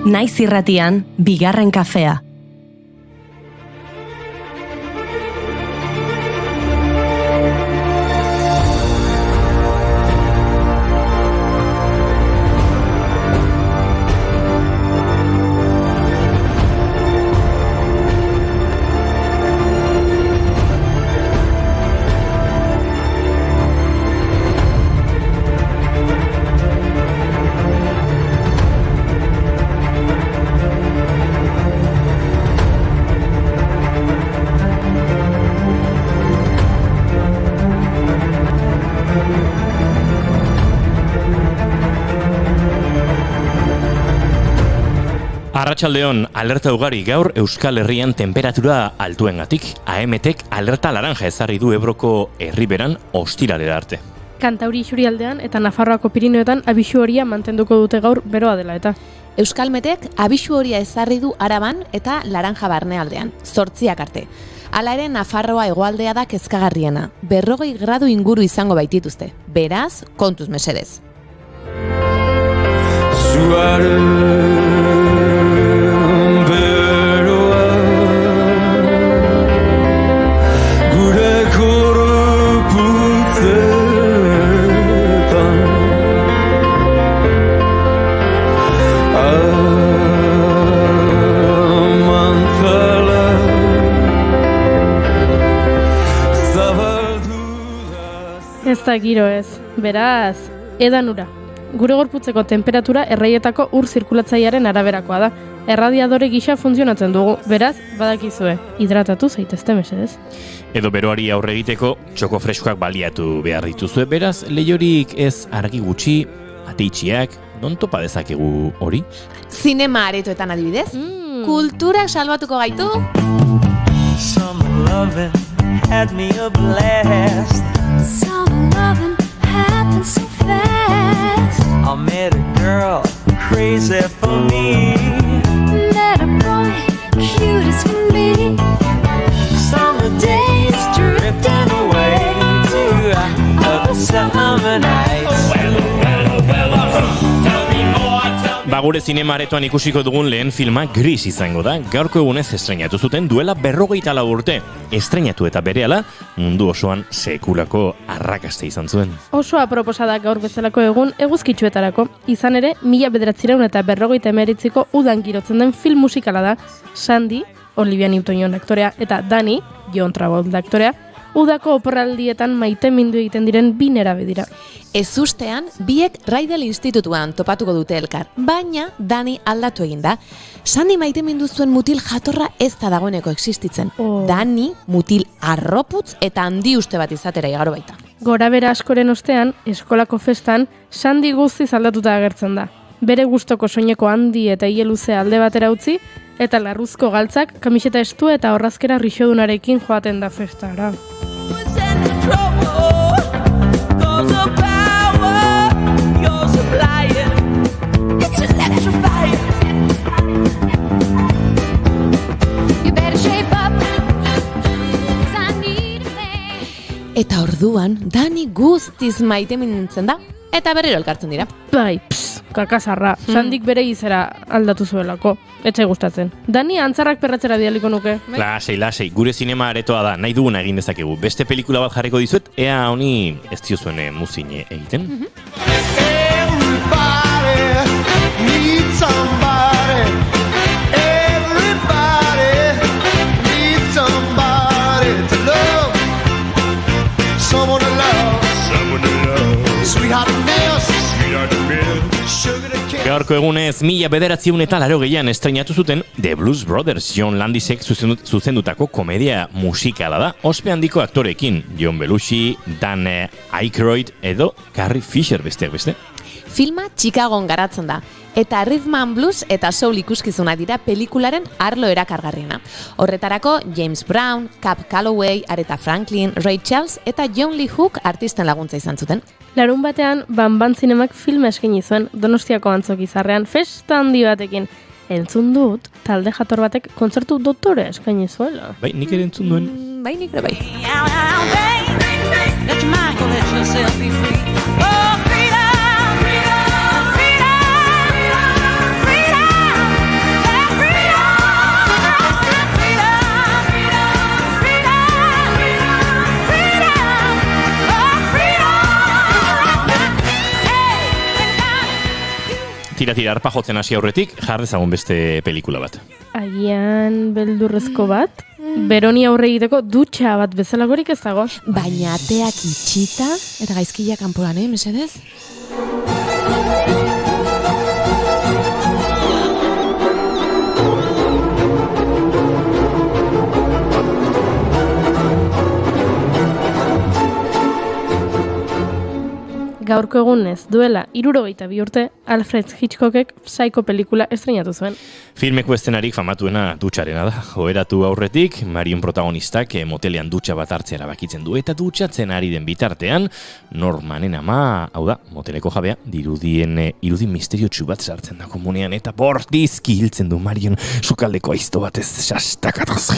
Naiz irratian, bigarren kafea. Arratsaldeon, alerta ugari gaur Euskal Herrian temperatura altuengatik. AEMETek alerta laranja ezarri du Ebroko herriberan ostiralera arte. Kantauri isurialdean eta Nafarroako Pirineoetan abisu horia mantenduko dute gaur beroa dela eta. Euskalmetek abisu horia ezarri du Araban eta Laranja barnealdean, 8 arte. Hala ere Nafarroa hegoaldea da kezkagarriena. 40 gradu inguru izango baitituzte. Beraz, kontuz mesedez. Ez da giro ez, beraz, edan ura. Gure gorputzeko temperatura erraietako ur zirkulatzailearen araberakoa da. Erradiadore gisa funtzionatzen dugu, beraz, badakizue, hidratatu zaitezte mesedez. Edo beroari aurre egiteko txoko freskoak baliatu behar dituzue, beraz, lehiorik ez argi gutxi, ateitxiak, non topa dezakegu hori? Zinema aretoetan adibidez, kulturak salbatuko gaitu. Some lovin' had me a blast. Some lovin' happened so fast. I met a girl crazy for me. Met a boy cute as can be. Summer days drifting away to other summer nights. Gure zinema aretoan ikusiko dugun lehen filma Gris izango da. Gaurko egunez estreinatu zuten duela 54 urte. Estreinatu eta berehala mundu osoan sekulako arrakaste izan zuen. Oso aproposa da gaur bezalako egun eguzkitsuetarako. Izan ere, 1959ko udan girotzen den film musikala da. Sandy, Olivia Newton-John aktorea, eta Danny, John Travolta aktorea, udako oporraldietan maitemindu egiten diren bi nerabe dira. Ezustean, biek Raidel Institutuan topatuko dute elkar, baina Dani aldatu egin da. Sandy maitemindu zuen mutil jatorra ez da dagoeneko existitzen. Dani mutil arroputz eta handi uste bat izatera igaro baita. Gorabera askoren ostean, eskolako festan, Sandy guztiz aldatuta agertzen da. Bere gustoko soineko handi eta ile luze alde batera utzi, eta larruzko galtzak, kamiseta estua eta orrazkera rixodunarekin joaten da festara. Eta orduan, Dani guztiz maitemintzen da, eta berriro elkartzen dira. Bai, kakasarra, Sandik bere izera aldatu zuelako, etxe gustatzen. Dani antzarrak perratzera bidaliko nuke. Lasei, gure zinema aretoa da, nahi duguna egin dezakegu. Beste pelikula bat jarriko dizuet, ea honi ez diozuen muzin egiten. Everybody needs somebody. Everybody needs somebody to love. Someone to love. Someone to love. Sweetheart to miss. Sweetheart to miss. Sugar to kiss. Gaurko egunez, 1980 estreinatu zuten The Blues Brothers, John Landisek zuzendutako komedia musikala da. Ospe handiko aktorekin, John Belushi, Dan Aykroyd edo Carrie Fisher besteak beste. Filma Chicagon garatzen da, eta rhythm and blues eta soul ikuskizunak dira pelikularen arlo erakargarriena. Horretarako James Brown, Cab Calloway, Aretha Franklin, Ray Charles eta John Lee Hook artisten laguntza izan zuten. Larun batean, Ban Zinemak filma eskaini zuen Donostiako Antzokizarrean festa handi batekin. Entzun dut, talde jator batek kontzertu doktore eskaini zuela. Bai, nik ere entzun duen. Bai, nik ere bai. Tira, arpa jotzen hasi aurretik, jar dezagun beste pelikula bat. Agian beldurrezko bat, beroni aurre egiteko dutxa bat bezalagorik ez dago. Baina ateak itxita, eta gaizkila kanpoan, mesedez? Gaurko egunez, duela 62 urte, Alfred Hitchcockek Psycho pelikula estreinatu zuen. Filmeko eszenarik famatuena dutxarena da. Oheratu aurretik, Marion protagonistak motelean dutxa bat hartzea erabakitzen du, eta dutxatzen ari den bitartean, Normanen ama, hau da, moteleko jabea, irudi misteriotsu bat sartzen da komunean, eta bordizki hiltzen du Marion sukaldeko aizto batez sastakataz.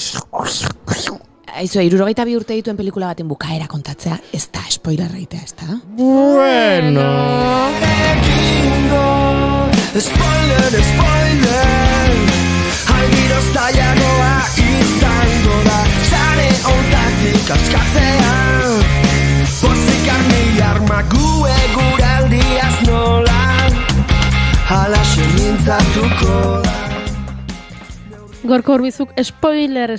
Aizu, 62 urte dituen pelikula baten bukaera kontatzea, ez da spoiler egitea, ez da? Bueno... Spoiler, Algiro zailagoa izango da Sare ontatik askatzea Pozikar miliarma gue guraldiaz nola Halaxe mintzatuko da Gorko Urbizuk spoiler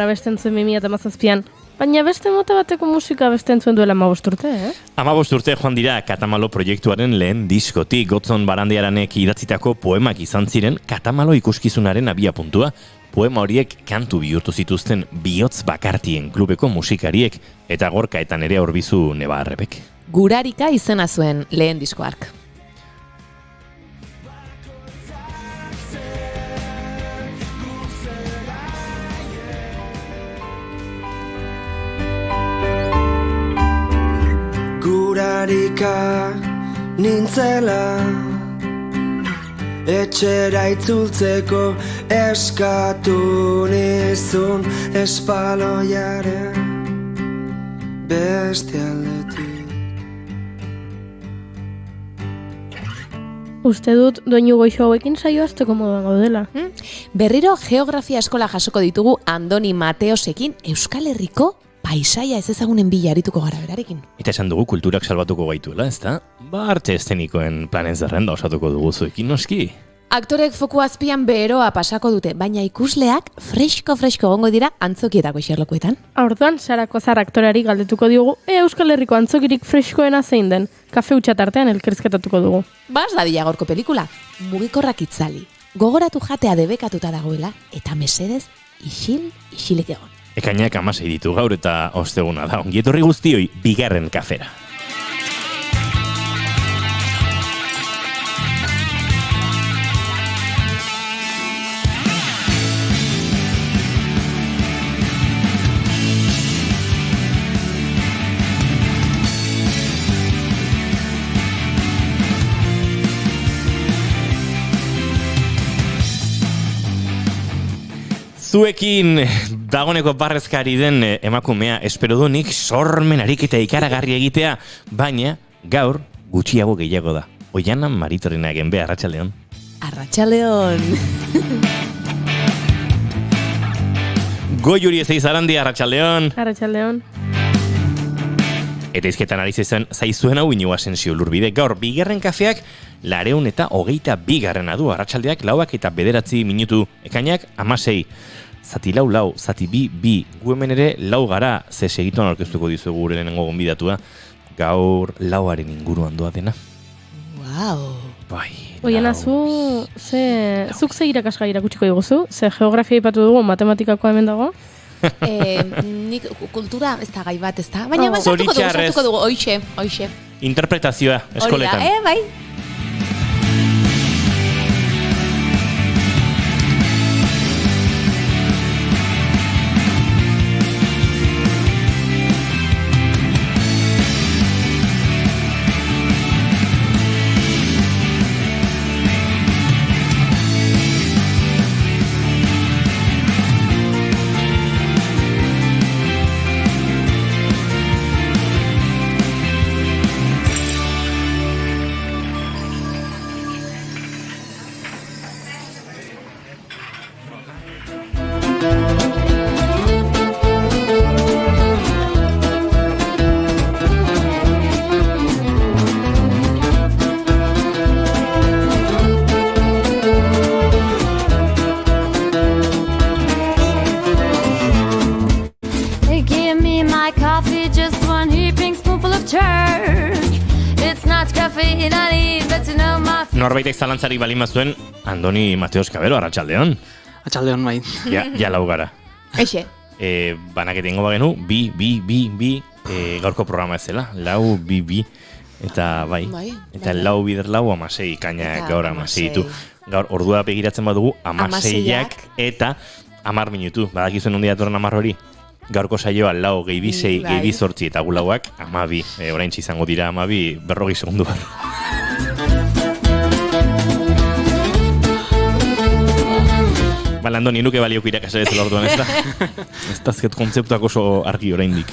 abesten zuen 2017an. Baina beste mota bateko musika abesten zuen duela 15 urte, 15 urte joan dira Katamalo proiektuaren lehen diskotik. Gotzon Barandiaranek idatzitako poemak izan ziren Katamalo ikuskizunaren abiapuntua. Poema horiek kantu bihurtu zituzten bihotz bakartien klubeko musikariek eta Gorka eta Nerea Urbizu Neba Arrebek. Gurarika izena zuen lehen diskoark. Gurarika nintzela Etxera itzultzeko eskatu nizun espaloiaren beste aldetik. Uste dut doinu goixo hauekin saio hasteko moduan gaudela. Berriro geografia eskola jasoko ditugu Andoni Mateosekin Euskal Herriko paisaia ez ezagunen bila arituko gara berarekin. Eta esan dugu kulturak salbatuko gaituela, ezta? Arte eszenikoen planen zerrenda osatuko dugu zuekin noski. Aktorek foku azpian beroa pasako dute, baina ikusleak fresko gongo dira antzokietako Sherlocketan. Orduan, Sara Kozar aktoreari galdetuko diogu, Euskal Herriko antzokirik freskoena zein den, kafe utxatartean elkerrizketatuko dugu. Bas dadila gorko pelikula, mugikorrak itzali, gogoratu jatea debekatuta dagoela, eta mesedez, isilik egon. Ekainak 16 ditu gaur eta osteguna da. Ongietorri guztioi, bigarren kafera. Zuekin dagoneko barrezkari den emakumea espero du nik sormen ariketa ikaragarri egitea, baina gaur gutxiago gehiago da. Oiana Maritorena egen be, Arratsaldeon. Arratsaldeon. Goiuri ezeiz arandi, Arratsaldeon. Arratsaldeon. Eta izketan ari zaizuen hau Inigo Asensio Lurbide. Gaur, bigarren kafeak 222 du. Arratsaldeak 4 eta 9 minutu. Ekainak 16. Zati lau, zati bi. Gu hemen ere 4 gara, ze segituan aurkeztuko dizuegu gure lehenengo gonbidatua. Gaur 4aren inguruan doa dena. Wow. Bai. Oiana, zuk ze irakasgai irakutsiko diguzu? Ze geografia ipatu dugu, matematikakoa hemen dago? Nik kultura ez da gai bat, ez da? Baina sartuko dugu, oixe. Interpretazioa, eskoletan. Hori da, bai. Norbaitek zalantzarik balima zuen, Andoni Mateos Cabero, arratsaldeon. Atxaldeon bai. Ja lau gara. Eixe. Banaketengo bagenu, bi, gaurko programa ez zela, lau, bi, eta bai, eta lau bider lau, 16, kaina gaur 16 ditu. Gaur, ordua begiratzen badugu, 16ak eta 10 minutu. Badakizuen ondia datorren 10 hori? Gaurko saioa lau, gehi 6, gehi 8 eta gulauak 12. Oraintxe izango dira 12, 40 segundu bar. Bala, Andoni, nuke balioko irakasle ez orduan, ez da? Ez dazket kontzeptuak oso argi oraindik.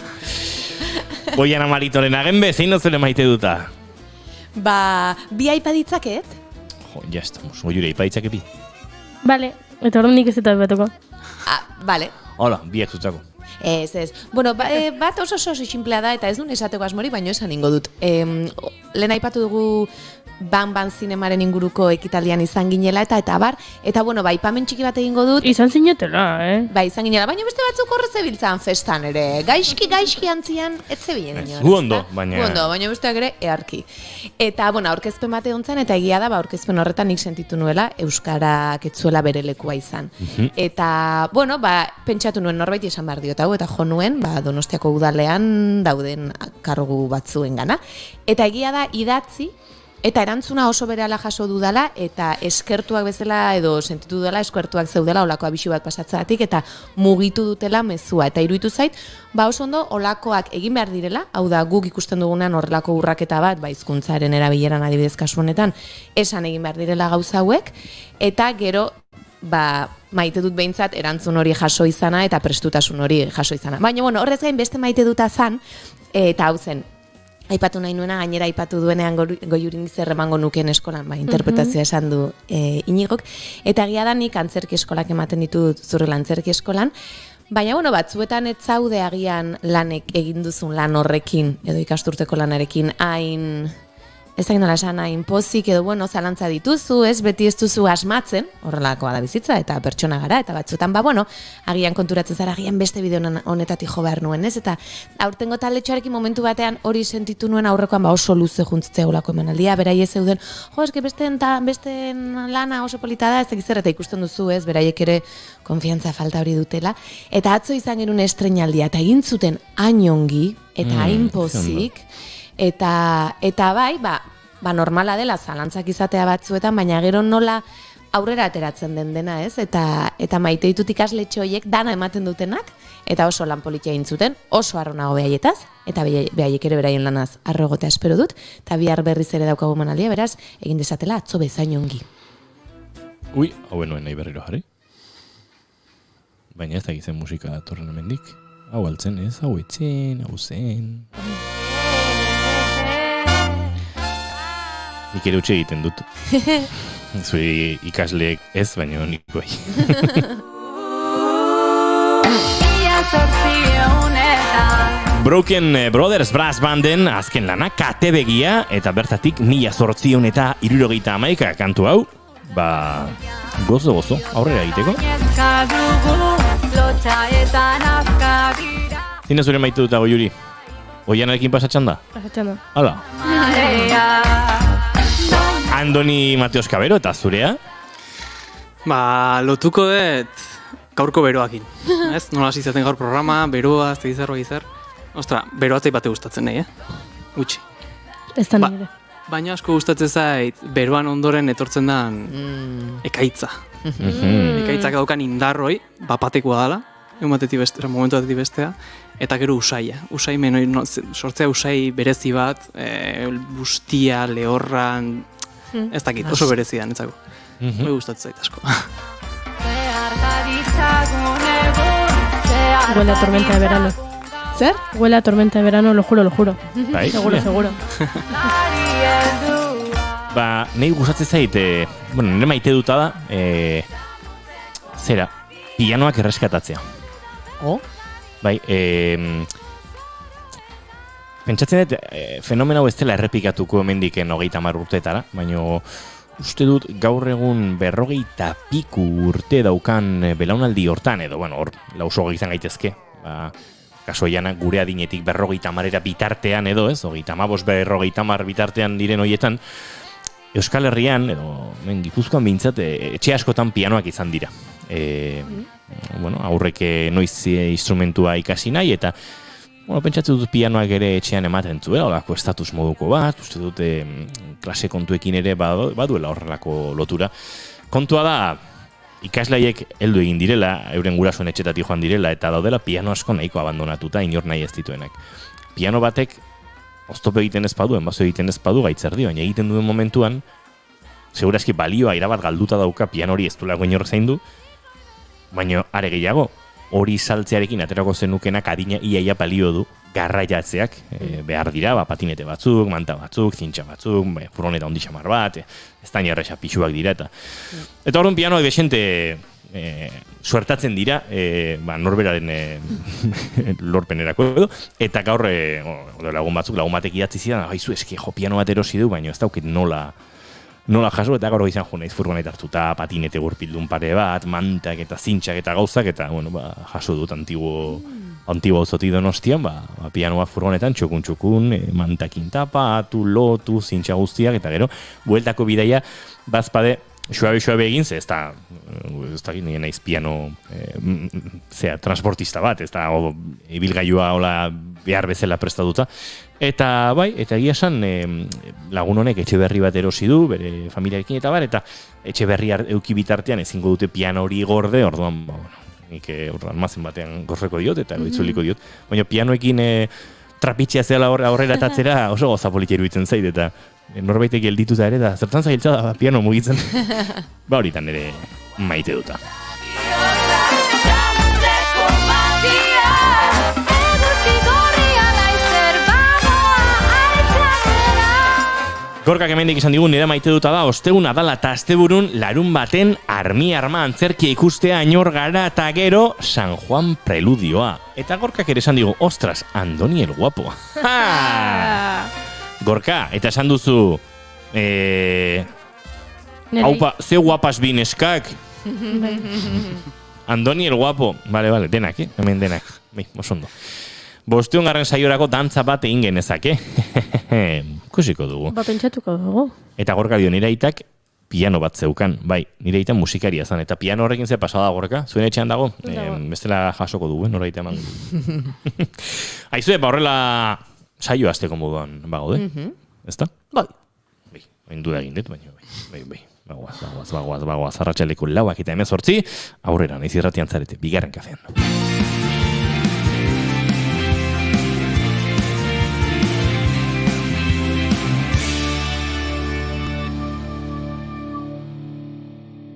Goian Amaritoren agenbe, zein dozule maite duta? Bi aipa ditzaket? Jo, ya estamos. Goiure, aipa ditzake bi? Bale, eta orduan nik ez eta batuko. Bale. Hola, biak zutzako. Ez. Bueno, bat oso sinplea da, eta ez duen esateko asmori, baino esan ingo dut. Lehen aipatu dugu Ban zinemaren inguruko ekitaldian izan ginela, eta bar, eta bueno, aipamen txiki bat egingo dut. Izan zinetela, Bai, izan ginela, baina beste batzuk horre zebiltzan festan ere. Gaizki antzian, ez zebilen inoz. Guondo, baina besteak ere, earki. Eta, bueno, aurkezpen bate hontzen, eta egia da, aurkezpen horretan nik sentitu nuela, euskarak etzuela bere lekua izan. Eta, bueno, pentsatu nuen norbait esan behar diot hau, eta jo nuen, Donostiako udalean dauden kargu batzuen gana. Eta egia da, idatzi, eta erantzuna oso berehala jaso dudala, eta eskertuak bezala edo sentitu dudala, eskertuak zeudela olako abisu bat pasatzaatik, eta mugitu dutela mezua. Eta iruditu zait, oso ondo olakoak egin behar direla, hau da guk ikusten dugunan horrelako urraketa bat, hizkuntzaren erabileran adibidez kasu honetan, esan egin behar direla gauza hauek, eta gero maite dut behintzat erantzun hori jaso izana eta prestutasun hori jaso izana. Baina, bueno, horrez gain beste maite duta zan, eta hau zen, aipatu nahi nuena, gainera aipatu duenean Goiurin zer emango nukeen eskolan, interpretazioa esan du Inigok, eta egia da nik antzerki eskolak ematen ditut Zurrela antzerki eskolan, baina, bueno, batzuetan ez zaude agian lanek egin duzun lan horrekin, edo ikasturteko lanarekin, hain, ez da nola esan, hain pozik, edo, bueno, zalantza dituzu, ez, beti ez duzu asmatzen, horrelakoa da bizitza, eta pertsona gara, eta batzuetan, bueno, agian konturatzen zara, agian beste bideo honetatik jo behar nuen, ez, eta aurtengo taldetxoarekin momentu batean hori sentitu nuen aurrekoan oso luze juntzitzea gulako emanaldia, beraiek zeuden, eske besteen lana oso polita da, ez egizera, eta ikusten duzu, ez, beraiek ere konfiantza falta hori dutela, eta atzo izan genuen estrenaldia, eta egin zuten hain ongi, eta hain pozik, eta bai, normala dela zalantzak izatea batzuetan, baina gero nola aurrera ateratzen dena, ez? Eta maite ditut ikasletxo horiek dana ematen dutenak, eta oso lan politia egin zuten, oso harronago behaietaz, eta behaiek ere beraien lanaz harro egotea espero dut, eta bihar berriz ere daukagu emanaldia, beraz, egin dezatela atzo bezain ongi. Ui, hau nuen nahi berriro jarri. Baina ez da gizen musika datorren hemendik. Hau altzen ez, hau etzen, hau zen... Nik ere utxe egiten dut. Zuri ikasleek ez, baina nik bai. Broken Brothers Brass Banden azken lana kate begia, eta bertatik 1871 kantu hau, gozo, aurrera egiteko. Zina zure maite dut dago, Juri? Oianarekin pasatxan da? Pasatxan da. Hala. Andoni Mateos Cabero eta zurea? Lotuko dut gaurko beroakin. Ez? Nola izaten gaur programa, beroa, ez egizar. Ostra, beroa zait bate gustatzen nahi, Gutxi. Ez da nire. Baina asko gustatzen zait, beroan ondoren etortzen den ekaitza. Ekaitzak daukan indarroi, bapatekoa dela, momentu batetik bestea, eta gero usaia. Sortzea usai berezi bat, bustia, lehorran, ez dakit, oso berezi da, netzako. Hoi gustatzen zait asko. Huele a tormenta de verano. Zer? Huele a tormenta de verano, lo juro. Bai? Seguro. Nahi gustatzen zait, nire maite duta da, zera, pianoak erreskatatzea. Bai, pentsatzen dut, fenomeno hau ez dela errepikatuko hemendiken 30 urteetara, baina uste dut gaur egun 50 piku urte daukan belaunaldi hortan, edo, hor, lausoak izan gaitezke, kaso jana gure adinetik 50 bitartean edo, ez, 35-50 bitartean diren hoietan, Euskal Herrian, edo Gipuzkoan behintzat, etxe askotan pianoak izan dira. Bueno, aurrek noiz instrumentua ikasi nahi, eta pentsatzen dut pianoak ere etxean ematen zuela, olako estatus moduko bat, uste dut klase kontuekin ere baduela horrelako lotura. Kontua da, ikaslaiek heldu egin direla, euren gurasoen etxetatik joan direla, eta daudela piano asko nahiko abandonatuta, inor nahi ez dituenak. Piano batek, oztopo egiten ez badu, enbazo egiten ez badu gaitzerdi, baina egiten duen momentuan, segurazki balioa irabat galduta dauka piano hori ez duelako inor zaindu, baina are gehiago, hori saltzearekin aterako zenukenak adina iaia balio du garraiatzeak behar dira, patinete batzuk, manta batzuk, zintxa batzuk, furgoneta ondi xamar bat, ez da nierrexa pixuak dira eta horren pianoak desente suertatzen dira norberaren lorpenerako edo, eta gaur lagun batek idatzi zidan, haizu eski piano bat erosi du, baina ez daukit nola jaso, eta gaur izan jo naiz furgoneta hartuta, patinete gurpildun pare bat, mantak eta zintxak eta gauzak, eta jaso dut antibo auzotik Donostian, pianoa furgonetan, txukun, mantakin tapatu, lotu, zintxa guztiak, eta gero, bueltako bidaia, bazpade, suabe egin, ze ez da nire naiz piano transportista bat, ez da ibilgailua behar bezala prestatuta. Eta eta egia esan lagun honek etxe berri bat erosi du, bere familiarekin eta eta etxe berri euki bitartean ezingo dute piano hori gorde, orduan, nik almazen batean gorreko diot eta itzuliko diot. Baina pianoekin trapitxea zela aurrera atatzera oso gozapolitia iruditzen zait, eta norbaitek geldituta ere, da zertan zailtza da piano mugitzen. Horitan ere maite duta. Gorkak hemendik izan digun nire maite duta da, ostegun adala eta asteburun larun baten arma antzerkia ikustea inor gara eta gero San Juan preludioa. Eta Gorkak ere esan digu, ostras, Andoni el guapo. Gorka, eta esan duzu, haupa, ze guapas bineskak. Andoni el guapo. Vale, denak, hemen denak. Osondo. Bosteun garren saiorako dantza bat egin genezake. Kusiko dugu. Pentsatuko dugu. Eta Gorka dio, nire aitak piano bat zeukan. Bai, nire aitak musikaria zan. Eta piano horrekin ze pasada Gorka? Zuen etxean dago? Bestela jasoko dugu, noraita eman. Aizue, horrela saio azteko moduan bagode. Ezta? Bai. Hain duda egin dut, baina bai. Bagoaz, arratsaleko 4:18, aurrera, naiz irratian zarete, bigarren kafean.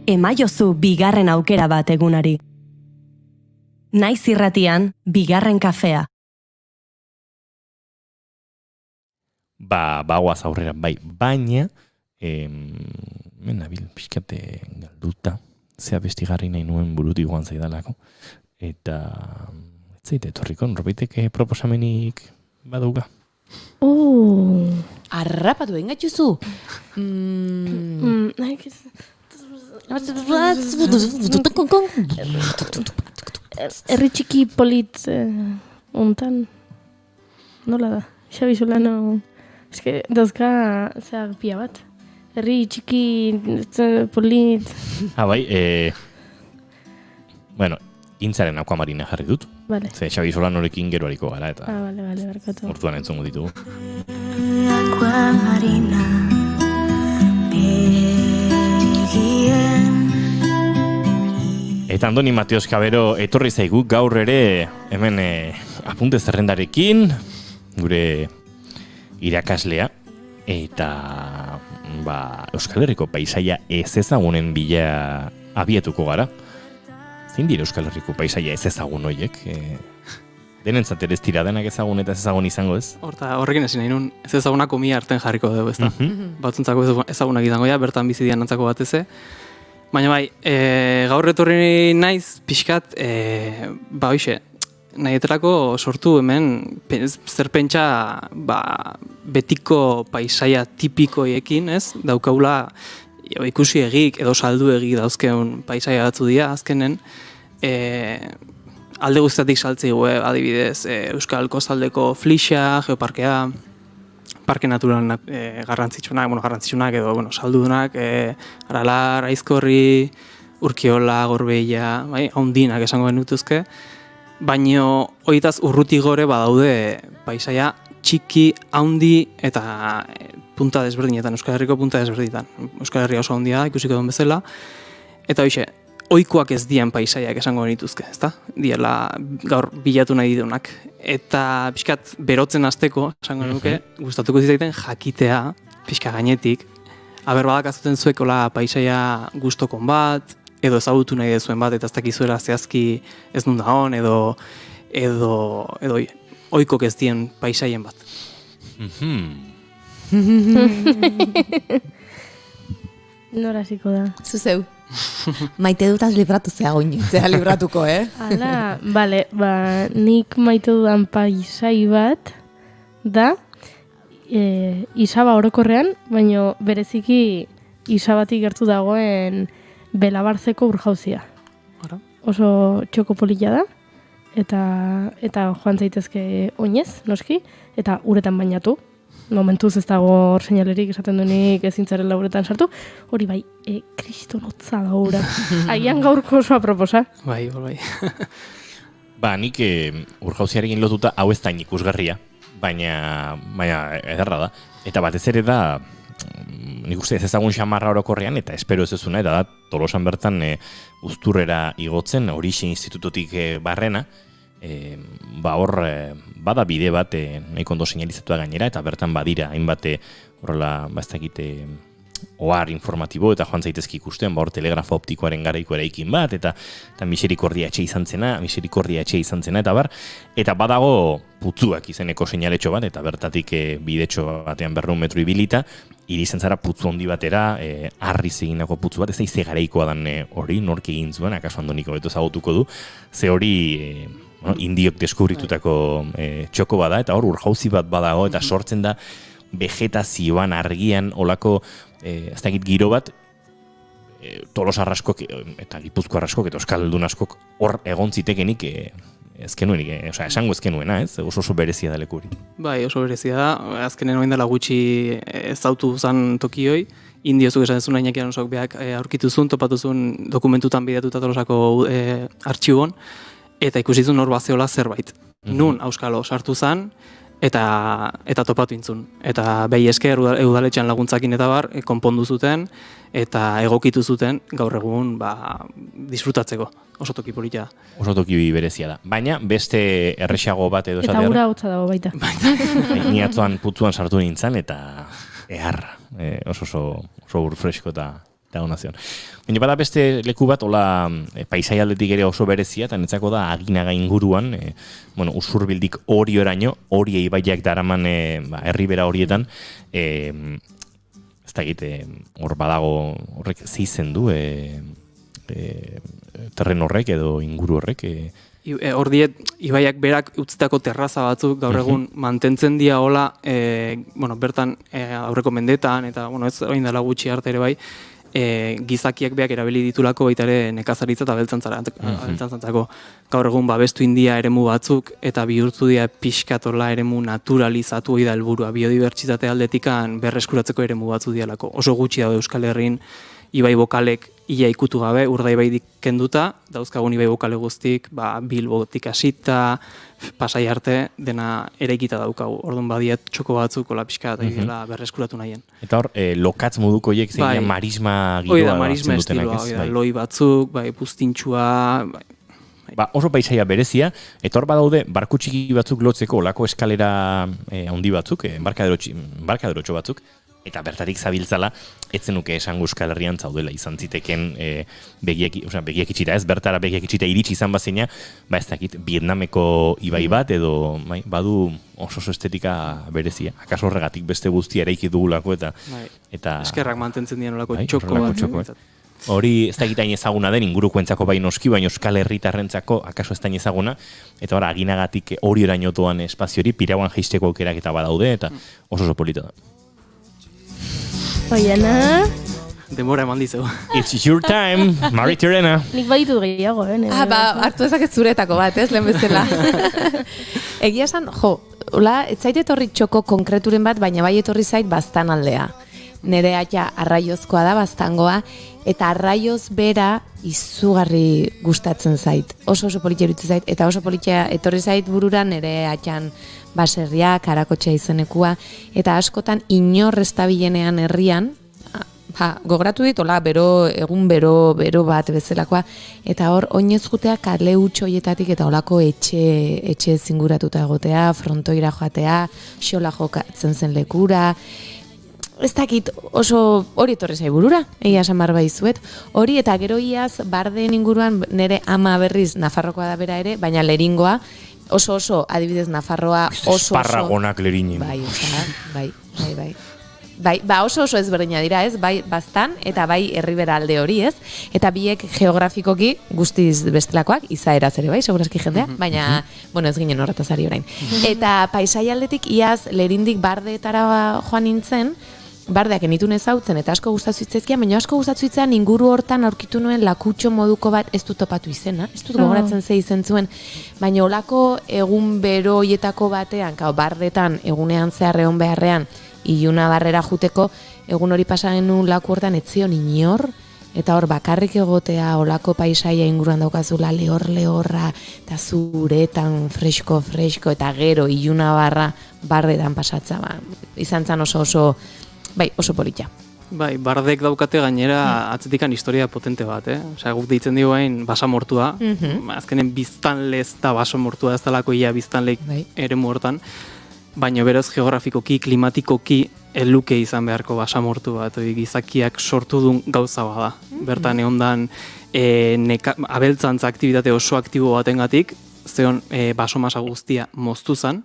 Emaiozu bigarren aukera bat egunari. Naiz irratian, bigarren kafea. Bagoaz aurrera, bai, baina, nabil pixkate galduta, zea bestigarri nahi nuen burutik joan zaidalako, eta etzaite etorriko, norbaitek proposamenik baduga. Arrapatu egin gatzuzu. Herri txiki polit ontan, nola da? Xabi Solano, eske dauzka zeak pia bat. Herri txiki polit. Bai, bueno, intzaren akuamarina jarri dut. Vale. Ze Xabi Solanorekin gero hariko gara, eta vale, barkatu. Hortuan entzungo ditugu. Aquamarina Eta Andoni Mateos Cabero etorri zaigu gaur ere hemen apunte zerrendarekin, gure irakaslea, eta Euskal Herriko paisaia ez ezagunen bila abietuko gara. Zein dira Euskal Herriko paisaia ez ezagun horiek? Denentzat ere ez dira denak ezagun eta ez ezagun izango ez? Horrekin ezin nahi nun, ez ezagunak omia arten jarriko dugu, ezta? Batzuntzako ezagunak izango ja, bertan bizi dian antzako bateze. Baina bai, gaur etorri naiz pixkat, hoxe, nahi eterako sortu hemen zer pentsa betiko paisaia tipikoiekin, ez? Daukaula ikusi egik edo saldu egik dauzkeun paisaia batzu dira azkenen, alde guztiatik saltzeigu, adibidez, Euskal Kostaldeko Flixa, Geoparkea, parke natural garrantzitsunak edo, saldudunak, Aralar, Aizkorri, Urkiola, Gorbeia, bai, haundinak esango genutuzke, baino horietaz urruti gore badaude paisaia txiki, haundi eta punta desberdinetan, Euskal Herriko punta desberdinetan. Euskal Herria oso haundia da, ikusiko duen bezala, eta hoxe, ohikoak ez dian paisaiak esango genituzke, ezta? Diela gaur bilatu nahi didunak. Eta pixkat berotzen hasteko esango nuke, gustatuko zitzaiten jakitea, pixka gainetik, aber badakazuten zuekola paisaia gustokon bat, edo ezagutu nahi dezuen bat, eta ez dakizuela zehazki ez nun da hon, edo ohikok ez dien paisaien bat. Nora hasiko da. Zuzeu. Maite dutaz libratu zea libratuko, Hala, bale, nik maite dudan paisai bat da Isaba orokorrean, baino bereziki Isabatik gertu dagoen Belabarzeko urjauzia. Oso txoko polilla da, eta joan zaitezke oinez, noski, eta uretan bainatu. Momentuz ez dago hor seinalerik esaten duenik ezintzarela uretan sartu. Hori bai, kriston hotza da ura. Aian gaurko oso aproposa. Bai. Nik urjauziarekin lotuta hau ez da ikusgarria, baina ederra da. Eta batez ere da, nik uste ez ezagun xamarra orokorrean, eta espero ez ezuna, eta da, Tolosan bertan uzturrera igotzen, Horixe institutotik barrena, hor bada bide bat nahiko ondo seinalizatua gainera, eta bertan badira hainbat horrela ez dakit ohar informatibo eta joan zaitezke ikusten, hor telegrafo optikoaren garaiko eraikin bat, eta miserikordia etxe izan zena, eta bar, eta badago putzuak izeneko seinaletxo bat, eta bertatik bidetxo batean 200 metro ibilita, irizen zara putzu handi batera, harriz eginako putzu bat, ez da ize garaikoa dan hori, nork egin zuen, akaso andoniko beto zagutuko du, ze hori indiok deskubritutako txoko bada, eta hor urjauzi bat badago, eta sortzen da vegetazioan, argian, olako, ez dakit giro bat, Tolosa arraskok, eta Gipuzko arraskok, eta Euskaldun askok hor egon zitekenik, esango ezkenuena, ez? Oso berezia da lekuri. Bai, oso berezia da, azkenen oin dela gutxi ezautu zan tokioi, indiozuk esan zuen Iñaki Alonsok beak aurkituzun, topatuzun dokumentutan bidatuta Tolosako artxibon, eta ikusizun hor bazeola zerbait. Nun auskalo sartu zan, eta topatu intzun. Eta behi esker udaletxean laguntzakin eta bar, konpondu zuten, eta egokitu zuten gaur egun disfrutatzeko. Oso toki polita. Oso toki berezia da. Baina beste erresago bat edo esatea. Eta ura hotza dago baita. Ni atzoan putzuan sartu nintzen, eta oso urfresko eta ona zion. Baina bada beste leku bat, hola paisai aldetik ere oso berezia, eta netzako da Aginaga inguruan, Usurbildik Orioraino, Orie ibaiak daraman herribera horietan, ez da egite, hor badago horrek zizen du, terren horrek edo inguru horrek. Hor diet, ibaiak berak utzitako terraza batzuk gaur egun mantentzen dia hola, bertan aurreko mendetan, eta ez oin dela gutxi arte ere bai, gizakiak beak erabili ditulako baita ere nekazaritza eta beltzantzantzako. Gaur egun babestu india eremu batzuk eta bihurtu dira pixkatola eremu naturalizatu hori da helburua, biodibertsitate aldetikan berreskuratzeko eremu batzu dialako. Oso gutxi daude Euskal Herrin ibai bokalek ia ikutu gabe, Urdaibaidik kenduta, dauzkagun ibai bokale guztik, Bilbotik hasita, Pasai arte, dena eraikita daukagu. Orduan badiet txoko batzuk, hola pixka eta berreskuratu nahien. Eta hor, lokatz moduko horiek zein marisma giroa. Hoi da, marisma estiloa, loi batzuk, puztintxua. Oso paisaia berezia, eta hor badaude, barku txiki batzuk lotzeko, olako eskalera handi batzuk, barkaderotxo batzuk, eta bertatik zabiltzala, etzen nuke esango Euskal Herrian zaudela izan ziteken begiak itxita, ez bertara begiak itxita iritsi izan bazina, ez dakit, Vietnameko ibai bat, edo badu oso estetika berezia. Akaso horregatik beste guztia eraiki dugulako, eta eskerrak mantentzen dien olako txoko bat. Hori ez da egitain ezaguna den, ingurukoentzako bai noski, baina Euskal Herritarrentzako akaso ez da ezaguna, eta hori Aginagatik Orioraino doan espaziori, Pirauan jeisteko aukerak eta badaude, eta oso polita da. Oiana? denbora eman dizu. It's your time, Mari Terena. Nik baditu gehiago, Hartu ezaket zuretako bat, ez, lehen bezala. Egia esan, hola, ez zait etorri txoko konkreturen bat, baina bai etorri zait bastan aldea. Nere aita arraiozkoa da, bastangoa, eta arraioz bera izugarri gustatzen zait. Oso politia iruditzen zait, eta oso politia etorri zait burura nere aitan baserria, karakotxea izenekua, eta askotan inor ez dabilenean herrian, gogoratu dit, egun bero bat bezalakoa, eta hor, oinez jutea kale hutsoietatik eta olako etxe zinguratuta egotea, frontoira joatea, xola jokatzen zen lekura, ez dakit oso hori etorri zai burura, egia esan barba izuet, hori eta gero iaz bardeen inguruan nire ama berriz Nafarrokoa da bera ere, baina Leringoa, oso adibidez Nafarroa oso... Esparragonak Lerinen. Bai, oso ezberdina dira, ez? Bai, bastan eta bai herribera alde hori, ez? Eta biek geografikoki guztiz bestelakoak, izaeraz ere bai, segurazki jendea, baina, ez ginen horretaz ari orain. Eta paisai aldetik iaz Lerindik bardeetara joan nintzen, bardeak enitun ezautzen eta asko gustatu zitzaizkian, baina asko gustatu zitzaidan inguru hortan aurkitu nuen lakutxo moduko bat, ez dut topatu izena, ez dut gogoratzen ze izen zuen, baina olako egun bero hietako batean, bardetan egunean zehar egon beharrean, iluna barrera juteko, egun hori pasa genuen laku hortan etzion inor, eta hor bakarrik egotea, olako paisaia inguruan daukazula, lehorra, eta zuretan fresko, eta gero iluna barretan pasatza, izan zan oso politia. Bai, bardek daukate gainera atzetikan historia potente bat, Osea, guk deitzen dugu hain basamortua, azkenen biztanlez da basamortua, ez dalako ia biztanleik eremu hortan, baina beraz geografikoki, klimatikoki eluke izan beharko basamortu bat, gizakiak sortu duen gauza bada. Bertan egondan abeltzantza aktibitate oso aktibo batengatik, zeon basomasa guztia moztu zan,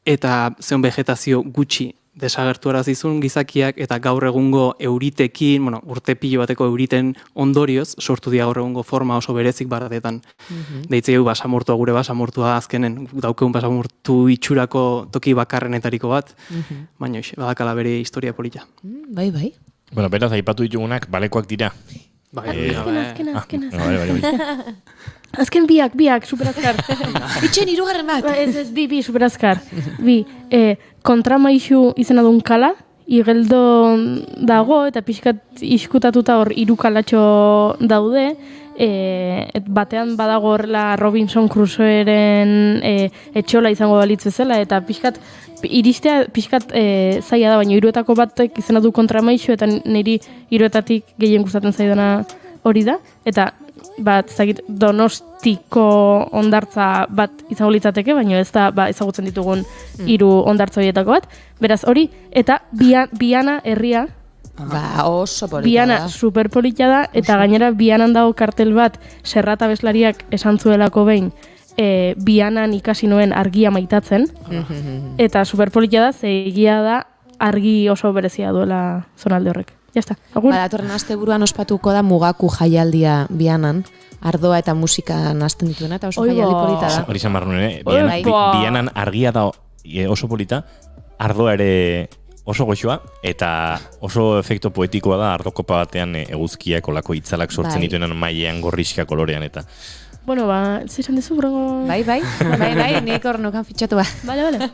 eta zeon vegetazio gutxi desagertu arazizun gizakiak, eta gaur egungo euritekin, urte pilo bateko euriten ondorioz, sortu dia gaur egungo forma oso berezik bardetan. Deitzei basamortua, gure basamortua azkenen, daukeun basamortu itxurako toki bakarrenetariko bat, baina badakala bere historia polita. Bai. Bueno, beraz, aipatu ditugunak balekoak dira. Azken. Azken biak, superazkar. Itxen, hirugarren bat. Ez, bi, superazkar. Kontramaixu izena duen kala, igeldo dago, eta pixkat iskutatuta hor 3 kalatxo daude, batean badago horrela Robinson Crusoeren etxola izango balitz bezala, eta pixkat iristea pixkat zaila da, baina 3etako batek izena du kontramaixu, eta niri 3etatik gehien gustatzen zaidana hori da, eta Donostiko ondartza bat izango litzateke, baina ez da ezagutzen ditugun 3 ondartza horietako bat. Beraz hori, eta Biana herria, oso polita Biana superpolita da, eta gainera Bianan dago kartel bat, Serrata abeslariak esan zuelako behin, Bianan ikasi nuen argia maitatzen, eta superpolita da, ze egia da argi oso berezia duela zonalde horrek. Jazta, agur. Datorren asteburuan ospatuko da Mugaku jaialdia Bianan, ardoa eta musika nazten dituena, eta oso jaialdi polita da. Hori izan barruen, Bianan argia da oso polita, ardoa ere oso goxoa, eta oso efekto poetikoa da ardokopa batean eguzkiak olako itzalak sortzen dituenan mailean gorriska kolorean, eta... Bueno, zesan dezu, brongo... Bai, nik hor nukan fitxatu ba. Bale.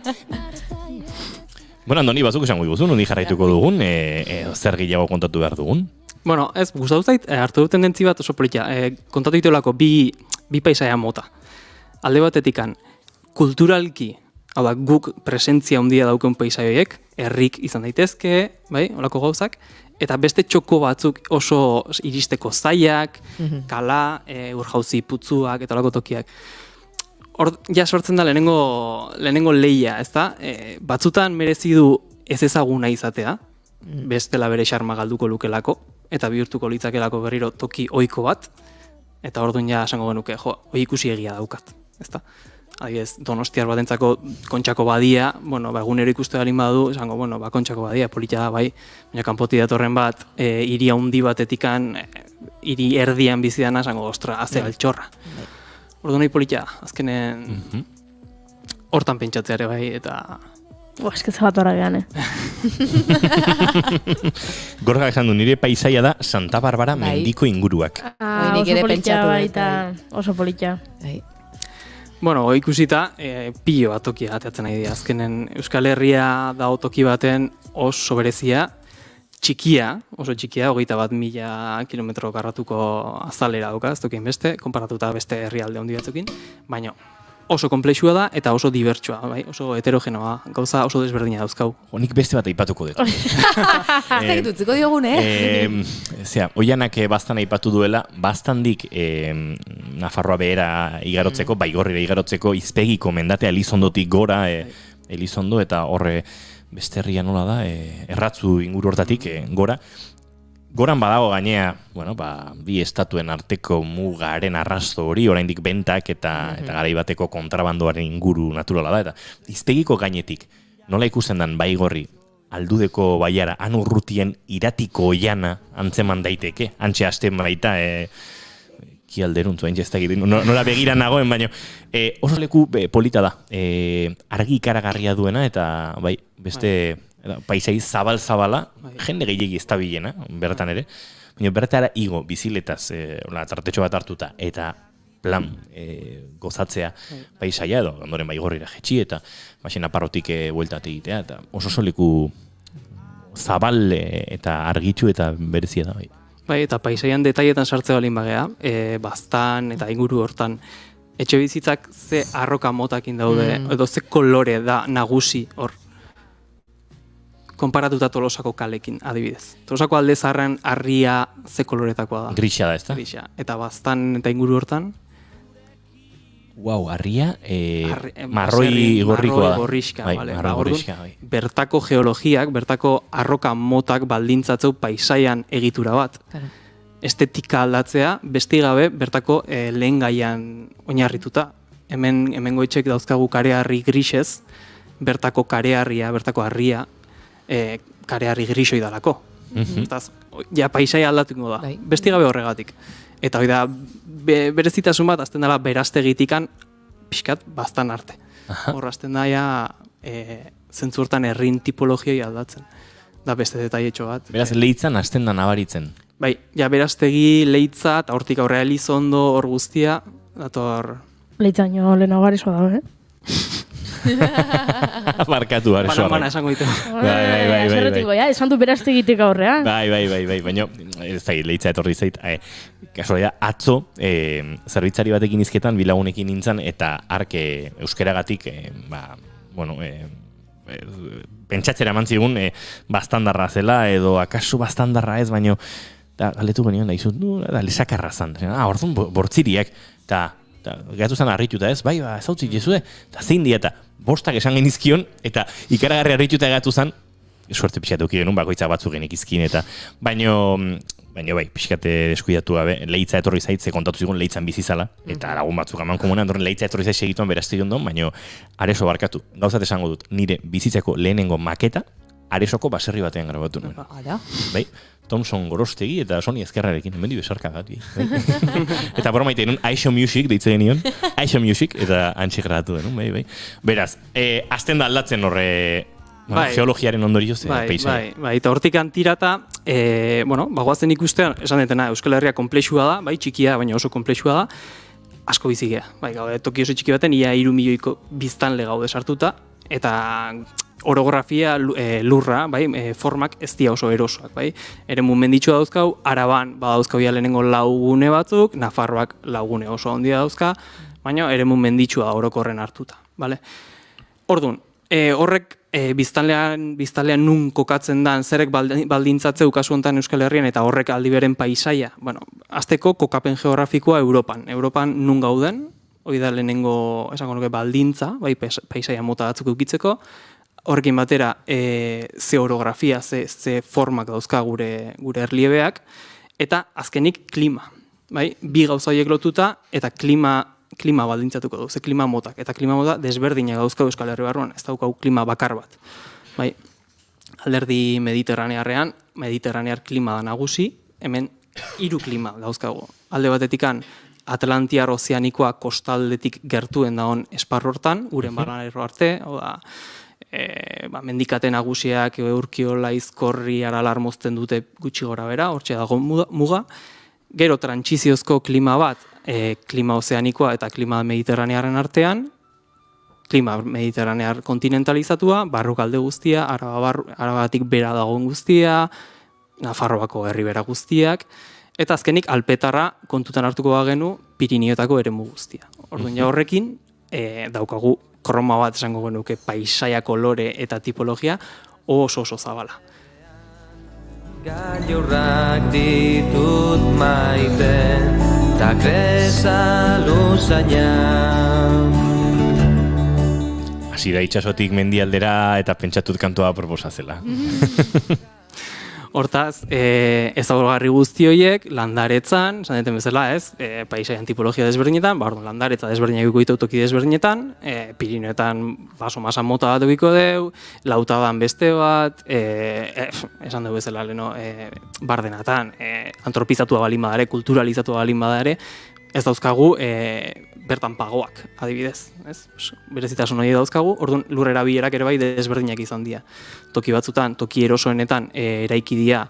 Bueno, Andoni, bazuk esango diguzu, nondi jarraituko dugun, zer gehiago kontatu behar dugun? Bueno, ez, gustatu zait, hartu dut tendentzi bat oso politia. Kontatu dituelako bi paisaia mota. Alde batetikan, kulturalki, hau da, guk presentzia handia dauken paisaioiek, herrik izan daitezke, bai, holako gauzak, eta beste txoko batzuk oso iristeko zailak, kala, urjauzi putzuak, eta holako tokiak. Hor, ja sortzen da lehenengo lehia, ez da? Batzutan merezi du ez ezaguna izatea, bestela bere xarma galduko lukelako, eta bihurtuko litzakelako berriro toki ohiko bat, eta orduan ja esango genuke, hoi ikusi egia daukat, ez da? Adibidez, Donostiar batentzako Kontxako badia, egunero ikuste garin badu, esango, Kontxako badia, polita da, bai, baina kanpoti datorren bat, hiri handi batetikan, hiri erdian bizidana, esango, ostra, aze altxorra. Orduan hori polita, azkenen hortan pentsatzeare bai, eta Esketza bat horra gehan, Gorka esan du, nire paisaia da Santa Barbara mendiko inguruak. Nik oso ere politia pentsatu dut, baita, oso politia. Bai. Bueno, ikusita, pilo bat tokia ateatzen nahi dira. Azkenen Euskal Herria da toki baten oso berezia, txikia, oso txikia, 21.000 kilometro karratuko azalera dauka, ez tokin beste, konparatuta beste herrialde handi batzukin, baina oso komplexua da eta oso dibertsua, bai? Oso heterogenoa, gauza oso desberdina dauzkau. Nik beste bat aipatuko dut. Zait utziko diogun, Oianak bastan aipatu duela, bastandik Nafarroa behera igarotzeko, Baigorrira igarotzeko, izpegiko mendatea Elizondotik gora, Elizondo eta horre beste herria nola da, erratzu inguru hortatik gora. Goran badago gainea, bi estatuen arteko mugaren arrasto hori, oraindik bentak eta garai bateko kontrabandoaren inguru naturala da, eta izpegiko gainetik, nola ikusten dan Baigorri, Aldudeko baiara, han urrutien iratiko oiana antzeman daiteke, antxe hasten baita, kialderuntzu, hain ez nola begira nagoen, baina oso leku polita da, argi ikaragarria duena, eta beste paisai zabal-zabala, jende gehiagi ez da bilena, bertan ere, baina bertara igo, biziletaz, tartetxo bat hartuta, eta plan gozatzea paisaia edo, ondoren Baigorrira jetxi, eta Naparrotik bueltat egitea, eta oso leku zabal eta argitxu eta berezia da, bai. Bai, eta paisaian detaietan sartze balin bagea, bastan eta inguru hortan, etxe bizitzak ze arroka motakin daude, edo ze kolore da nagusi hor, konparatuta Tolosako kalekin, adibidez. Tolosako alde zaharren arria ze koloretakoa da. Grisa da, ez da? Grisa. Eta bastan eta inguru hortan, arria, marroi gorrikoa da. Gorrixka, vale. Marroi gorrixka, bai. Bertako geologiak, bertako arroka motak baldintzatzeu paisaian egitura bat. Estetika aldatzea, besti gabe, bertako lehen gaian oinarrituta. Hemengo etxek dauzkagu kareharri grisez, bertako kareharria, bertako harria, kareharri grisoi dalako. Hortaz, paisai aldatuko da, besti gabe horregatik. Eta hori da, berezitasun bat, azten dela beraztegitikan, pixkat, bastan arte. Horra azten da, zentzu hortan herrin tipologioi aldatzen. Da beste detaietxo bat. Beraz, leitzan azten da nabaritzen. Bai, beraztegi, leitza, eta hortik aurrea Elizondo, hor guztia, dator... Leitzan jo, lehenago garizoa dago, Barkatu, Aresoarra. Bana esango ditu. Bai, esan du beraztegitik aurrea. Bai, baina ez da, leitza etorri zait. Kasualidad, atzo, zerbitzari batekin izketan, bilagunekin nintzen, eta arke euskeragatik, pentsatzera eman zigun, bastandarra zela, edo akaso bastandarra ez, baina, galetu genion, da izut, lesakarra zan. Orduan, bortziriak, eta gatu zen harrituta ez, ez hau zitezue, eta zein dia, eta bostak esan genizkion, eta ikaragarri harrituta gatu zen, suerte pixatuki genuen, bakoitza batzu genikizkin, eta baina bai, pixkate deskuidatu gabe, leitza etorri zaitze kontatu zigun leitzan bizizala, eta lagun batzuk aman komunan, ondoren leitza etorri zaitze egituan berazte ondon, baina Areso barkatu, gauzat esango dut, nire bizitzako lehenengo maketa, Aresoko baserri batean grabatu nuen. Bai, Thomson Gorostegi eta Sony Ezkerrarekin, hemen besarka bat. Eta bora maite, Aixo Music, deitze genion, Aixo Music, eta antxe grabatu denun, bai. Beraz, azten da aldatzen horre geologiaren ondorioz, peisai. Bai, eta hortik antirata, bagoazen ikustean, esan detena, Euskal Herria komplexua da, bai, txikia, baina oso komplexua da, asko bizigea. Bai, toki oso txiki baten, ia 3 milioiko biztanle gaude sartuta, eta orografia lurra, bai, formak ez dira oso erosoak, bai. Eremu menditxua dauzkau, Araban badauzkau ja lehenengo 4 gune batzuk, Nafarroak 4 gune oso handia dauzka, baina eremu menditxua orokorren hartuta, bale. Orduan, horrek biztanlean nun kokatzen dan, zerek baldintzatzeu kasu hontan Euskal Herrian, eta horrek aldi beren paisaia, azteko kokapen geografikoa Europan nun gauden, hori da lehenengo, esango nuke, baldintza, bai, paisaia mota batzuk eukitzeko, horrekin batera, ze orografia, ze formak dauzka gure erliebeak, eta azkenik klima, bai, bi gauza horiek lotuta, eta klima baldintzatuko du, ze klima motak, eta klima mota desberdina dauzka Euskal Herri barruan, ez daukau klima bakar bat, bai, alderdi mediterranear klima da nagusi, hemen 3 klima dauzkago, alde batetikan, Atlantiar ozeanikoa kostaldetik gertuen dagoen esparru hortan, uren barranero arte, mendikate nagusiak Urkiola, Izkorri, Aralar mozten dute gutxi gora bera, hortxe dago muga. Gero trantsiziozko klima bat, klima ozeanikoa eta klima mediterranearen artean, klima mediterranear kontinentalizatua, barrukalde guztia, Arabatik bera dagoen guztia, Nafarroako herribera guztiak, eta azkenik Alpetarra kontutan hartuko bagenu Pirinioetako eremu guztia. Orduan ja horrekin daukagu kroma bat esango genuke paisaia, kolore eta tipologia oso zabala. Gailurrak ditut maite, ta kresa luzaina. Hasi da itxasotik mendialdera eta pentsatut kantua proposazela. Hortaz, ezaugarri guzti horiek landaretzan, esan deten bezala, paisaian tipologia desberdinetan, landaretza desberdinak ikuiko toki desberdinetan, Pirinioetan baso masa mota bat edukiko deu, Lautadan beste bat, esan dugu bezala, bardenatan, antropizatua balin badare, kulturalizatua balin badare, ez dauzkagu bertan pagoak, adibidez, berezitasun hori dauzkagu, orduan lurrera bilerak ere bai desberdinak izan dira. Toki batzutan, toki erosoenetan eraiki dira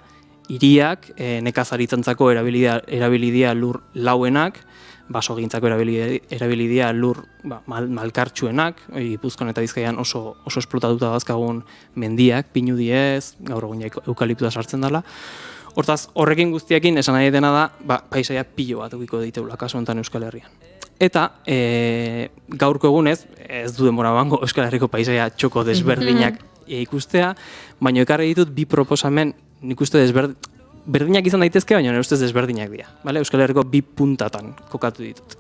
hiriak, nekazaritzantzako erabili dira lur lauenak, basogintzako erabili dira lur malkartsuenak, Gipuzkoan eta Bizkaian oso esplotatuta dauzkagun mendiak, pinudiez, gaur egun eukaliptua sartzen dela. Hortaz, horrekin guztiakin esan nahi dena da, paisaia pilo bat edukiko diteula, kasu honetan Euskal Herrian. Eta gaurko egunez, ez du denbora bango Euskal Herriko paisaia txoko desberdinak ikustea, baina ekarri ditut bi proposamen, nik uste berdinak izan daitezke, baina nire ustez desberdinak dira. Euskal Herriko bi puntatan kokatu ditut.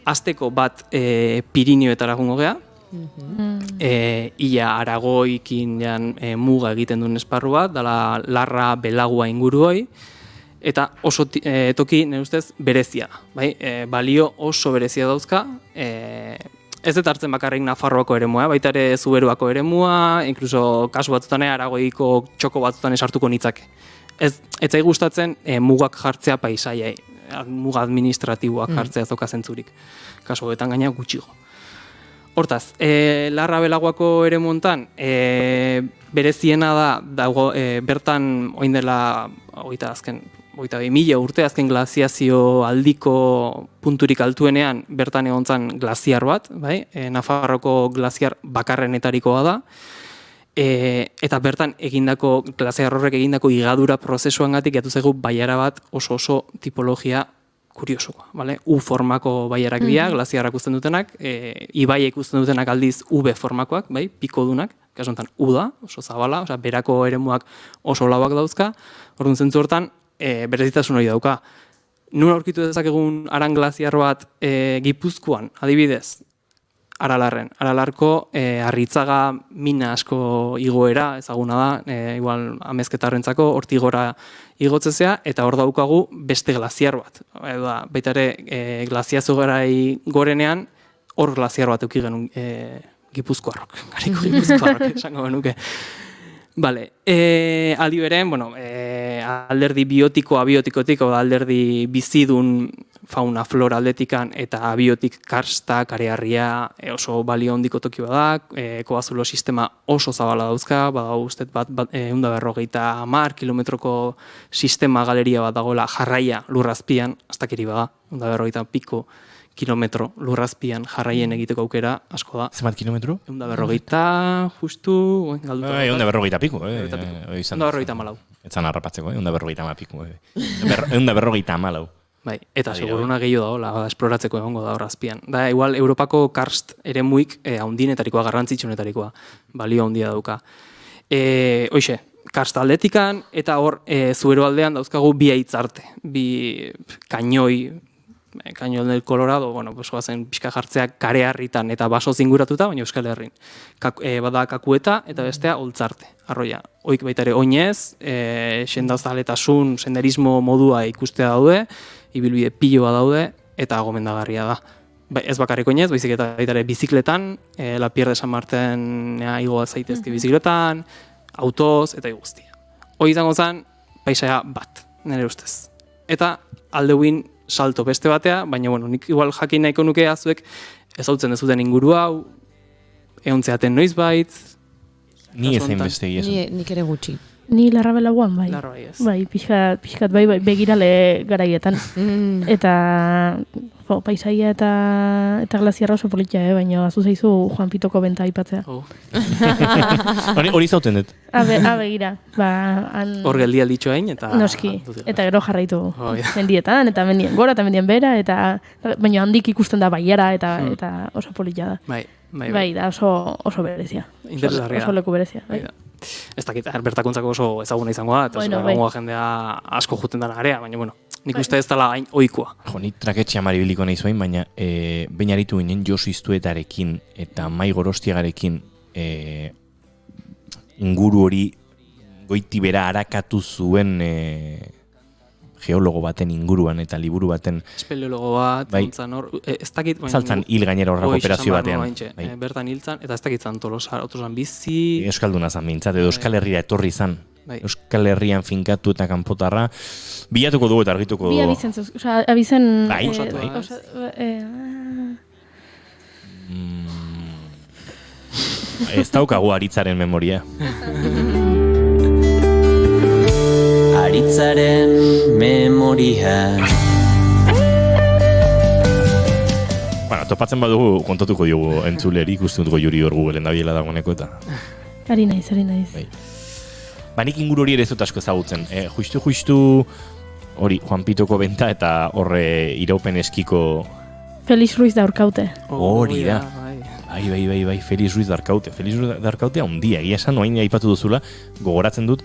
Azteko bat Pirinioetara joango gea, ia Aragoikin muga egiten duen esparru bat, dala Larra, Belagua inguruoi, eta oso toki, nire ustez, berezia. Balio oso berezia dauzka, ez dut hartzen bakarrik Nafarroako eremua, baita ere Zuberuako eremua, inkluso kasu batzutan Aragoiko txoko batzutan esartuko nitzake. Ez zai gustatzen mugak jartzea paisaiai, muga administratiboak jartzea ez dauka zentzurik. Kasu honetan gaina gutxigo. Hortaz, Larra Belaguako eremu hontan bereziena dago bertan orain dela 20.000 urte azken glaziazio aldiko punturik altuenean bertan egon zen glaziar bat, Nafarroko glaziar bakarrenetarikoa da. Eta bertan glaziar horrek egindako igadura prozesuangatik jatu zaigu baiara bat oso tipologia kuriosoa, U formako baiarak dira, glaziarrak uzten dutenak, ibaiek uzten dutenak aldiz V formakoak, pikodunak, kasu honetan U da, oso zabala, berako eremuak oso lauak dauzka, orduan zentzu hortan berezitasun hori dauka. Nun aurkitu dezakegun Aran glaziar bat Gipuzkoan, adibidez, Aralarko Arritzaga mina asko igoera, ezaguna da, igual amezketarrentzako, hortik gora igotzezea, eta hor daukagu beste glaziar bat. Baita ere, glaziazo garai gorenean, hor glaziar bat euki genuen Gipuzkoarrok, gariko Gipuzkoarrok, esango genuke. Aldi beren, alderdi biotiko-abiotikotik, alderdi bizidun fauna flora aldetikan eta abiotik karsta, kareharria oso balio hondiko toki badak, koazulo sistema oso zabala dauzka, badago ustez bat 150 kilometroko sistema galeria bat dagoela jarraia lurrazpian, aztakeri bada, 150 piko kilometro lurrazpian jarraien egiteko aukera asko da. Zenbat kilometro? 150, justu, galduta. 150 piko, 154. Etzan harrapatzeko, 150 piko. 150. Eta seguruna gehiago dagoela, esploratzeko egongo da horrazpian. Da, igual, Europako karst eremuik haundinetarikoa, garrantzitsunetarikoa, balio handia dauka. Hoxe, karst aldetikan, eta hor, Zuberu aldean dauzkagu bi aitzarte, bi kainoi del Colorado, goazen pixka jartzeak kareharritan eta baso zinguratuta, baina Euskal Herrin. Bada Kakueta eta bestea Oltzarte, arroia. Oik baita ere oinez, sendazaletasun, senderismo modua ikustea daude, ibilbide piloa daude, eta gomendagarria da. Ez bakarrik oinez, baizik eta baita ere bizikletan, La Pierre de San Marten igoa zaitezke bizikletan, autoz, eta guztia. Hoi izango zen, paisaia bat, nire ustez. Eta aldeuin salto beste batea, baina nik igual jakin nahiko nuke azuek ezautzen dezuten inguru hau, eontzeaten noizbait, Ni Kasu ezain honetan. beste egia Nik ere gutxi. Ni larrabelauan, bai. Larra bai ez. Bai, pixkat, bai, begirale garaietan. Eta paisaia eta glaziarra oso politia, baina azu zaizu Juan Pitoko benta aipatzea. Oh. Hori zauten dut. Begira, Hor geldia ditxo hain, eta... noski, eta gero jarraitu Oh, ja. mendietan, eta mendien gora, eta mendien bera, baina handik ikusten da baiara, eta oso politia da. Bai, da oso berezia. Interesgarria. Oso leku berezia. Bai. Ez dakit, bertakuntzako oso ezaguna izango da, eta egongo jendea asko juten dara area, baina, bueno, nik uste ez dela hain oikoa. Jo, ni traketxea maribiliko nahi zuen, baina behin aritu ginen Josu Iztuetarekin eta Mai Gorostiagarekin inguru hori goiti bera harakatu zuen geologo baten inguruan eta liburu baten Espeleologo bat, bai. Ez dakit... Zaltzan hil gainera horrako operazio batean. Bai. Bertan hiltzan, eta ez dakit zan Tolosan bizi... Euskalduna zan bintzat, edo Euskal Herria etorri zan. Bai. Euskal Herrian finkatu eta kanpotarra bilatuko dugu eta argituko dugu. Bi abizen zuz, abizen... Bai, Ez daukagu Aritzaren memoria. Aritzaren memoria. Bueno, topatzen badugu kontatuko diogu entzuleri, ikusten dugu Juri hor Googleen dabilela dagoeneko eta... Ari naiz. Bai. Nik inguru hori ere ez dut asko ezagutzen. Justu hori Juan Pitoko benta eta horre iraupen eskiko... Felix Ruiz da Urkaute. Hori da. Bai, Felix Ruiz Darkaute. Felix Ruiz Darkaute handia, egia esan oain aipatu duzula, gogoratzen dut,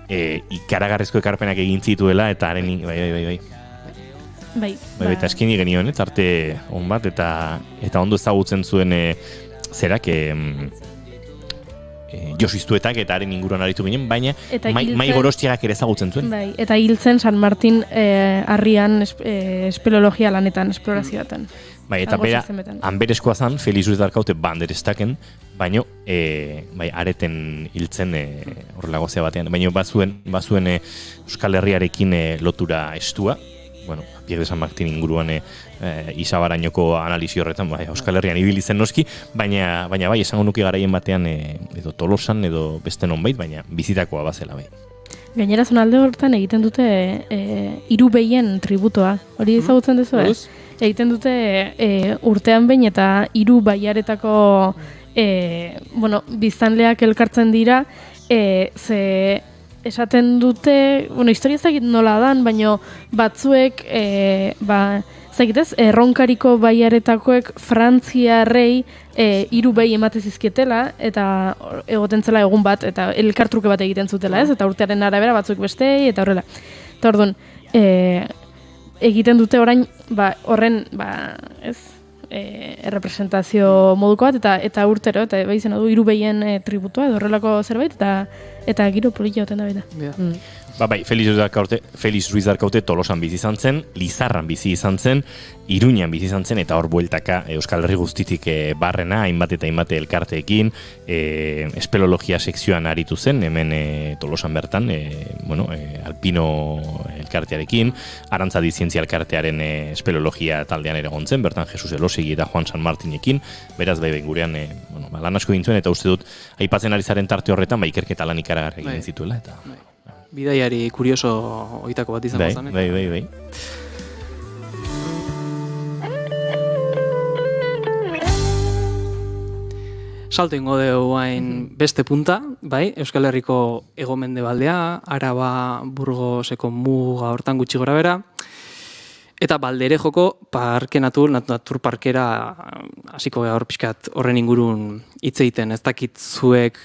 ikaragarrizko ekarpenak egin zituela, eta haren, bai, eta eskini genioen, arte on bat, eta ondo ezagutzen zuen, zerak, Josu Iztuetak eta haren inguruan aritu ginen, baina Mai Gorostiagak ere ezagutzen zuen. Bai, eta hiltzen San Martin harrian espeleologia lanetan, esplorazioetan. Bai, eta bera, hanbereskoa zan, Felix Ruiz Darkaute banderestaken, baino, areten hiltzen horrela gozea batean. Baina bazuen Euskal Herriarekin lotura estua, bueno, Pierre de San Martin inguruan Isabarainoko analisi horretan, Euskal Herrian ibili zen noski, baina bai, esango nuke garaien batean edo Tolosan edo beste nonbait, baina bizitakoa bazela bai. Gainera zonalde horretan egiten dute hirubeien tributoa. Hori ezagutzen duzu, egiten dute urtean behin eta 3 baiaretako biztanleak elkartzen dira, ze esaten dute, historia ez dakit nola dan, baina batzuek, zakitez, Erronkariko baiaretakoek Frantziarrei 3 behi emate zizkietela, eta egoten zela egun bat, eta elkartruke bat egiten zutela, ez? Eta urtearen arabera batzuek bestei, eta horrela. Eta orduan, egiten dute orain, horren, ez, errepresentazio moduko bat, eta urtero, eta bai zen du 3 behien tributua, edo horrelako zerbait, eta giro polita goten da baita. Bai, Felix Ruiz Darkaute Tolosan bizi izan zen, Lizarran bizi izan zen, Iruñan bizi izan zen, eta hor bueltaka Euskal Herri guztitik barrena, hainbat eta hainbat elkarteekin, espeleologia sekzioan aritu zen, hemen Tolosan bertan, Alpino elkartearekin, Arantzadi zientzia elkartearen espeleologia taldean ere gontzen, bertan Jesus Elosegi eta Juan San Martinekin, beraz gurean lan asko egin zuen, eta uste dut, aipatzen ari zaren tarte horretan, ikerketa lan ikaragarri egin zituela, eta... Bidaiari kurioso oitako bat izango zen. Bai. Salto ingo dugu hain beste punta, bai, Euskal Herriko hego-mendebaldea, Araba, Burgoseko muga hortan gutxi gora bera, eta Baldere joko parke natur parkera hasiko gara hor pixkat horren ingurun hitz egiten, ez dakit zuek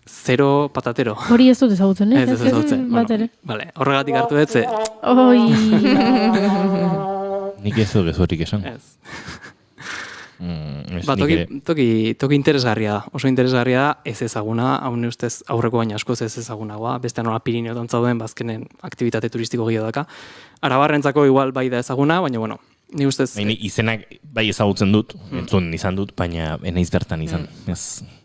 zero patatero. Hori ez dut ezagutzen, Ez ezagutzen. Bat ere. Vale, horregatik hartu dut, ze... Oi! Nik ez dut gezuerik esan. Ez. Toki interesgarria da, oso interesgarria da, ez ezaguna, haune ustez aurreko baina askoz ez ezagunagoa, beste nola Pirineotan zauden bazkenen aktivitate turistiko gehiago daka. Arabarrentzako igual bai da ezaguna, baina bueno, ni ustez... Izenak bai ezagutzen dut, entzun izan dut, baina enaiz bertan izan.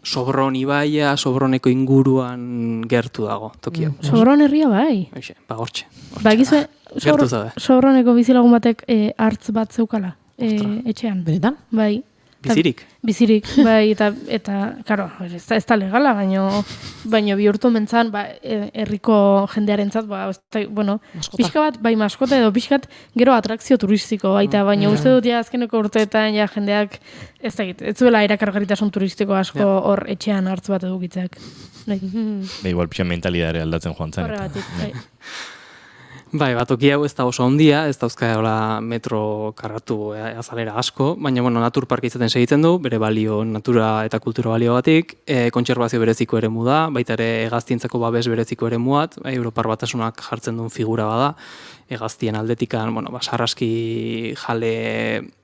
Sobron ibaia, Sobroneko inguruan gertu dago, tokia. Sobron herria bai. Hoxe, hortxe. Bagizue, Gertu zabe. Sobroneko bizilagun batek hartz bat zeukala. Etxean. Benetan? Bai. Bizirik, bai, eta karo, ez da legala, baino bihurtu mentzan, herriko jendearentzat, bueno, pixka bat, bai maskota edo pixkat gero atrakzio turistiko baita, baina uste dut ja azkeneko urteetan ja jendeak, ez zuela erakargarritasun turistiko asko hor etxean hartzu bat edukitzak. Igual pixan mentalidare aldatzen joan zen. Horregatik, bai. Bai, toki hau ez da oso ondia, ez dauzka metro karratu azalera asko, baina naturparka izaten segitzen du, bere balio natura eta kultura balio batik, kontserbazio bereziko eremu da, baita ere hegaztientzako babes bereziko eremuat, Europar Batasunak jartzen duen figura bada, hegaztien aldetikan, sarraski jale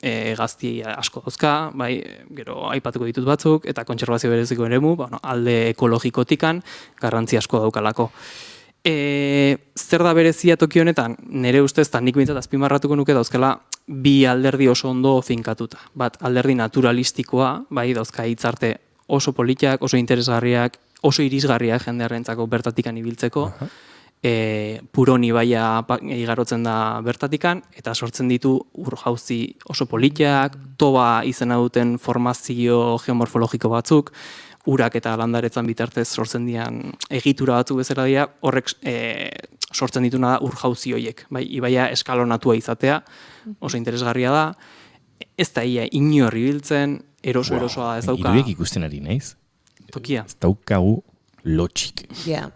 hegazti asko dauzka, bai, gero aipatuko ditut batzuk, eta kontserbazio bereziko eremu, alde ekologikotikan garrantzi asko daukalako. Zer da berezia toki honetan, nire ustez, nik bintzat azpimarratuko nuke dauzkela bi alderdi oso ondo finkatuta. Bat, alderdi naturalistikoa, bai, dauzka hitzarte oso politak, oso interesgarriak, oso irisgarriak jendearentzako bertatikan ibiltzeko, Puron ibaia igarotzen da bertatikan, eta sortzen ditu ur-jauzi oso politak, toba izena duten formazio geomorfologiko batzuk, urak eta landaretzan bitartez sortzen dian egitura batzuk bezala dira, horrek sortzen dituna da ur-jauzi horiek. Bai, ibaia eskalonatua izatea, oso interesgarria da, ez da ia inor ibiltzen, erosoa ez dauka. Iruek ikusten ari naiz. Tokia. Ez daukagu lotxik. Ja.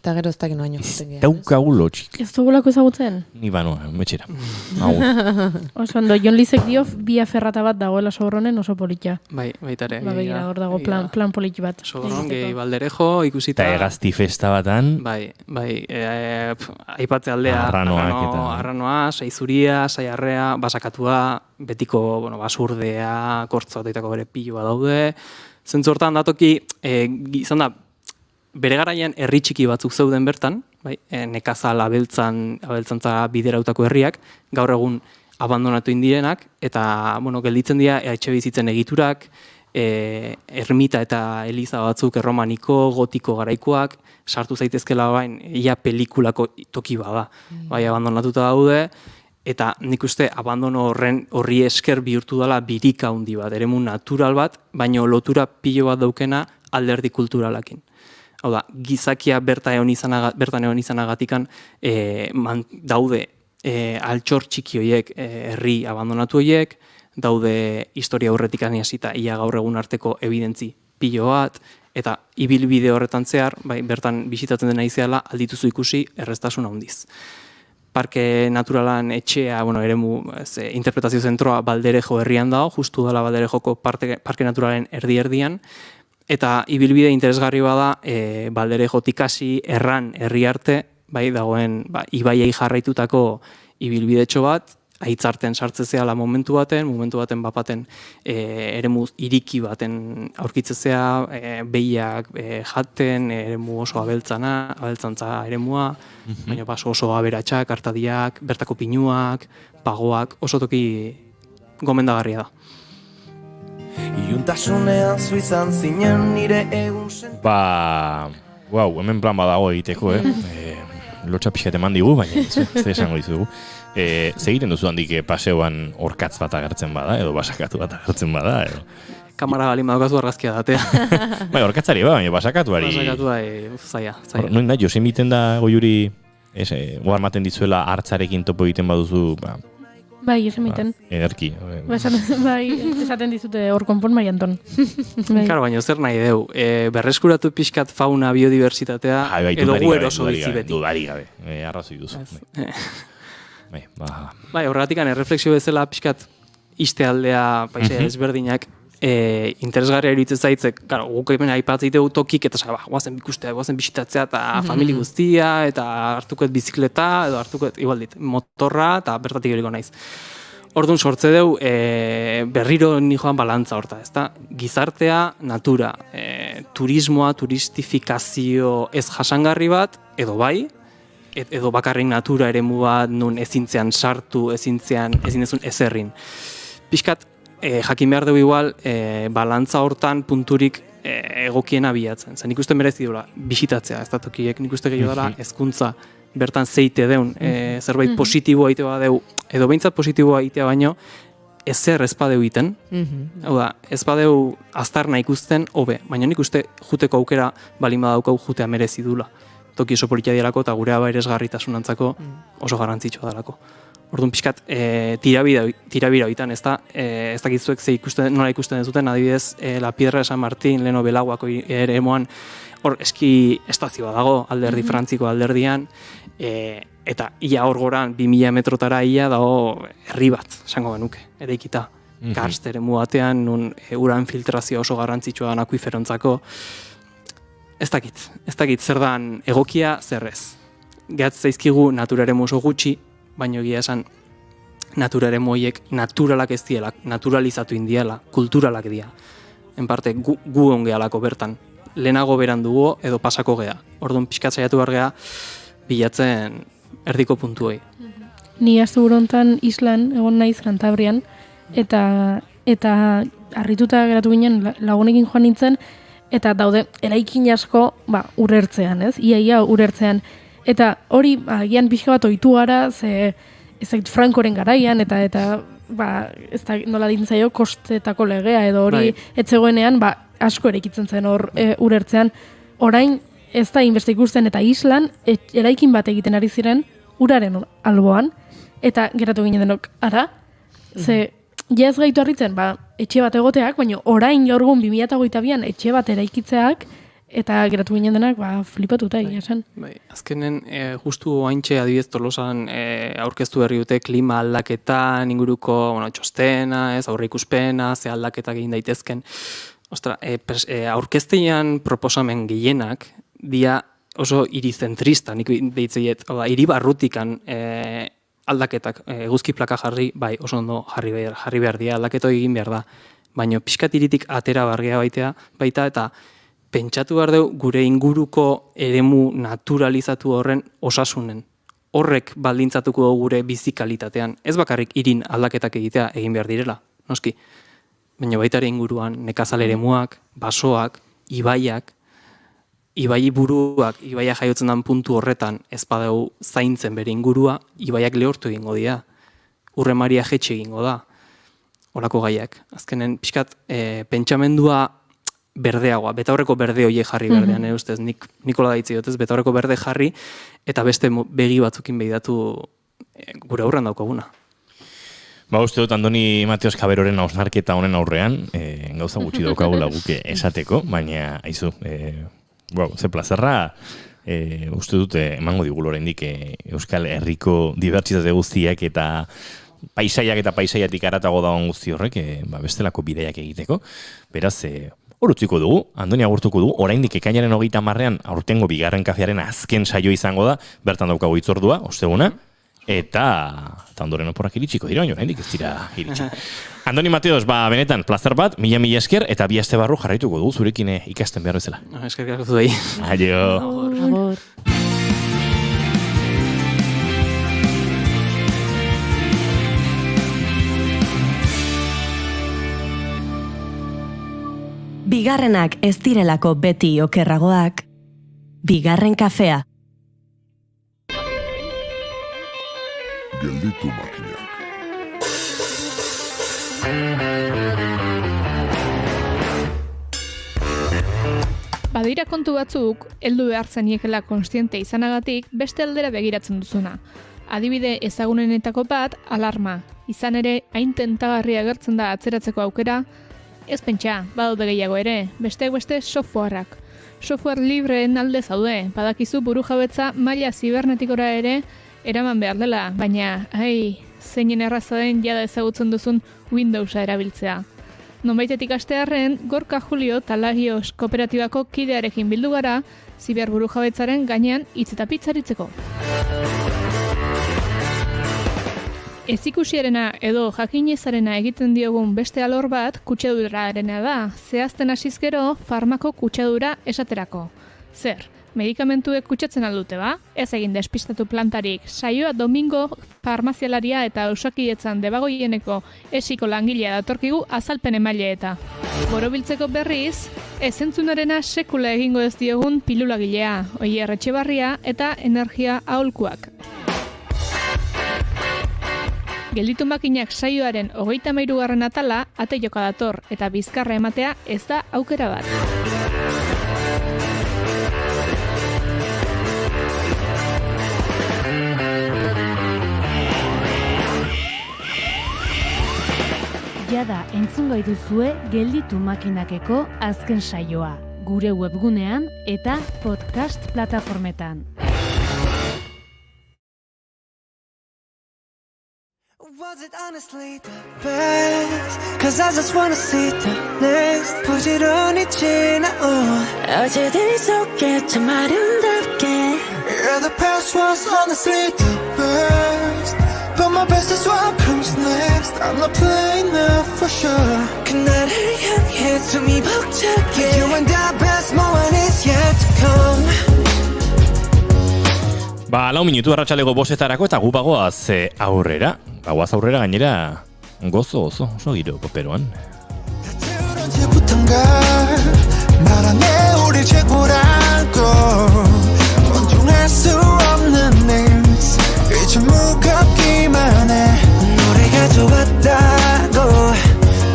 Eta gero ez dakit noaino. Ez daukagu lotxik. Ez dugulako ezagutzen? Ni banoa, metxera. Oso ondo, Jon Lizek dio bia ferrata bat dagoela Soborronen oso politia. Bai, baitare. Begira, hor dago plan politi bat. Soborron, gehi Balderejo, ikusita. Eta hegazti festa batan. Bai, aipatze aldea. Arranoa, saizuria, saiarrea, basakatua, betiko, basurdea, kortzoa daitako bere piloa daude. Zentzortan datoki, izan da, bere garaian herri txiki batzuk zeuden bertan, bai, nekazal abeltzantza biderautako herriak, gaur egun abandonatu indirenak, eta gelditzen dira etxe bizitzen egiturak, ermita eta eliza batzuk erromaniko, gotiko garaikoak, sartu zaitezkela bain, ia pelikulako toki bada, bai, abandonatuta daude, eta nik uste abandono horri esker bihurtu dela birika handi bat, eremu natural bat, baina lotura pilo bat daukena alderdi kulturalakin. Hau da, gizakia bertan egon izanagatikan daude altxor txiki horiek, herri abandonatu horiek, daude historia aurretik hasita ia gaur egun arteko evidentzi pilo bat, eta ibilbide horretan zehar, bertan bisitatzen dena izeala, aldituzu ikusi erreztasun handiz. Parke naturalan etxea, eremu interpretazio zentroa Balderejo herrian dago, justu dela Balderejoko parke naturalen erdi-erdian, eta ibilbide interesgarri bada Balderejotik hasi erran herri arte, dagoen ibaiei jarraitutako ibilbidetxo bat, aitzarten sartzezeala momentu baten bapaten eremu iriki baten aurkitzezea, behiak jaten, eremu oso abeltzantza eremua, baina oso aberatsak, artadiak, bertako pinuak, pagoak, oso toki gomendagarria da. Iuntasunean zu izan zinen nire egun zen... hemen plan badago egiteko, lotxa pixat eman digu, baina ez esango dizugu. Zegiten duzu handik paseoan orkatz bat agertzen bada, edo basakatu bat agertzen bada, edo... Kamara bali madukazu argazkia datea. Orkatzari baina basakatuari... Zaila. Noin da, Jose miten da goiuri, guarmaten ditzuela hartzarekin topo egiten baduzu... Bai, esemiten. Ederki. Esaten dizute hor konpon bai, Anton. Karo, baina zer nahi deu. Berreskuratu pixkat fauna biodiversitatea, edo gu eroso bizi beti. Dudari gabe, arrazoi duzu. Horregatik, erreflexio bezala pixkat iste aldea paisea ezberdinak, interesgarria iruditzen zaitzek, guk hemen aipatzen dugu tokik, eta guazen ikustea, guazen bisitatzea, eta famili guztia, eta hartukoet bizikleta, edo hartukoet, igual dit, motorra, eta bertatik eriko naiz. Orduan sortze dugu, berriro nijoan balantza horta, ezta? Gizartea, natura, turismoa, turistifikazio ez jasangarri bat, edo bai, edo bakarrik natura eremu bat, nun ezintzean sartu, ezin dezun ezerrin. Piskat, jakin behar dugu igual, balantza hortan punturik egokiena bilatzen. Nik uste merezi dula bisitatzea, ez da tokiek, nik uste gehiago dela hezkuntza bertan zeite deun, zerbait positiboa aitea badeu, edo behintzat positiboa aitea baino, ezer ezpadeu iten, hau da, ezpadeu aztarna ikusten, hobe, baina nik uste juteko aukera balin badaukau jutea merezi dula. Toki oso politia dialako eta gure aberesgarritasunantzako oso garrantzitsua dalako. Orduan pixkat, tirabira bitan, ez dakitzuek nola ikusten ez duten, adibidez, La Piedra de San Martín, leno Belaguako ere emoan, hor eski estazioa dago, alderdi frantziko alderdian, eta ia hor goran 2000 metrotara ia dago herri bat, esango genuke, eraikita. Karst ere batean, nun ura infiltrazio oso garrantzitsua dan akuiferontzako. Ez dakit zer dan egokia zerrez. Gehatz zaizkigu naturaremu oso gutxi, baina egia esan naturaremu horiek naturalak ez diela, naturalizatu indiala, kulturalak dira. En parte, gu ongealako bertan. Lehenago beran dugu edo pasako gea. Orduan pixkat saiatu behar gea bilatzen erdiko puntuei. Ni asteburu hontan islan egon naiz Kantabrian eta harrituta geratu ginen lagunekin joan nintzen eta daude eraikin asko urertzean, ez? Ia urertzean. Eta hori agian pixka bat ohitu gara, ze ezait Frankoren garaian eta ez da nola dintzaio kostetako legea edo hori etzegoenean asko eraikitzen zen hor urertzean. Orain ez da inbeste ikusten eta islan eraikin bat egiten ari ziren uraren alboan eta geratu ginen denok ara. Ze ja ez gaitu harritzen etxe bat egoteak, baina orain gaurgun 2022an etxe bat eraikitzeak eta geratu ginen denak flipatuta egia esan. Azkenen justu haintxe adibidez Tolosan aurkeztu berri dute klima aldaketan inguruko txostena, aurreikuspena, ze aldaketak egin daitezken. Ostra, aurkeztean proposamen gehienak dia oso hirizentrista, nik deitzeiet, hiri barrutikan aldaketak, eguzki plaka jarri, oso ondo jarri behar dira, aldaketo egin behar da. Baina pixkat hiritik atera bargia baita eta pentsatu behar dugu gure inguruko eremu naturalizatu horren osasunen. Horrek baldintzatuko dugu gure bizikalitatean. Ez bakarrik hirin aldaketak egitea egin behar direla, noski. Baina baita ere inguruan nekazal eremuak, basoak, ibaiak, ibai buruak, ibaia jaiotzen den puntu horretan ez badau zaintzen bere ingurua, ibaiak lehortu egingo dira. Urre maria jetxe egingo da. Horako gaiak. Azkenen pixkat pentsamendua berdeagoa, betaurreko berde hoiek jarri berdean, ustez, Nikola daitzi dut, betaurreko berde jarri, eta beste begi batzukin behidatu gure aurrean daukaguna. Uste dut, Andoni Mateos Kaberoren hausnarketa honen aurrean, gauza gutxi daukagula guke esateko, baina, aizu, ze plazerra, uste dut, emango digul oraindik Euskal Herriko dibertsitate guztiak eta paisaiak eta paisaiatik aratago dagoen guzti horrek, bestelako bideiak egiteko, beraz, hor utziko dugu, Andoni agurtuko du, oraindik ekainaren 30ean aurtengo bigarren kafearen azken saio izango da, bertan daukagu hitzordua, osteguna, eta ondoren oporrak iritsiko dira, oraindik ez dira iritsi. Andoni Mateos, benetan, plazer bat, mila esker, eta bi aste barru jarraituko dugu zurekin ikasten behar bezala. Eskerrik asko zuei. Aio. Bigarrenak ez direlako beti okerragoak, bigarren kafea. Gelditu makinak. Badira kontu batzuk, heldu behar zeniekela konstiente izanagatik beste aldera begiratzen duzuna. Adibide ezagunenetako bat, alarma. Izan ere, hain tentagarria agertzen da atzeratzeko aukera, ez pentsa, badaude gehiago ere, besteak beste softwareak. Software libreen alde zaude, badakizu burujabetza maila zibernetikora ere eraman behar dela, baina, zeinen erraza den jada ezagutzen duzun Windowsa erabiltzea. Nonbaitetik astearren, Gorka Julio Talagios kooperatibako kidearekin bildu gara, ziber burujabetzaren gainean hitz eta pitzaritzeko. Ezikusiarena edo jakinezarena egiten diogun beste alor bat kutsadurarena da, zehazten hasizkero farmako kutsadura esaterako. Zer, medikamentuek kutsatzen aldute ba? Ez egin despistatu plantarik, saioa Domingo farmazialaria eta Osakidetzan debagoieneko esiko langilea datorkigu azalpen emaile eta. Borobiltzeko berriz, ezentzunarena sekula egingo ez diogun pilulagilea, Oier Etxebarria eta energia aholkuak. Gelditu makinak saioaren 33. atala ate joka dator eta bizkarra ematea ez da aukera bat. Jada entzungo dituzue Gelditu makinakeko azken saioa, gure webgunean eta podcast plataformetan. Was it honestly the best? Cause I just wanna see the next 부지런히 지나온 어제들 속에 참 아름답게 Yeah, the past was honestly the best But my best is what comes next I'm not playing now for sure 그날을 향해 숨이 벅차게 You and the best moment is yet to come Ba, 4 minutu arratsaleko 5etarako eta gu bagoaz aurrera. Bagoaz aurrera gainera gozo oso giro poperoan. 언제부턴가 말하네 우리 최고라고 온종할 수 없는 names 이제 무겁기만 해 노래가 좋았다고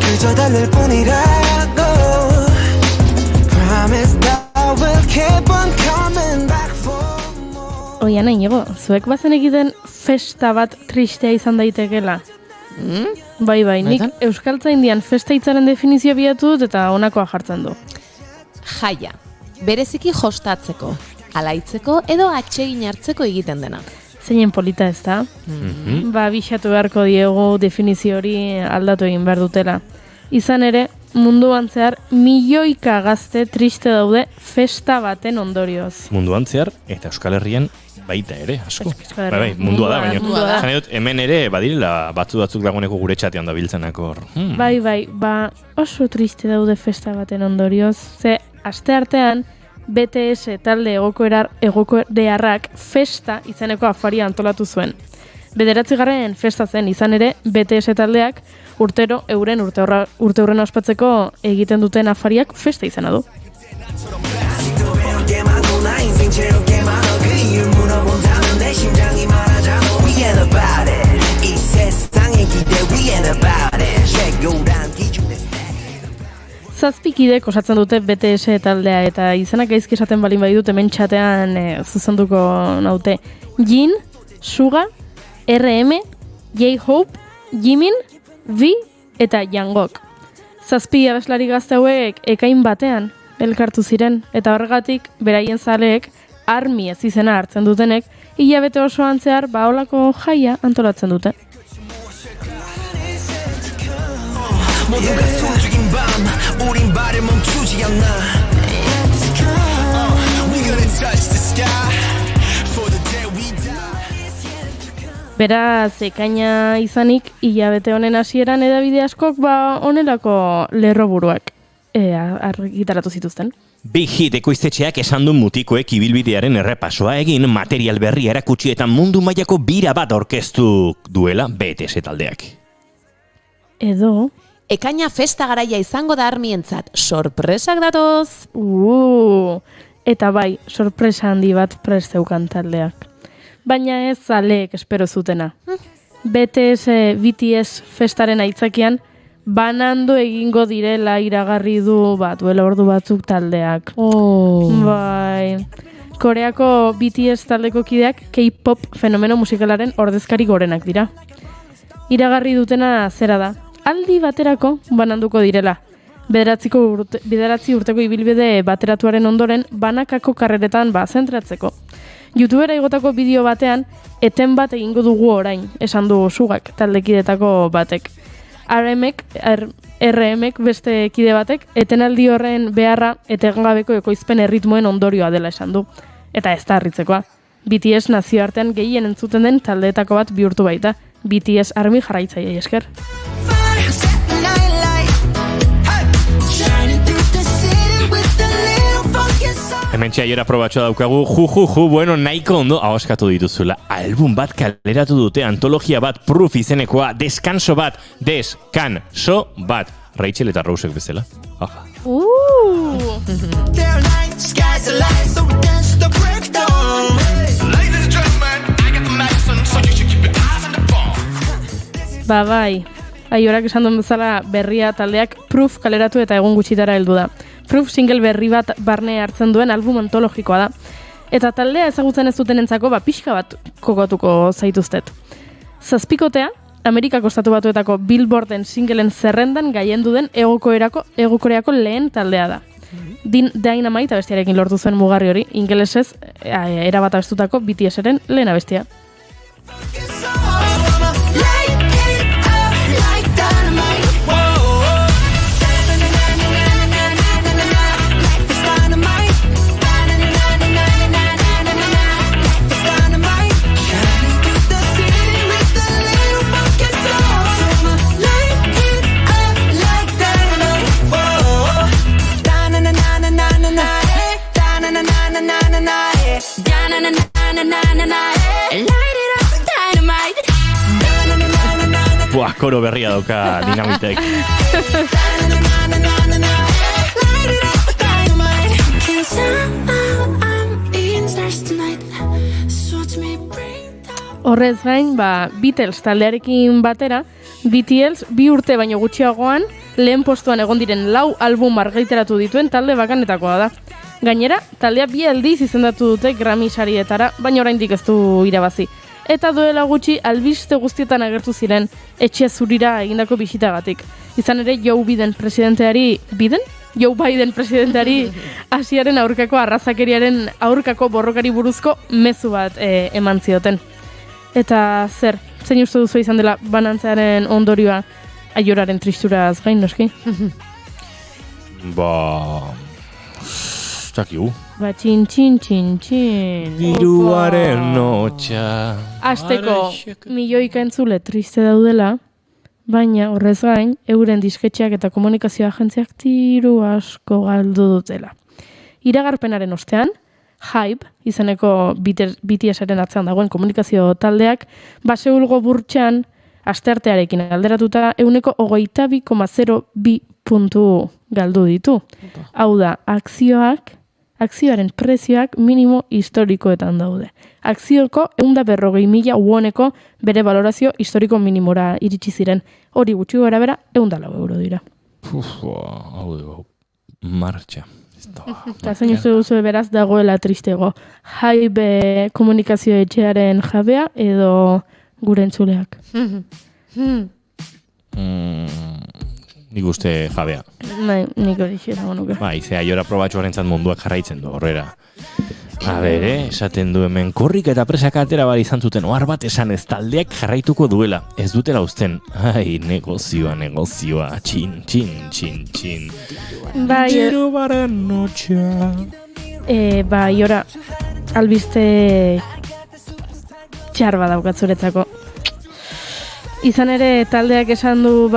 그저 달랠 뿐이라고 Promise that I will keep on coming back for Oian, Inigo, zuek bazen egiten festa bat tristea izan daitekela. Bai, nik Euskaltzaindian festa hitzaren definizio biatu dut eta honakoa jartzen du. Jaia, bereziki jostatzeko, alaitzeko edo atsegin hartzeko egiten dena. Zeinen polita ez da? Ba, bixatu beharko diegu definizio hori aldatu egin behar dutela. Izan ere, munduan zehar milioika gazte triste daude festa baten ondorioz. Munduan zehar eta Euskal Herrian baita ere, asko. Bai, mundua da, baina. Zan edut, hemen ere, badirela, batzuk dagoeneko gure txatean da biltzenako. Bai, ba, oso triste daude festa baten ondorioz. Ze, aste artean, BTS talde egokorearrak festa izeneko afaria antolatu zuen. 9. festa zen izan ere, BTS taldeak urtero euren urteurren ospatzeko egiten duten afariak festa izena du. Zazpikidek osatzen dute BTS taldea eta izenak gaizki esaten balin baditut hemen txatean zuzenduko naute. Jin, Suga, RM, J-Hope, Jimin, V eta Jangok. 7 abeslari gazte hauek ekain batean elkartu ziren eta horregatik beraien zaleek ARMY ez izena hartzen dutenek hilabete osoan zehar baolako jaia antolatzen dute. 모두가 소중인 밤 우린 발을 멈추지 않나 We gonna touch the sky For the day we die Beraz, ekaina izanik hilabete honen hasieran hedabide askok honelako lerroburuak argitaratu zituzten. Big Hit ekoiztetxeak esan du mutikoek ibilbidearen errepasoa egin material berria erakutsi eta mundu mailako bira bat orkestu duela BTS taldeak. Edo Ekaina festa garaia izango da ARMYentzat, sorpresak datoz! Eta bai, sorpresa handi bat prest zeukan taldeak. Baina ez zaleek espero zutena. BTS festaren aitzakian, banando egingo direla iragarri du duela ordu batzuk taldeak. Bai. Koreako BTS taldeko kideak K-pop fenomeno musikalaren ordezkari gorenak dira. Iragarri dutena zera da. Aldi baterako bananduko direla. 9 urteko ibilbide bateratuaren ondoren banakako karreretan zentratzeko. YouTubera igotako bideo batean eten bat egingo dugu orain, esan du Sugak taldekidetako batek. RMek beste kide batek etenaldi horren beharra etengabeko ekoizpen erritmoen ondorioa dela esan du. Eta ez da harritzekoa. BTS nazioartean gehien entzuten den taldeetako bat bihurtu baita. BTS ARMY jarraitzaileei esker. Hemen txaiora probatxoa daukagu, bueno, nahiko ondo ahoskatu dituzula. Album bat kaleratu dute, antologia bat, Proof izenekoa, deskanso bat, Rachel eta Rosek bezala. Bai, Aiorak esan duen bezala berria taldeak Proof kaleratu eta egun gutxitara heldu da. Proof single berri bat barne hartzen duen album antologikoa da. Eta taldea ezagutzen ez dutenentzako pixka bat kokatuko zaituztet. Zazpikotea, Amerikako Estatu Batuetako Billboarden singleen zerrendan gaiendu den Hegokoreako lehen taldea da. Dynamite abestiarekin lortu zuen mugarri hori, ingelesez erabat abestutako BTS-eren lehen abestia. Buah, koro berria dauka Dynamitek. Horrez gain, Beatles taldearekin batera, BTS 2 urte baino gutxiagoan lehen postuan egon diren 4 album argitaratu dituen talde bakanetakoa da. Gainera, taldea 2 aldiz izendatu dute Grammy sarietara, baina oraindik ez du irabazi. Eta duela gutxi albiste guztietan agertu ziren etxe zurira egindako bisitagatik. Izan ere, Joe Biden presidenteari Asiaren aurkako arrazakeriaren aurkako borrokari buruzko mezu bat eman zioten. Eta zein uste duzu izan dela banantzearen ondorioa Aioraren tristuraz gain, noski? Zakigu. Txin. Diruaren notxa. Azteko, milioika entzule triste daudela, baina horrez gain, euren disketxeak eta komunikazio agentziak diru asko galdu dutela. Iragarpenaren ostean, Hype, izeneko BTS-aren atzean dagoen komunikazio taldeak, Baseulgo burtsan, asteartearekin alderatuta, 22,02 puntu galdu ditu. Hau da, akzioaren prezioak minimo historikoetan daude. Akzioko 140.000 woneko bere valorazio historiko minimora iritsi ziren. Hori gutxi gora bera, 104 euro dira. Hau martxa. Eta zein uste duzu beraz dagoela tristego. Hype komunikazio etxearen jabea edo gure entzuleak. Nik uste jabea. Nik hori xera nuke. Ze Aiora probatxo horrentzat munduak jarraitzen du, horrera. Esaten du hemen korrik eta presaka atera bari izan zuten ohar bat esan ez taldeak jarraituko duela. Ez dutela uzten. Negozioa, txin. Dirubaren notxa. Aiora, albiste txar badaukat zuretzako. Izan ere taldeak esan du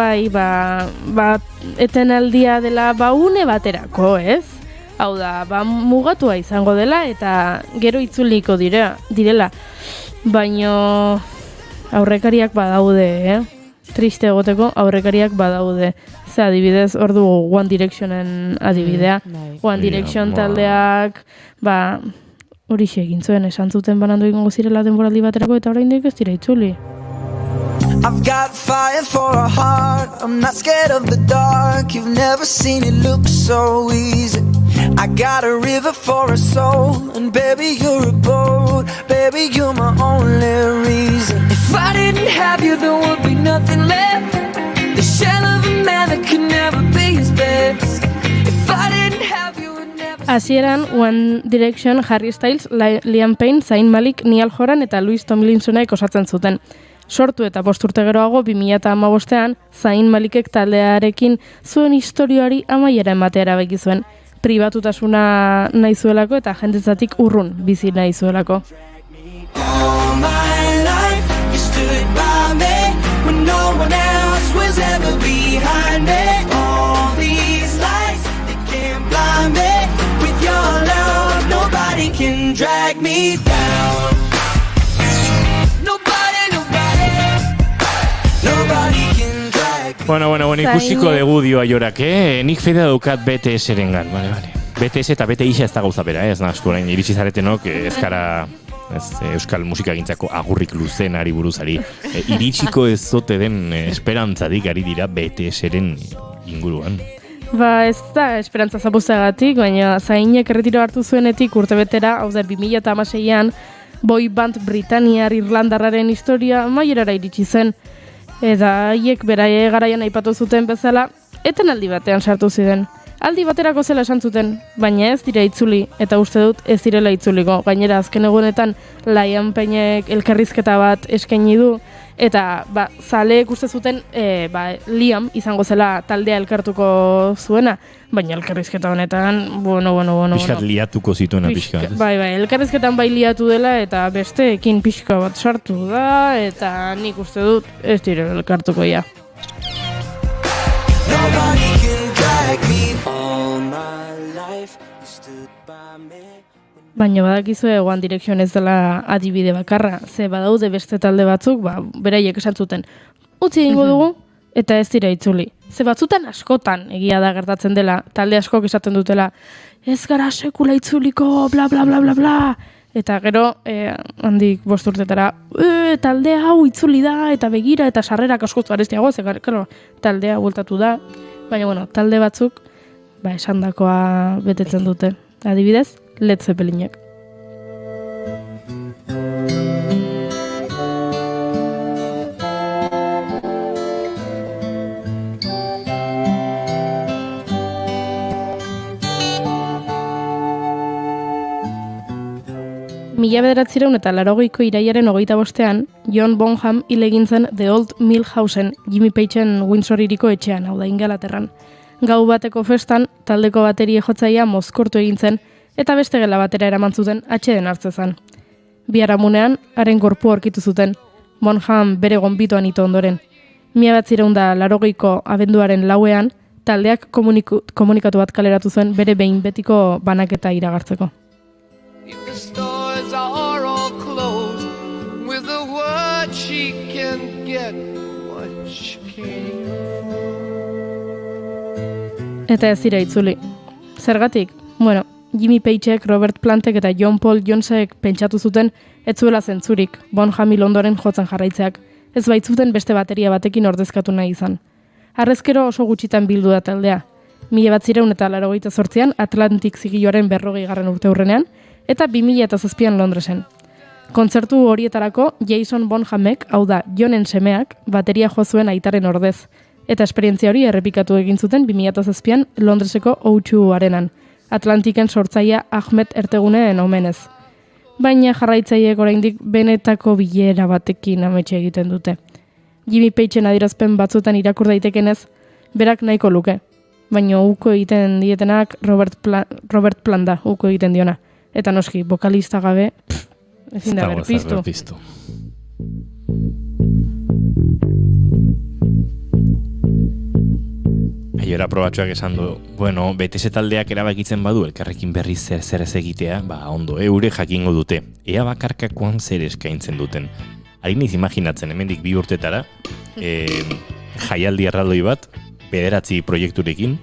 etenaldia dela une baterako, ez? Hau da, mugatua izango dela eta gero itzuliko direla. Baino aurrekariak badaude, Triste egoteko aurrekariak badaude. Ze adibidez, hor dugu One Directionen adibidea. One Direction taldeak, horixe egin zuen esan zuten banandu egingo zirela denboraldi baterako eta oraindik ez dira itzuli. I've got fire for a heart, I'm not scared of the dark. You've never seen it look so easy. I got a river for a soul, and baby you're a boat. Baby you're my only reason. If I didn't have you there would be nothing left. The shell of a man that could never be his best. If I didn't have you would never... Hasieran One Direction, Harry Styles, Liam Payne, Zayn Malik, Niall Horan eta Louis Tomlinsonek osatzen zuten. Sortu eta 5 urte geroago 2015ean Zayn Malikek taldearekin zuen historioari amaiera ematea erabaki zuen. Pribatutasuna nahi zuelako eta jendetzatik urrun bizi nahi zuelako. All my life you stood by me when no one else was ever behind me. All these lights they can't blind me. With your love nobody can drag me down. Bueno, ikusiko dugu dio Aiorak, nik fedea daukat BTS-eren gan, vale. BTS eta BTS ez da gauza bera, ez nahaztu orain iritsi zaretenok, ez gara euskal musikagintzako agurrik luzenari buruzari. Iritsiko ez zote den esperantzadik ari dira BTS-eren inguruan. Ba, ez da esperantza zapuzagatik, baina Zainek erretiro hartu zuenetik urtebetera, hau da 2016an, boy band Britaniar Irlandarraren historia maierara iritsi zen. Eta haiek beraie garaian aipatu zuten bezala, etenaldi batean sartu ziren. Aldi baterako zela esan zuten, baina ez dira itzuli, eta uste dut ez direla itzuliko. Gainera, azken egunetan, Liam Paynek elkarrizketa bat eskaini du, eta zaleek uste zuten Liam izango zela taldea elkartuko zuena, baina elkarrizketa honetan, bueno. Pixkat liatuko zituena pixkat. Bai, elkarrizketan bai liatu dela, eta besteekin pixka bat sartu da, eta nik uste dut ez direla elkartuko ja. Baina badakizue One Direction ez dela adibide bakarra, ze badaude beste talde batzuk, beraiek esan zuten, utzi egingo dugu, eta ez dira itzuli. Ze batzutan askotan egia da gertatzen dela, talde askok esaten dutela, ez gara sekula itzuliko, bla bla bla bla bla, eta gero, handik 5 urtetara, talde hau itzuli da, eta begira, eta sarrerak askoz garestiago, ze gero, taldea bueltatu da, baina talde batzuk, esandakoa betetzen dute. Adibidez, Led Zeppelinek. Mila 1980ko iraiaren 25ean, John Bonham hil egin zen The Old Millhausen, Jimmy Pageen Windsor hiriko etxean, hau da Ingalaterran. Gau bateko festan, taldeko baterie jotzaia mozkortu egin zen, eta beste gela batera eraman zuten atxeden hartzezan. Biharamunean, haren gorpua aurkitu zuten, Bonham bere gonbitoan ito ondoren. 1980ko abenduaren 4ean, taldeak komunikatu bat kaleratu zuen bere behin betiko banaketa iragartzeko. The stores are all closed. With a word she can get what she came for. Eta ez dira itzuli. Zergatik? Bueno, Jimmy Pageek, Robert Plantek eta John Paul Jonesek pentsatu zuten ez zuela zentzurik Bonham hil ondoren jotzen jarraitzeak, ez baitzuten beste bateria batekin ordezkatu nahi izan. Harrezkero oso gutxitan bildu da taldea. 1988an Atlantic zigiloaren 40. urteurrenean, eta 2007an Londresen. Kontzertu horietarako Jason Bonhamek, hau da Johnen semeak, bateria jo zuen aitaren ordez, eta esperientzia hori errepikatu egin zuten 2007an Londreseko O2 arenan, Atlantiken sortzaia Ahmet Erteguneen omenez. Baina jarraitzaileek oraindik benetako bilera batekin ametxe egiten dute. Jimmy Pageen adierazpen batzuetan irakur daitekenez, berak nahiko luke, baina uko egiten dietenak Robert Plant da, uko egiten diona. Eta noski, vokalista gabe, ezin da berpiztu. Aiora probatxoak esan du, BTS taldeak erabakitzen badu elkarrekin berriz zer ez egitea, ondo, eure jakingo dute. Ea bakarkakoan zer eskaintzen duten. Ari niz imaginatzen, hemendik 2 urtetara, jaialdi erraldoi bat, 9 proiekturekin,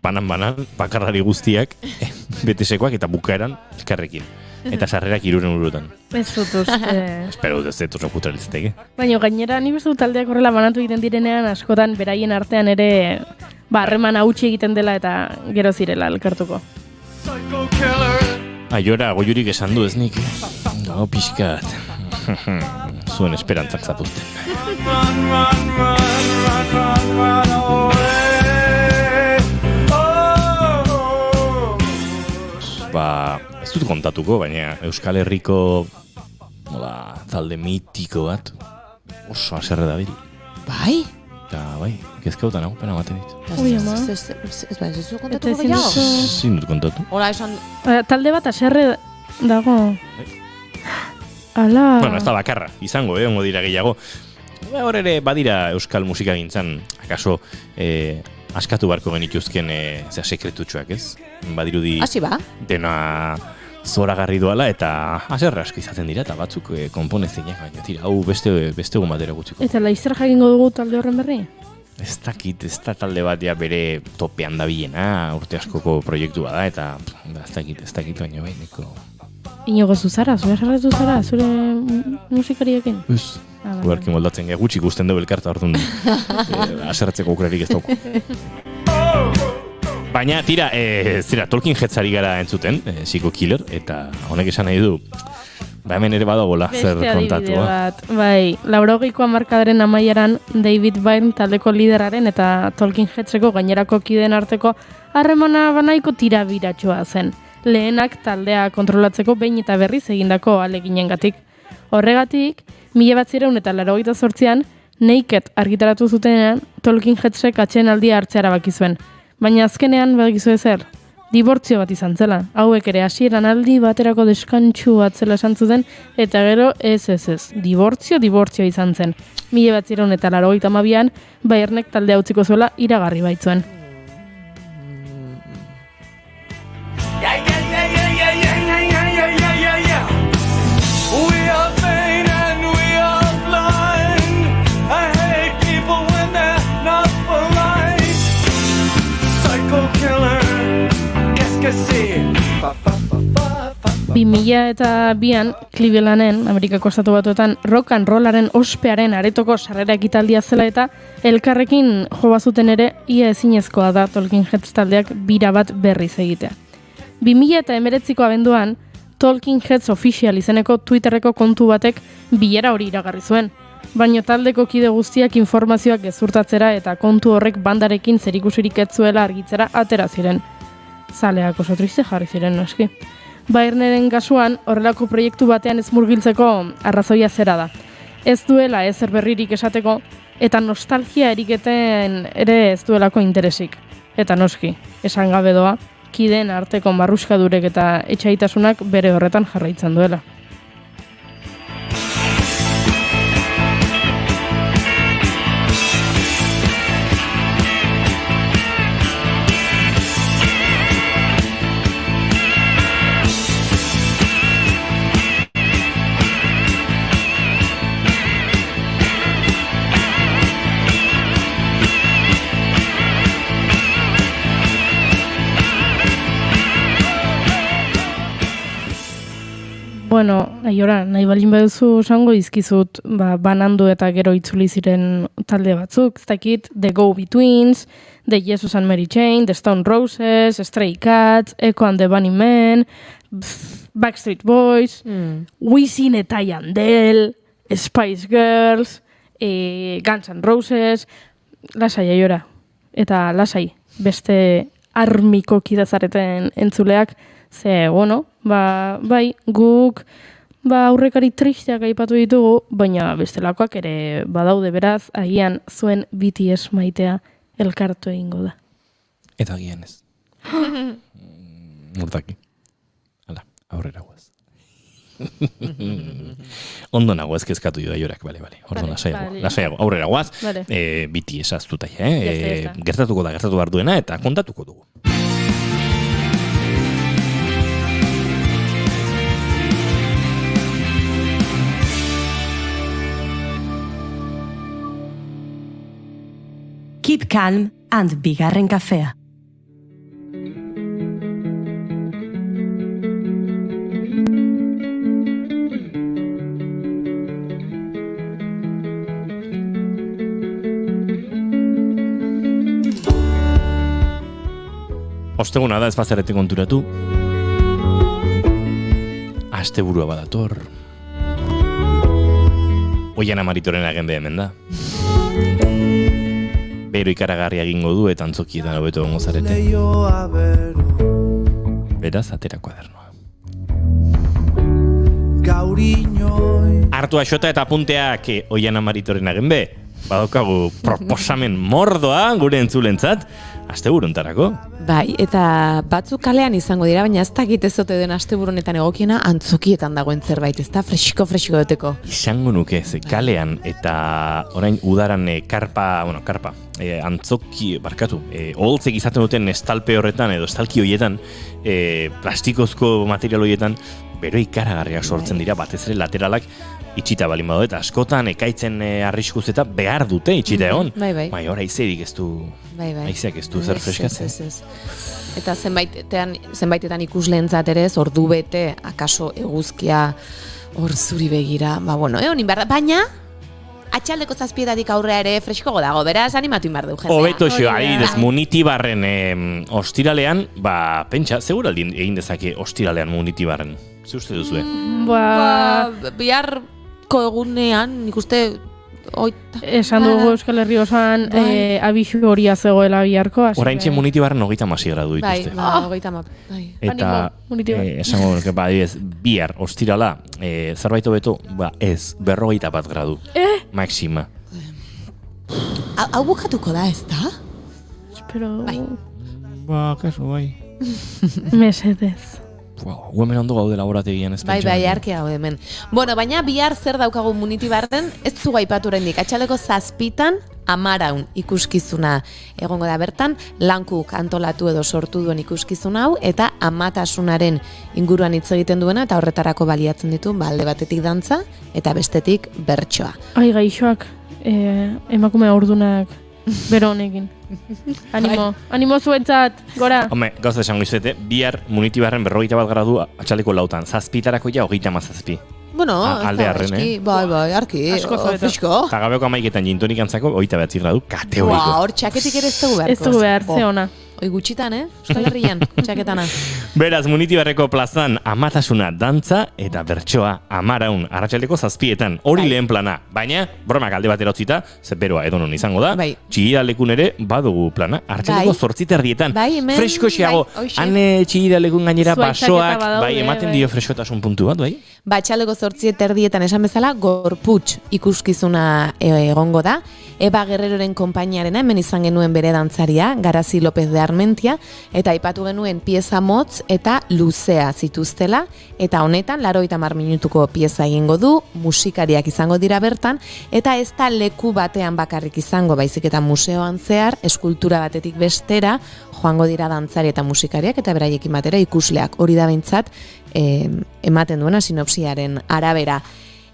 banan, bakarrari guztiak, BTS-koak eta bukaeran elkarrekin. Eta sarrerak 300 eurotan. Ez dut uste. Espero dut ez dut oso putralitzateke. Baina gainera, ni bezu taldeak horrela banatu egiten direnean, askotan beraien artean ere harreman hautsi egiten dela eta gero zirela elkartuko. Aiora, goiurik esan du ez nik. Pixkat. Zuen esperantzak zapuzten. Ez dut kontatuko, baina Euskal Herriko talde mitiko bat oso haserre da bil. Bai? Eta bai, kezkautan hau, pena baten dit. Ui, ama. Ez zu kontatuko gehiago? Zin dut kontatu. Hola, esan... Talde bat haserre dago. Ala... Bueno, ez da bakarra, izango, ongo dira gehiago. Hor ere, badira Euskal musika gintzan, akaso, askatu barko genituzken sekretutxoak, ez? Badirudi... Hasi ba? Dena zoragarri doala eta haserre asko izaten dira, eta batzuk konponezinak, baina tira, hau beste egun batera gutxiko. Eta laizzer jakingo dugu talde horren berri? Ez dakit, ez da talde bat bere topean da bilena, urte askoko proiektua da, eta ez dakit baina baineko Inigo zuzara, zure sarretu zara, zure musikariekin? Ez. Guarki moldatzen gara gutxi ikusten dugu elkarta orduan aserratzeko aukerarik ez dauko. Baina, tira, Tolkien Headsari gara entzuten, Psycho Killer, eta honek esan nahi du, hemen ere badagola zer kontatua. Bat, bai, 80ko hamarkadaren amaieran David Byrne taldeko lideraren eta Tolkien Headseko gainerako kideen arteko harremana banaiko tirabiratxoa zen. Lehenak taldea kontrolatzeko behin eta berriz egindako ahaleginengatik. Horregatik, 1988an Naked argitaratu zutenean Tolkien Headsek atsedenaldia hartzea erabaki zuen. Baina azkenean badakizu ezer, dibortzio bat izan zela. Hauek ere hasieran aldi baterako deskantsu bat zela esan zuten, eta gero ez. Dibortzio izan zen. 1982an Byrnek taldea utziko zuela iragarri baitzuen. Bi mila eta bian, Clevelanden, Amerikako Estatu Batuetan, rock and rollaren ospearen aretoko sarrera ekitaldia zela eta elkarrekin jo bazuten ere ia ezinezkoa da Tolkien Heads taldeak bira bat berriz egitea. 2019ko abenduan, Tolkien Heads Official izeneko Twitterreko kontu batek bilera hori iragarri zuen. Baina taldeko kide guztiak informazioak gezurtatzera eta kontu horrek bandarekin zerikusirik ez zuela argitzera atera ziren. Zaleak oso triste jarri ziren noski. Byrneren kasuan horrelako proiektu batean ez murgiltzeko arrazoia zera da. Ez duela ezer berririk esateko eta nostalgia eriketen ere ez duelako interesik. Eta noski, esan gabe doa, kideen arteko marruskadurek eta etxaitasunak bere horretan jarraitzen duela. Bueno, aiora, nahi balin baduzu esango izkizut, banandu eta gero itzuli ziren talde batzuk, ez dakit, The Go-Betweens, The Jesus and Mary Chain, The Stone Roses, Stray Cats, Echo and the Bunnymen, Backstreet Boys, Wisin eta Yandel, Spice Girls, Guns N' Roses, lasai aiora, eta lasai, beste armiko kidazareten entzuleak, ze, bueno, bai, guk aurrekari tristeak aipatu ditugu, baina bestelakoak ere badaude beraz, agian zuen BTS maitea elkartu egingo da. Eta agian ez. Hortaki. Hala, aurrera guaz. Ondo nago ez kezkatu jo da jorak, bale. Ordo lasaiago, aurrera guaz. BTS aztuta, gertatu behar duena eta kontatuko dugu. Keep calm and bigarren kafea. Osteguna da ez bazarete konturatu. Asteburua badator. Oiana Maritoren agende hemen da. Bero ikaragarria egingo du eta antzokietan hobeto egongo zarete. Beraz, atera kuadernoa. Hartu axota eta apunteak Oiana Maritoren agenbe. Badaukagu proposamen mordoa gure entzulentzat. Asteburuntarako. Bai, eta batzuk kalean izango dira, baina ez dakit ez ote den asteburunetan egokiena antzokietan dagoen zerbait, ez da frexiko duteko. Izango nuke, ze kalean eta orain udaran karpa, antzoki, oholtzek izaten duten estalpe horretan edo estalki horietan, plastikozko material horietan, bero ikaragarriak sortzen dira, batez ere lateralak itxita balin badu, eta askotan ekaitzen arriskuz eta behar dute itxita egon. Bai. Bai, ora izerik ez du, aizeak ez du zer freskatzen. Eta zenbaitetan ikusleentzat ere ez, ordu bete, akaso eguzkia hor zuri begira, honin behar da, baina atxaldeko 7:00 aurrea ere freskogo dago, beraz animatu inbar du jendea. Hobeto adibidez, Munitibarren ostiralean, pentsa, seguraldi egin dezake ostiralean Munitibarren. Ze uste duzue? Biharko egunean, nik uste esan dugu Euskal Herri osoan abisu horia zegoela biharko. Oraintxe Munitibarren 30 gradu dituzte. Bai, 30. Eta esango nuke, adibidez, bihar ostirala, zerbait hobeto, ez, 41 gradu. Maxima. Hau bukatuko da, ez da? Espero... kaso, bai. Mesedez. Hemen ondo gaude laborategian ez pentsa. Bai, arki gaude hemen. Bueno, baina bihar zer daukagu Munitibarren, ez zu gaipatu oraindik. Atxaldeko 7:00 Amaraun ikuskizuna egongo da bertan, Lankuk antolatu edo sortu duen ikuskizun hau, eta amatasunaren inguruan hitz egiten duena, eta horretarako baliatzen ditu, alde batetik dantza, eta bestetik bertsoa. Ai, gaixoak, emakume aurdunak, bero honekin. Animo zuentzat, gora! Home, gauza esango izuete, bihar Munitibarren 41 gradu atxaldeko 7:00, 7:00 ja 37. Bueno, alde arren, bai, arki, fresko. Eta gabeko 11etan gintonik antzako 29 gradu kategoriko. Hor txaketik ere ez dugu beharko. Ez dugu behar, ze ona. Oi gutxitan, Euskal Herrian, txaketana. Beraz, Munitibarreko plazan amatasuna dantza eta bertsoa Amaraun arratsaldeko 7:00. Hori lehen plana, baina bromak alde batera utzita, ze beroa edonon izango da. Txigidalekun ere badugu plana, arratsaldeko 8:30. Freskoxeago, han Txigidalekun gainera basoak, ematen dio freskotasun puntu bat, bai? Atxaldeko 8:30 esan bezala, gorputz ikuskizuna egongo da. Eba Guerreroren konpainiarena, hemen izan genuen bere dantzaria, Garazi López de Armentia, eta aipatu genuen pieza motz eta luzea zituztela, eta honetan 80 minutuko pieza egingo du, musikariak izango dira bertan, eta ez da leku batean bakarrik izango, baizik eta museoan zehar, eskultura batetik bestera, joango dira dantzari eta musikariak, eta beraiekin batera ikusleak. Hori da behintzat, ematen duena sinopsiaren arabera.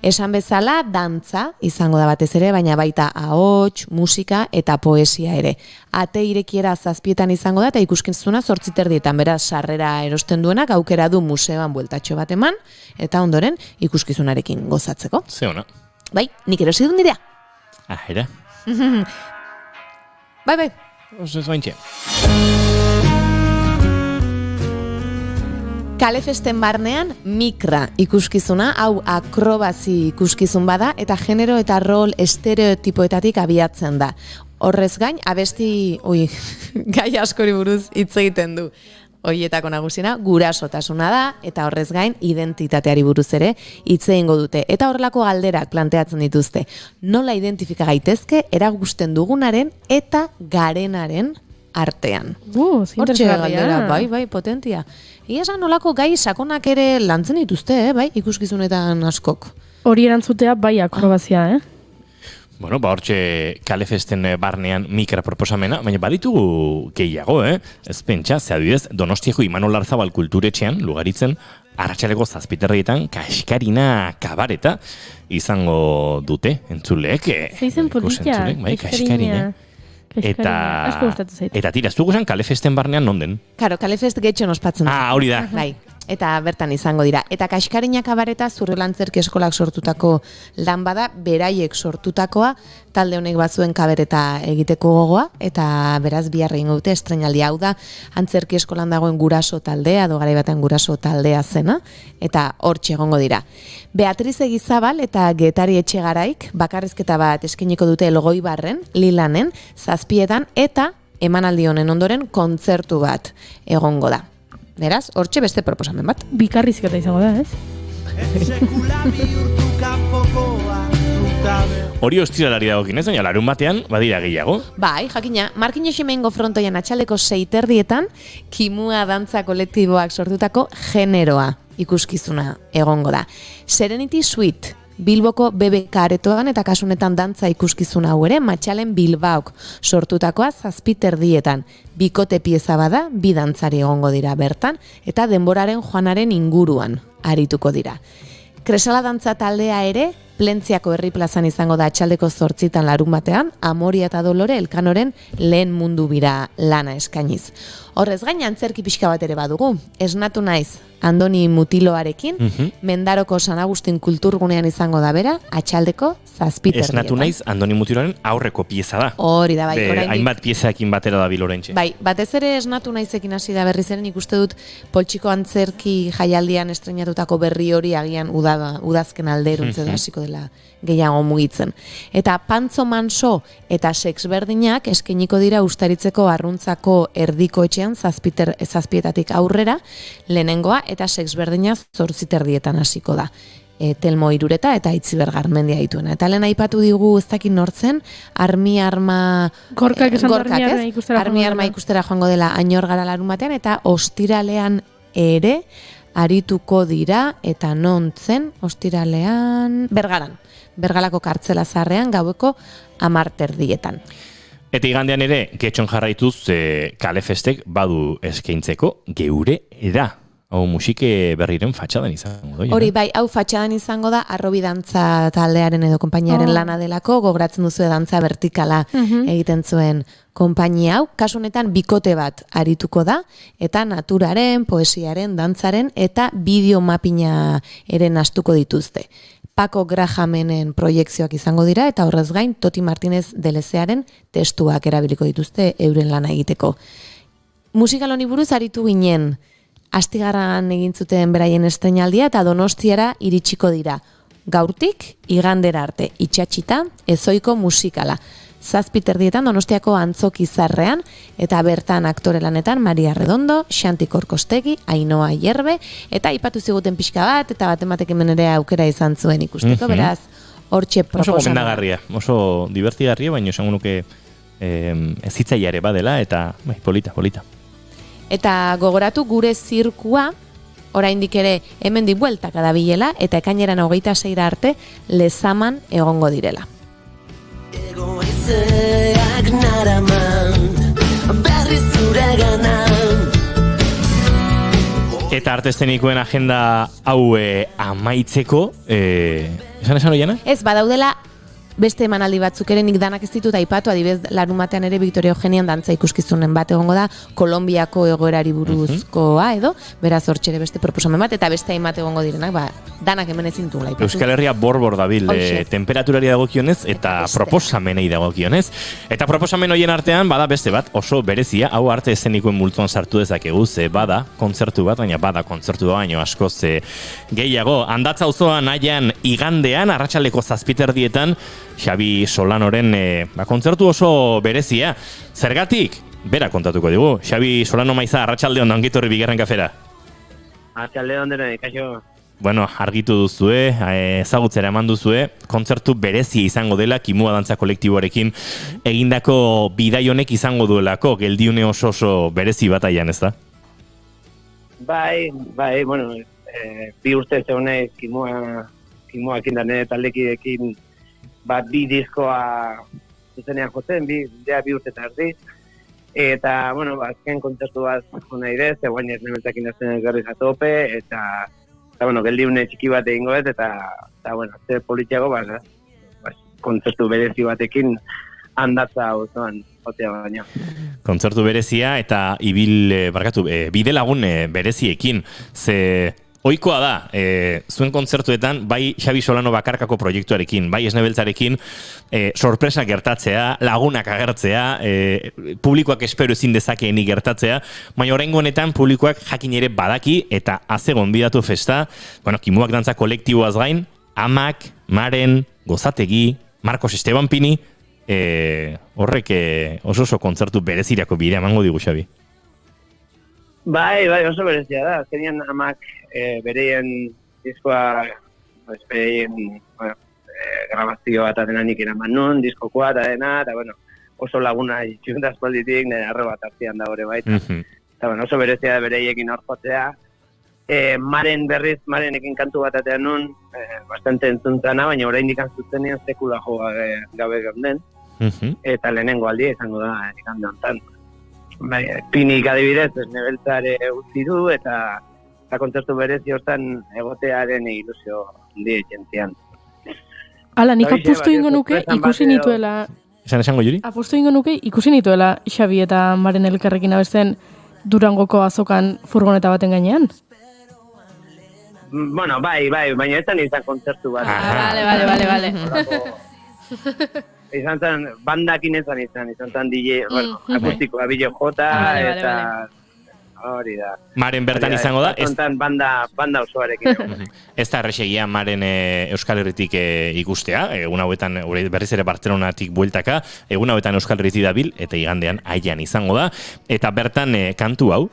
Esan bezala, dantza izango da batez ere, baina baita ahots, musika eta poesia ere. Ate irekiera 7:00 izango da, eta ikuskizuna 8:30, beraz sarrera erosten duenak aukera du museoan bueltatxo bat eman, eta ondoren ikuskizunarekin gozatzeko. Ze ona. Bai, nik erosi dut nirea. Era. Bai. Oso ez baintxe. Kalefesten barnean mikra ikuskizuna, hau akrobazi ikuskizun bada, eta genero eta rol estereotipoetatik abiatzen da. Horrez gain, abesti, gai askori buruz hitz egiten du. Hoietako nagusina, gurasotasuna da, eta horrez gain, identitateari buruz ere hitz egingo dute. Eta horrelako galderak planteatzen dituzte. Nola identifika gaitezke eragusten dugunaren eta garenaren artean. Hortxe galdera, bai, potentia. Ia esan nolako gai sakonak ere lantzen dituzte, bai, ikuskizunetan askok. Hori erantzutea bai akrobazia, Bueno, hortxe Kalefesten barnean mikra proposamena, baina baditugu gehiago, Ez pentsa, ze adibidez, Donostiako Imanol Larzabal kulturetxean, lugaritzen, arratsaleko 7:00 kaskarina kabareta izango dute, entzuleek. Zeizen politia, bai, kaskarina. Eta tira, ez dugu zen Kalefesten barnean non den? Karo, Kalefest getxon ospatzen. Hori da. Bai, eta bertan izango dira. Eta kaskarina kabareta Zurrelantzerki eskolak sortutako lan bada, beraiek sortutakoa, talde honek bazuen kabareta egiteko gogoa, eta beraz biharra ingo dute estrenaldi hau da, antzerki eskolan dagoen guraso taldea, edo garaibatean guraso taldea zena, eta hortxe egongo dira. Beatriz Egizabal eta Getari Etxegaraik bakarrizketa bat eskeniko dute Elgoibarren, Lilanen, 7:00 eta emanaldi honen ondoren kontzertu bat egongo da. Beraz, hortxe beste proposamen bat. Bikarrizketa izango da, ez? Hori ostiralari dagokin, ez? Baina larun batean, badira gehiago. Bai, jakina, Markin Joximengo frontoian atxaldeko 6:30 Kimua dantza kolektiboak sortutako generoa ikuskizuna egongo da. Serenity Suite, Bilboko BBK aretoan eta kasunetan dantza ikuskizuna hau ere Matxalen Bilbaok sortutakoa 7:30. Bikote pieza bada, bi dantzari egongo dira bertan, eta denboraren joanaren inguruan arituko dira. Kresala dantza taldea ere Plentziako herri plazan izango da atxaldeko 8 larun batean, Amoria eta Dolore Elkanoren lehen mundu bira lana eskainiz. Horrez gain antzerki pixka bat ere badugu. Esnatu naiz Andoni Mutiloarekin, Mendaroko San Agustin kulturgunean izango da bera, atxaldeko 7 Esnatu naiz Andoni Mutiloaren aurreko pieza da. Hori da, bai, oraindik. Hainbat piezaekin batera da bilorentxe. Bai, batez ere esnatu naizekin hasi da berriz ere, nik uste dut Poltsiko antzerki jaialdian estrenatutako berri hori agian udazken alderuntze da hasiko dela gehiago mugitzen. Eta Pantzo Manso eta Sex Berdinak eskainiko dira Ustaritzeko Arruntzako erdiko etxean 7:00 aurrera, lehenengoa, eta Sex Berdina 8:30 hasiko da. Telmo Irureta eta Itziber Garmendia dituena. Eta lehen aipatu digu ez dakit nortzen, Armi Arma ikustera joango dela Añorgara larun batean, eta ostiralean ere arituko dira, eta nontzen ostiralean Bergalako kartzela zarrean gaueko 10:00. Eta igandean ere, getxon jarraituz Kalefestek badu eskaintzeko geure era. Hau musike berriren fatxadan izango da. Hori, bai, hau fatxadan izango da Arrobi dantza taldearen edo konpainiaren lana delako, gogoratzen duzu dantza vertikala egiten zuen konpainia hau. Kasu honetan bikote bat arituko da, eta naturaren, poesiaren, dantzaren eta bideo mapina ere nastuko dituzte. Paco Grahamenen proiekzioak izango dira, eta horrez gain Toti Martinez Delezearen testuak erabiliko dituzte euren lana egiteko. Musikal honi buruz aritu ginen, Astigarragan egin zuten beraien estreinaldia eta Donostiara iritsiko dira. Gaurtik, igandera arte, itxatxita, ezoiko musikala. 7:30 Donostiako Antzokizarrean, eta bertan aktore lanetan Maria Redondo, Xanti Korkostegi, Ainhoa Ierbe, eta aipatu ziguten pixka bat, eta batek hemen ere aukera izan zuen ikusteko, beraz, hortxe proposan. Oso gomendagarria, oso divertigarria, baina esango nuke ez hitzaiare badela, eta polita. Eta gogoratu gure zirkua, oraindik ere hemendik bueltaka dabilela, eta ekaineran 26 arte Lezaman egongo direla. Egoizeak naraman, berri zureganan. Eta arte eszenikoen agenda hau amaitzeko, esan oiana? Ez, badaudela beste emanaldi batzuk ere nik danak ez ditut aipatu, adibidez larun batean ere Victoria Eugenian dantza ikuskizunen bat egongo da, Kolonbiako egoerari buruzkoa edo, beraz hortxere beste proposamen bat, eta beste hainbat egongo direnak, danak hemen ezin dugula aipatu. Euskal Herria borbor dabil, temperaturari dagokionez eta proposamenei dagokionez. Eta proposamen hoien artean, bada beste bat, oso berezia, hau arte eszenikoen multzoan sartu dezakegu, bada kontzertu bat, baina bada kontzertu baino askoz gehiago. Handatza auzoan nahian igandean, arratsaldeko 7:30 Xabi Solanoren kontzertu oso berezia. Zergatik? Bera kontatuko digu. Xabi Solano maiza, arratsalde on, ongitorri bigarren kafera. Arratsalde on dena, kaixo. Bueno, argitu duzue, ezagutzera eman duzue, kontzertu berezia izango dela, Kimua Dantza kolektiboarekin egindako bidai honek izango duelako, geldiune oso berezi bat aian, ez da? Bai, bueno, bi urte zeunez Kimuakin dane taldekidekin bi diskoa zuzenean jotzen, bi urte tardi. Eta, bueno, azken kontzertu bat nahi dez, guain ez nebeltakin azten garriz atope, eta bueno, geldiune txiki bat egingo ez, eta bueno, zer politiago, kontzertu berezi batekin handatza osoan jotea baina. Kontzertu berezia eta bide lagun bereziekin, ze ohikoa da, zuen kontzertuetan, bai Xabi Solano bakarkako proiektuarekin, bai Esnebeltzarekin, sorpresa gertatzea, lagunak agertzea, publikoak espero ezin dezakeenik gertatzea, baina oraingo honetan publikoak jakin ere badaki, eta azegon bidatu festa, bueno, Kimuak Dantza kolektiboaz gain, Amak, Maren, Gozategi, Marcos Esteban Pini, horrek oso kontzertu berezirako bidea emango digu, Xabi. Bai, oso berezia da. Azkenean Amak bereien diskoa, bereien grabazio bat adena nik eraman nun, diskokoa eta dena, eta bueno, oso laguna itxuntaz polditik, nire arro bat hartzian da gore baita. Eta bueno, oso berezia da bereiekin hor jotzea. Marenekin kantu bat atean nun, bastante entzuntzana, baina oraindik zuzenean sekula joa gabe gaunden, eta lehenengo aldia izango da ikande hontan. Pinik adibidez, Esnebeltzare utzi du, eta kontzertu berezi hortan egotearen ilusio handi egentzian. Ala, nik Horixe, apustu ingo nuke sorpresan ikusi bat edo- nituela, Esango Juri? apustu ingo nuke ikusi nituela Xabi eta Maren elkarrekin abesten Durangoko azokan furgoneta baten gainean. Bueno, bai, baina ez izan kontzertu bat. Vale. Izan zen, bandakin izan zen DJ, bueno, akustikoa, bideo jota, eta hori da. Maren bertan izango da. Zontan banda osoarekin. Ez da erresegia Maren Euskal Herritik ikustea, egun hauetan berriz ere Bartzelonatik bueltaka, egun hauetan Euskal Herritik dabil, eta igandean aian izango da, eta bertan kantu hau.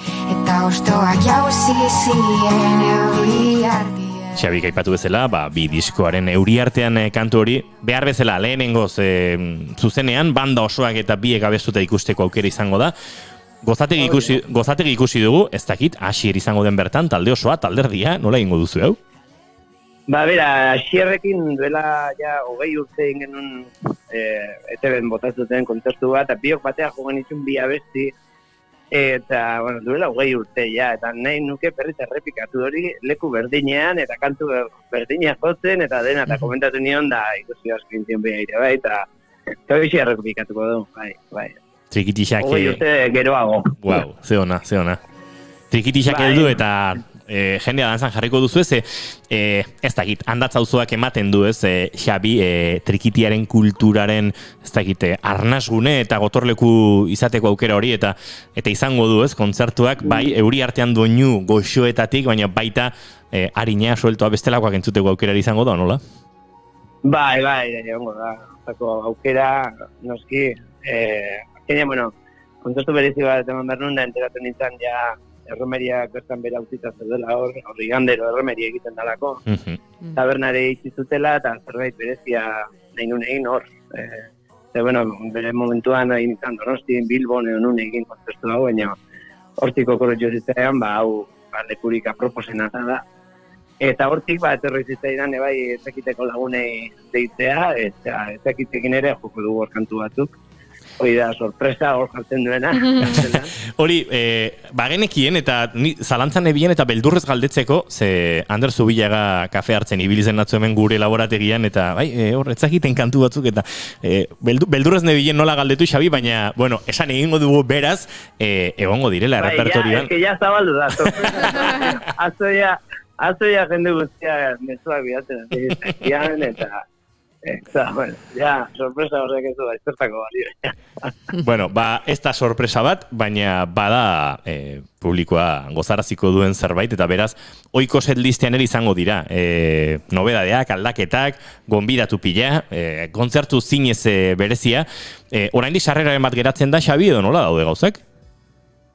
Eta ostoak jauzi zien euri artean. Xabik aipatu bezala, bi diskoaren euri artean kantu hori, behar bezala lehenengoz zuzenean, banda osoak eta biek abestuta ikusteko aukera izango da. Gozategi ikusi dugu, ez dakit, Asier izango den bertan, talde osoa, talderdia, nola egingo duzu hau? Bera, Asierrekin duela ja 20 urte egin genuen ETV-en botazuten kontzertu bat, eta biok batea jogan itxun bi abesti, eta, bueno, duela 20 urte ja, eta nahi nuke berriz errepikatu hori leku berdinean, eta kantu berdina jotzen, eta dena, eta komentatu nion, da ikusi askintzen behar bai, eta hori errepikatuko du, bai. Trikitixak... 20 urte geroago. Wow, ze ona. Trikitixak heldu eta jendea dantzan jarriko duzu ez, ez dakit, handatza auzoak ematen du ez, Xabi, trikitiaren kulturaren, ez dakit, arnasgune eta gotorleku izateko aukera hori, eta izango du ez, kontzertuak, bai, euri artean doinu goxoetatik, baina baita harina, sueltoa bestelakoak entzuteko aukerari izango da, nola? Bai, egongo da, aukera, noski, bueno, kontzertu berezi bat eman behar nun da, enteratu nintzen ja, erromeriak bertan bera utzita zeudela hor igandero erromeria egiten dalako. Tabernare itxi zutela eta zerbait berezia nahi nun egin hor. Bueno, bere momentuan nahi nintzen Donostin, Bilbon edo nun egin kontzertu dago, baina hortiko korretxo zitzean, hau lekurik aproposenata da. Eta hortik etorri zitzaidan bai ezakiteko lagunei deitzea, eta ezakitekin ere joko dugu hor kantu batzuk. Hori da, sorpresa hor jartzen duena. Hori, bagenekien eta zalantzan ebien eta beldurrez galdetzeko, ze Ander Zubillaga kafe hartzen ibilizen natzu hemen gure laborategian, eta hor, etzakiten kantu batzuk, eta beldurrez nebien nola galdetu Xabi, baina, bueno, esan egingo dugu beraz, egongo direla repertorioan. Es que ya zabaldu da, sorpresa. Azoia jende guztia mezuak bidatzen, eta, bueno, ja, sorpresa horrek ez du aiztertako balio. Bueno, ez da sorpresa bat, baina bada publikoa gozaraziko duen zerbait, eta beraz, ohiko setlistean ere izango dira. Nobedadeak, aldaketak, gonbidatu pila, kontzertu zinez berezia. Oraindik sarreraren bat geratzen da, Xabi, edo nola daude gauzak?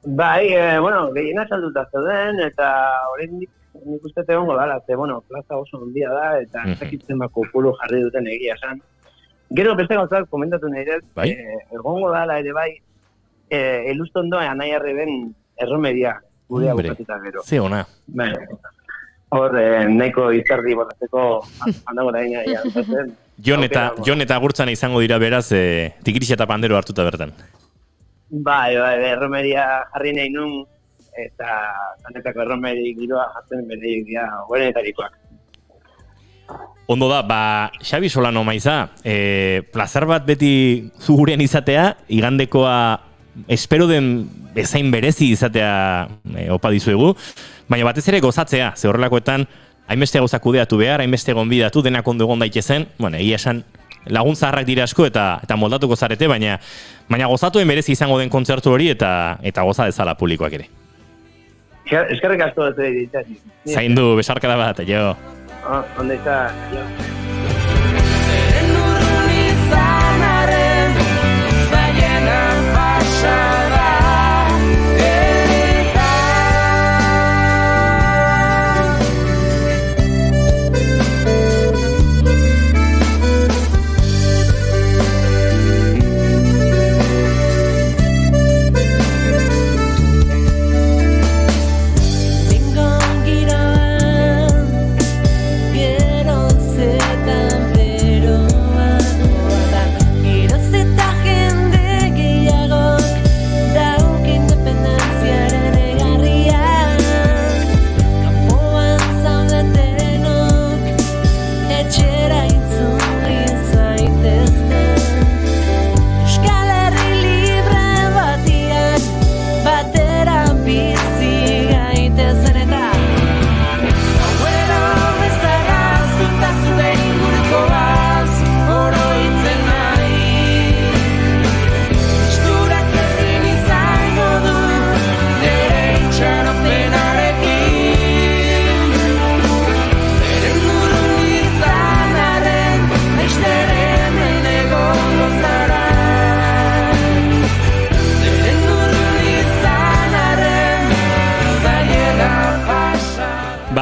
Bai, bueno, gehiena salduta zeuden, eta oraindik nik uste egongo dala, bueno, plaza oso ondia da, eta ezakitzen bako pulu jarri duten egia esan. Gero beste gauzak komentatu nahi dut, egongo dala ere bai, elustondo anai arreben erromeria gure abukatuta gero. Ze ona. Bai, hor, nahiko izardi botatzeko handago da ina. Jon eta Gurtzana izango dira beraz, tikirix eta pandero hartuta bertan. Bai, erromeria jarri nahi nun, eta zanetako erromeri giroa jartzen berdeik dira gorenetarikoak. Ondo da, Xabi Solano maiza, plazer bat beti zugurean izatea, igandekoa espero den bezain berezi izatea opa dizuegu, baina batez ere gozatzea, ze horrelakoetan hainbeste gauzak kudeatu behar, hainbeste gonbidatu, denak ondo egon daitezen, egia esan laguntza dira asko eta moldatuko zarete, baina gozatuen berezi izango den kontzertu hori eta goza dezala publikoak ere. Eskerrik asko ez ere ditzatik. Zaindu, besarkada bat, jo. Onde está, jo. Quiero ser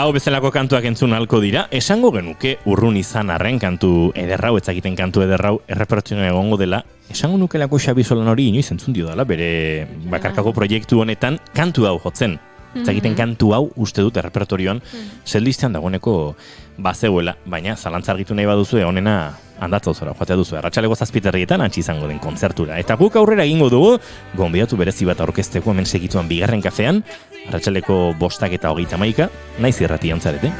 hau bezalako kantuak entzun halko dira, esango genuke urrun izan arren kantu ederrau, etzakiten kantu ederrau errepertsioan egongo dela, esango nukelako Xabi Solan hori inoiz entzun dio dela, bere bakarkako proiektu honetan kantu hau jotzen. Etzakiten kantu hau uste dut errepertorioan zeldistean dagoeneko bazeuela, baina zalantza argitu nahi baduzu honena handatzau zora, joatea duzu, arratsaleko 7:00 antzi izango den kontzertura. Eta guk aurrera egingo dugu, gonbidatu berezi bat aurkezteko hemen segituan bigarren kafean, arratsaleko 5:30, naiz irratian zarete.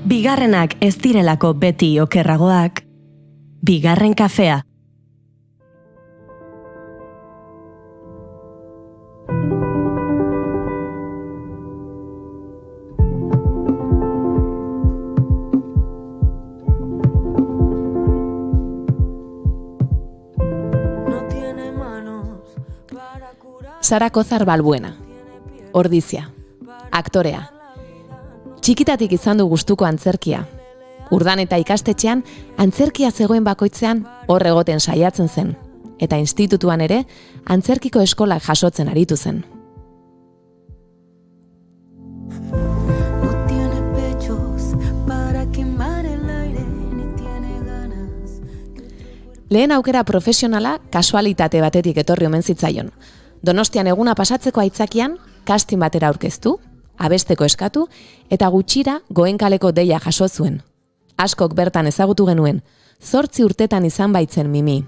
Bigarrenak ez direlako beti okerragoak, bigarren kafea. Sara Kozar Balbuena, ordizia, aktorea. Txikitatik izan du gustuko antzerkia. Urdan eta ikastetxean, antzerkia zegoen bakoitzean hor egoten saiatzen zen. Eta institutuan ere, antzerkiko eskolak jasotzen aritu zen. Lehen aukera profesionala kasualitate batetik etorri omen zitzaion. Donostian eguna pasatzeko aitzakian, casting batera aurkeztu, abesteko eskatu, eta gutxira Goenkaleko deia jaso zuen. Askok bertan ezagutu genuen, 8 urtetan izan baitzen Mimi.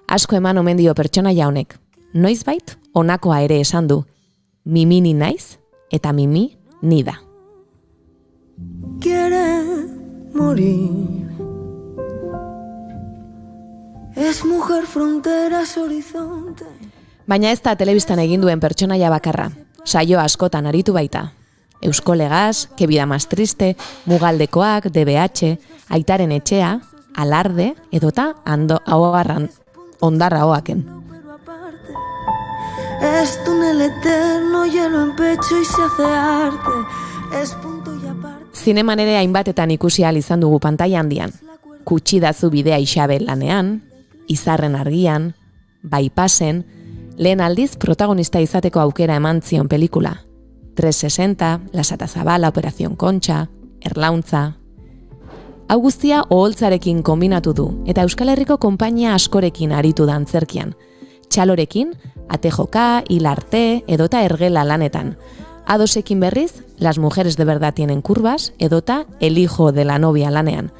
Asko eman omen dio pertsonaia honek. Noizbait, honakoa ere esan du. Mimi ni naiz, eta Mimi ni da. Quiere morir. Es mujer fronteras horizonte. Baina ez da telebistan egin duen pertsonaia bakarra. Saio askotan aritu baita. Eusko Legaz, Que vida más triste, Mugaldekoak, DBH, Aitaren etxea, Alarde, edota Ondarra oaken. Es túnel eterno, hielo en pecho y se hace arte. Es punto y aparte. Zineman ere hainbatetan ikusi ahal izan dugu pantaila handian. Kutsidazu bidea Isabel lanean, Izarren argian, Baipasen, lehen aldiz protagonista izateko aukera eman zion pelikula. 360, La Sata Zabala, Operación Concha, Erlauntza. Hau guztia oholtzarekin kombinatu du, eta Euskal Herriko konpainia askorekin aritu da antzerkian. Txalorekin, Ate Joka, Hil Arte, edota Ergela lanetan. Adosekin berriz, Las mujeres de verdad tienen curvas, edota El hijo de la novia lanean.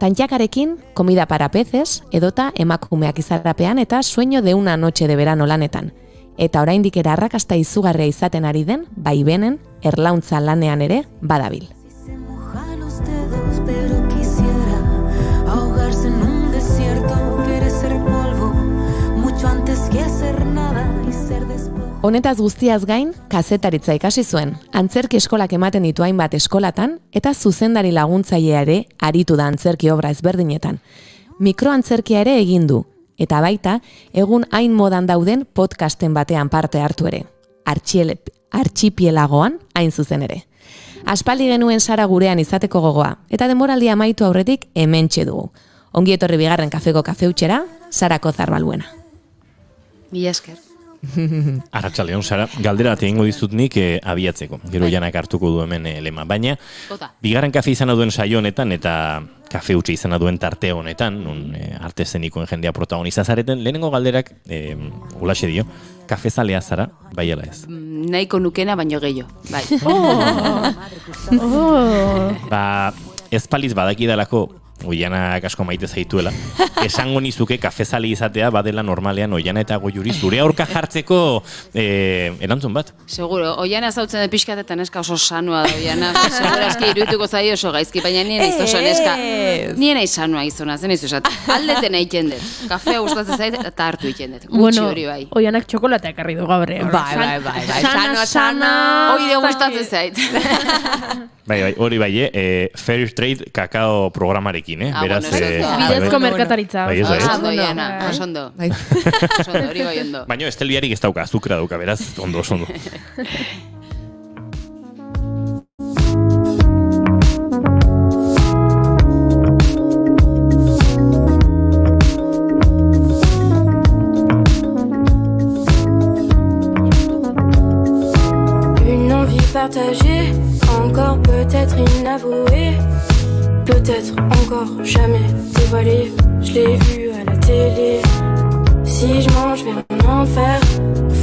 Tantxakarekin, Comida para peces, edota Emakumeak izarrapean eta Sueño de una noche de verano lanetan. Eta oraindik ere arrakasta izugarria izaten ari den, Baibenen, Erlauntza lanean ere badabil. Honetaz guztiaz gain, kazetaritza ikasi zuen, antzerki eskolak ematen ditu hainbat eskolatan, eta zuzendari laguntzailea ere aritu da antzerki obra ezberdinetan. Mikroantzerkia ere egin du, eta baita, egun hain modan dauden podcasten batean parte hartu ere. Artxipielagoan hain zuzen ere. Aspaldi genuen Sara gurean izateko gogoa, eta denboraldia amaitu aurretik hementxe dugu. Ongi etorri bigarren kafeko kafeutxera, Sara Kozar Balbuena. Mila esker. Arratsaldeon, Sara, galdera bat egingo dizut nik abiatzeko. Gero janak hartuko du hemen lema. Baina, bigarren kafe izan duen saio honetan eta kafe utxe izan duen tarte honetan, nun arte zenikoen jendea protagoniza zareten, lehenengo galderak, ulaxe dio, kafezalea zara, bai ala ez? Nahiko nukena baino gehiago, bai. Ba, ez paliz badakidalako Oianak asko maite zaituela, esango nizuke kafezali izatea badela normalean Oiana eta Goiuri zure aurka jartzeko erantzun bat. Seguro, Oiana zautzen de pixkat eta neska oso sanua da Oiana. Seguro eski iruituko zaio oso gaizki, baina nien aiz oso neska. Nien aiz sanua izona, zen aiz osat. Aldeten egiten dut. Kafea gustatzen zait eta hartu egiten dut. Gutxi hori bai. Oianak txokolatea ekarri du gaur. Bai. Sana. Hori de gustatzen zait. Bai, hori bai, Fair Trade kakao programarekin, beraz... Bidezko merkataritza. Osondo, Oiana, osondo. Osondo, hori bai ondo. Baina estelbiarik ez dauka, azukra dauka, beraz, ondo. Une envie partagée, encore peut-être inavouée, peut-être encore jamais dévoilée. Je l'ai vu à la télé. Si je mange vers un enfer,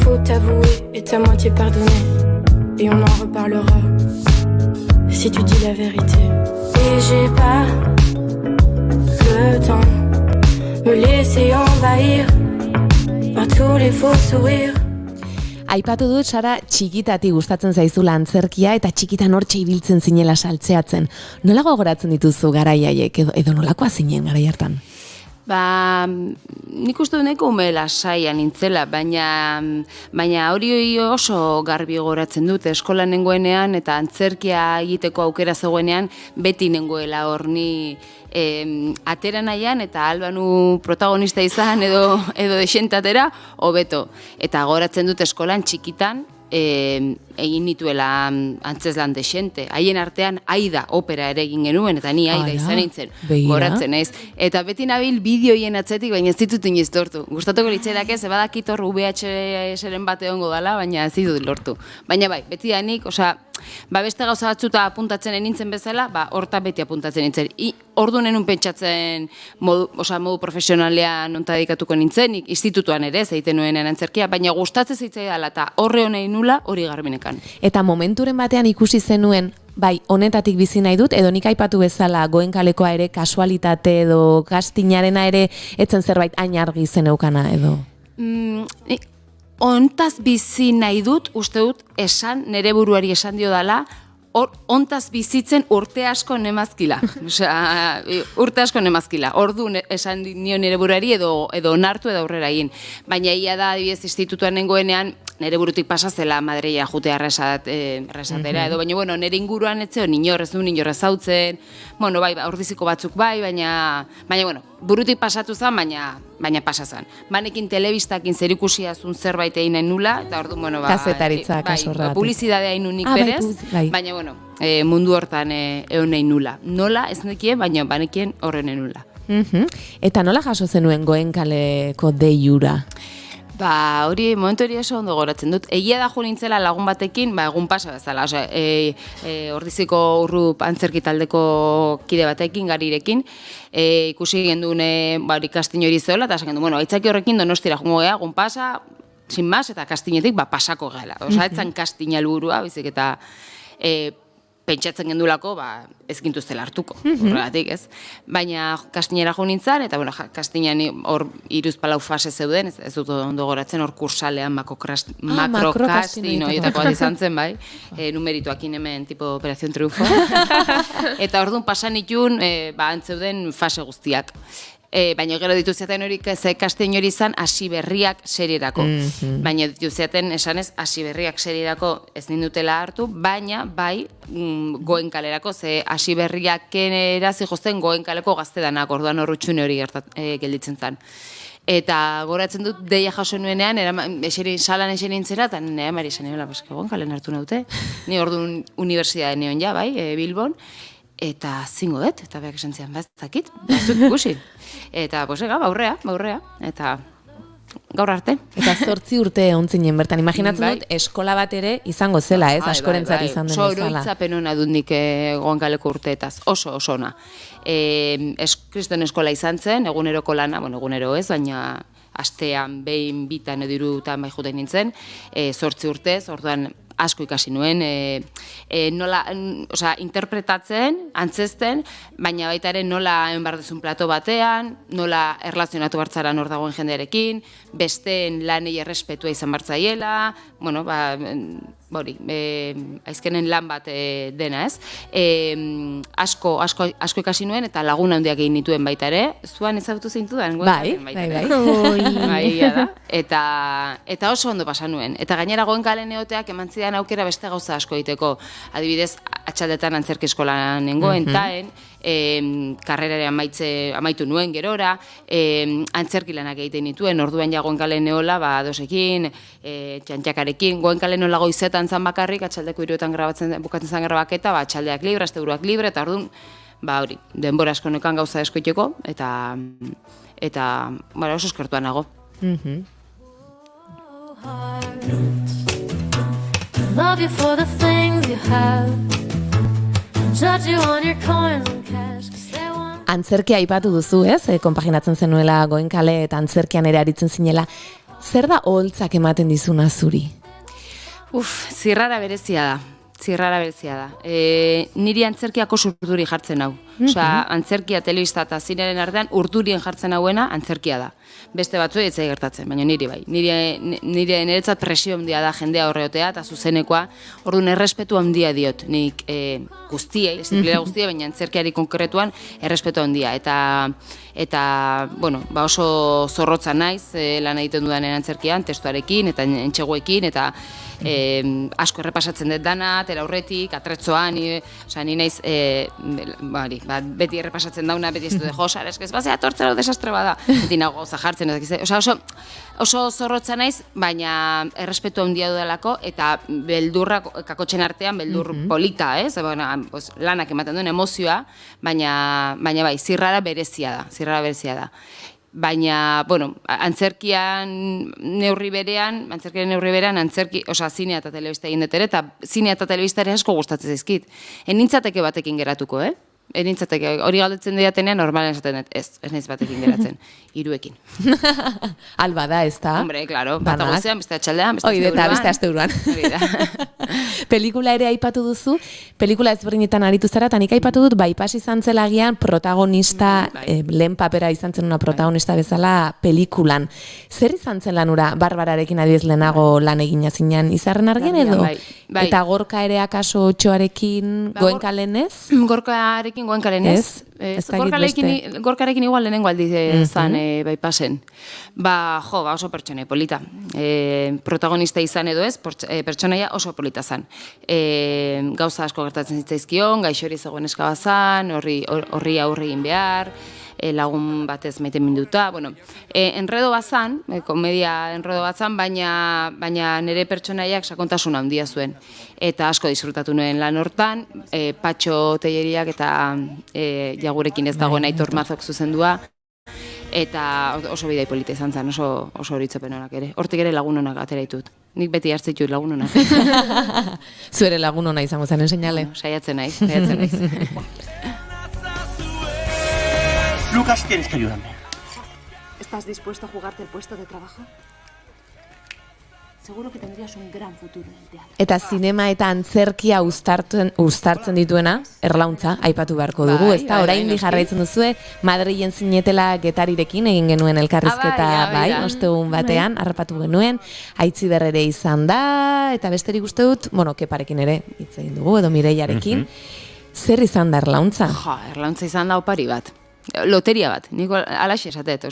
faut t'avouer et ta moitié pardonner. Et on en reparlera si tu dis la vérité. Et j'ai pas le temps me laisser envahir par tous les faux sourires. Aipatu dut, Sara, txikitatik gustatzen zaizula antzerkia eta txikitan hortxe ibiltzen zinela saltzeatzen. Nola gogoratzen dituzu garaiaiek edo nolakoa zinen garai hartan? Nik uste nahiko ume lasaia nintzela, baina hori oso garbi gogoratzen dut. Eskolan nengoenean eta antzerkia egiteko aukera zegoenean beti nengoela hor ni atera nahian eta albanu protagonista izan edo desentatera, hobeto. Eta gogoratzen dut eskolan txikitan egin nituela antzeslan desente. Haien artean Aida opera ere egin genuen, eta ni Aida izan nintzen, goratzen ez. Eta beti nabil bideoien atzetik, baina ez ditut inoiz lortu. Gustatuko litzaidak ez, badakit hor VHS-eren bat egongo dala, baina ez ditut lortu. Baina bai, beti da nik, beste gauza batzuta apuntatzen nintzen bezala, horta beti apuntatzen nintzen. Ordu nenun pentsatzen modu profesionalean onta dedikatuko nintzen, institutuan ere ez egiten nuenen antzerkia, baina gustatzen zitzaidala eta horre honei nula hori garbinekan. Eta momenturen batean ikusi zenuen, bai, honetatik bizi nahi dut, edo nik aipatu bezala Goenkalekoa ere kasualitate edo castingarena ere etzen zerbait hain argi zeneukana edo? Hontaz bizi nahi dut, uste dut, nere buruari esan dio dala, hontaz bizitzen urte asko nemazkila. Urte asko nemazkila. Ordu esan nio nere buruari edo onartu edo aurrera egin. Baina ia da, adibidez, institutuan nengoenean, nere burutik pasazela Madreia jutea errezatera, edo baina, nere inguruan etzeo, inorrez zautzen, bai, ordiziko batzuk bai, baina, burutik pasatu zen, baina pasazan. Banekin telebistakin zerikusia zun zerbait egin nahi nula, eta ordu, kazetaritza kasorra. Publizidadea egin nunik berez, baina, mundu hortan egon nahi nula. Nola, ez nekien, baina banekien horren nula. Eta nola jaso zenuen Goenkaleko deiura? Momentu hori oso ondo goratzen dut. Egia da jo nintzela lagun batekin, egun pasa bezala. Ordiziko urrup antzerki taldeko kide batekin, Garirekin, ikusi gendun kastin hori zeola, eta esan gendun, aitzaki horrekin Donostira jungo gea, egun pasa, sin más, eta kastinetik pasako gela. Etzan kastin helburua, bizik eta pentsatzen gendulako, ez gintuztela hartuko, horregatik, ez? Baina kastinera jo nintzen, eta kastinean hor 3-4 fase zeuden, ez dut ondo goratzen, hor kursalean makrokastin horietako bat izan zen, bai, numerituakin hemen, tipo Operación Triunfo. Eta orduan pasan itun, antzeuden fase guztiak. Baina gero dituziaten hori kastin hori izan hasi berriak serierako. Baina dituziaten esanez hasi berriak serierako ez nindutela hartu, baina bai Goenkalerako, ze hasi berriak erazi jozten Goenkaleko gaztedanak, orduan horrutxune hori gelditzen zen. Eta goratzen dut deia jaso nuenean, salan eser nintzera, eta nire amari esan nioela, Goenkalen hartu naute. Ni orduan unibertsitatean neon ja, bai, Bilbon. Eta zingo dut, eta behak esan zian, ez dakit, bazuk ikusi. Eta, aurrea, eta gaur arte. Eta 8 urte ontzinen bertan, imaginatzen dut, eskola bat ere izango zela, ez, askorentzat izan den bezala. Zoroitzapen hona dut nik Goenkaleko urteetaz, oso ona. Kriston eskola izan zen, eguneroko lana, egunero ez, baina astean, behin, bitan edo 3 bai juten nintzen, 8 urtez, orduan, asko ikasi nuen, nola, interpretatzen, antzesten, baina baita ere nola egin behar duzun plato batean, nola erlazionatu bartzara nor dagoen jendearekin, besteen lanei errespetua izan bartzaiela, bueno, aizkenen lan bat dena, ez? Asko ikasi nuen eta lagun handiak egin nituen baita ere. Zuan ezagutu zintudan? Bai. Eta oso ondo pasa nuen. Eta gainera Goenkalen egoteak eman zidan aukera beste gauza asko egiteko. Adibidez, Atxaldetan antzerki eskolan nengoen, taen, karrerare amaitu nuen gerora, antzerki lanak egiten nituen, orduan ja Goenkalen neola, dosekin, txantxakarekin, Goenkalen neola goizetan zan bakarrik, Atxaldeko 3 bukatzen zan grabaketa, Atxaldeak libre, asteburuak libre, eta orduan, hori, denbora asko nekan gauza eskoiteko, eta oso eskertuan nago. Love you for the things you have. Judge you on your coins and cash. Antzerkia aipatu duzu, ez? Konpaginatzen zenuela Goenkale eta antzerkian ere aritzen zinela. Zer da oholtzak ematen dizuna zuri? Zirrara berezia da. Niri antzerkiako urduri jartzen hau. Antzerkia, telebista eta zinearen artean urdurien jartzen hauena antzerkia da. Beste batzu ez zai gertatzen, baina niri bai. Nire niretzat presio handia da jendea horreotea eta zuzenekoa. Orduan errespetu handia diot. Nik guztiei, disiplina guztiei, baina antzerkiari konkretuan errespetu handia. Eta oso zorrotza naiz lan egiten dudanen antzerkian, testuarekin eta entxegoekin, eta asko errepasatzen dut dana, tera aurretik, atretzoan, ni naiz, beti errepasatzen dauna, beti ez dut josar, ez bazea tortzera desastre bada, beti nago gauza jartzen, oso zorrotza naiz, baina errespetu handia dudalako, eta beldurra kakotxen artean, beldur polita, lanak ematen duen emozioa, baina bai, zirrara berezia da. Baina, antzerkian neurri berean, zinea eta telebista egin detere, eta zinea eta telebista ere asko gustatzen zaizkit. Enintzateke batekin geratuko, hori galdetzen diatenean normalen esaten dut, ez naiz batekin geratzen, 3ekin. Alba da, ez da? Hombre, klaro, bat agozean, beste Atxaldean, beste asteburuan. Pelikula ere aipatu duzu, pelikula ezberdinetan aritu zara, eta nik aipatu dut, Bypass izan zela agian protagonista, lehen papera izan zen una protagonista bezala pelikulan. Zer izan zen lanura, Barbararekin adiez lehenago lan egina zinean, Izarren Argien edo? Eta Gorka ere akaso Otxoarekin Goenkalen ez? Gorkarekin Goenkalen ez? Gorkarekin igual lehenengo aldiz zan Bypassen. Oso pertsone polita. Protagonista izan edo ez, pertsonaia oso polita zan. Gauza asko gertatzen zitzaizkion, gaixori zegoen eskabazan, horri aurre egin behar, lagun batez maite minduta, enredo bazan, komedia enredo bazan, baina nire pertsonaiak sakontasun handia zuen. Eta asko disfrutatu nuen lan hortan, Patxo Telleriak eta Jagurekin ez dagoen Aitor Mazok zuzendua, eta oso bidai polita izan zen, oso horitzepen honak ere. Hortik ere lagun honak atera ditut. Nik beti hartzen ditut lagun honak. Zuere lagun hona izango zen, seinale? Saiatzen naiz. Lucas, tienes que ayudarme. ¿Estás dispuesto a jugarte el puesto de trabajo? Seguro que tendrías un gran futuro en el teatro. Eta zinema eta antzerkia uztartzen dituena, Erlauntza, aipatu beharko dugu, ezta? Oraindik jarraitzen duzue, Madrilen zinetela Getarirekin egin genuen elkarrizketa, ostegun batean, harrapatu genuen, Aitziber ere izan da, eta besterik uste dut, Keparekin ere hitz egin dugu, edo Mireiarekin. Zer izan da Erlauntza? Erlauntza izan da opari bat. Loteria bat, niko alaxe esatet,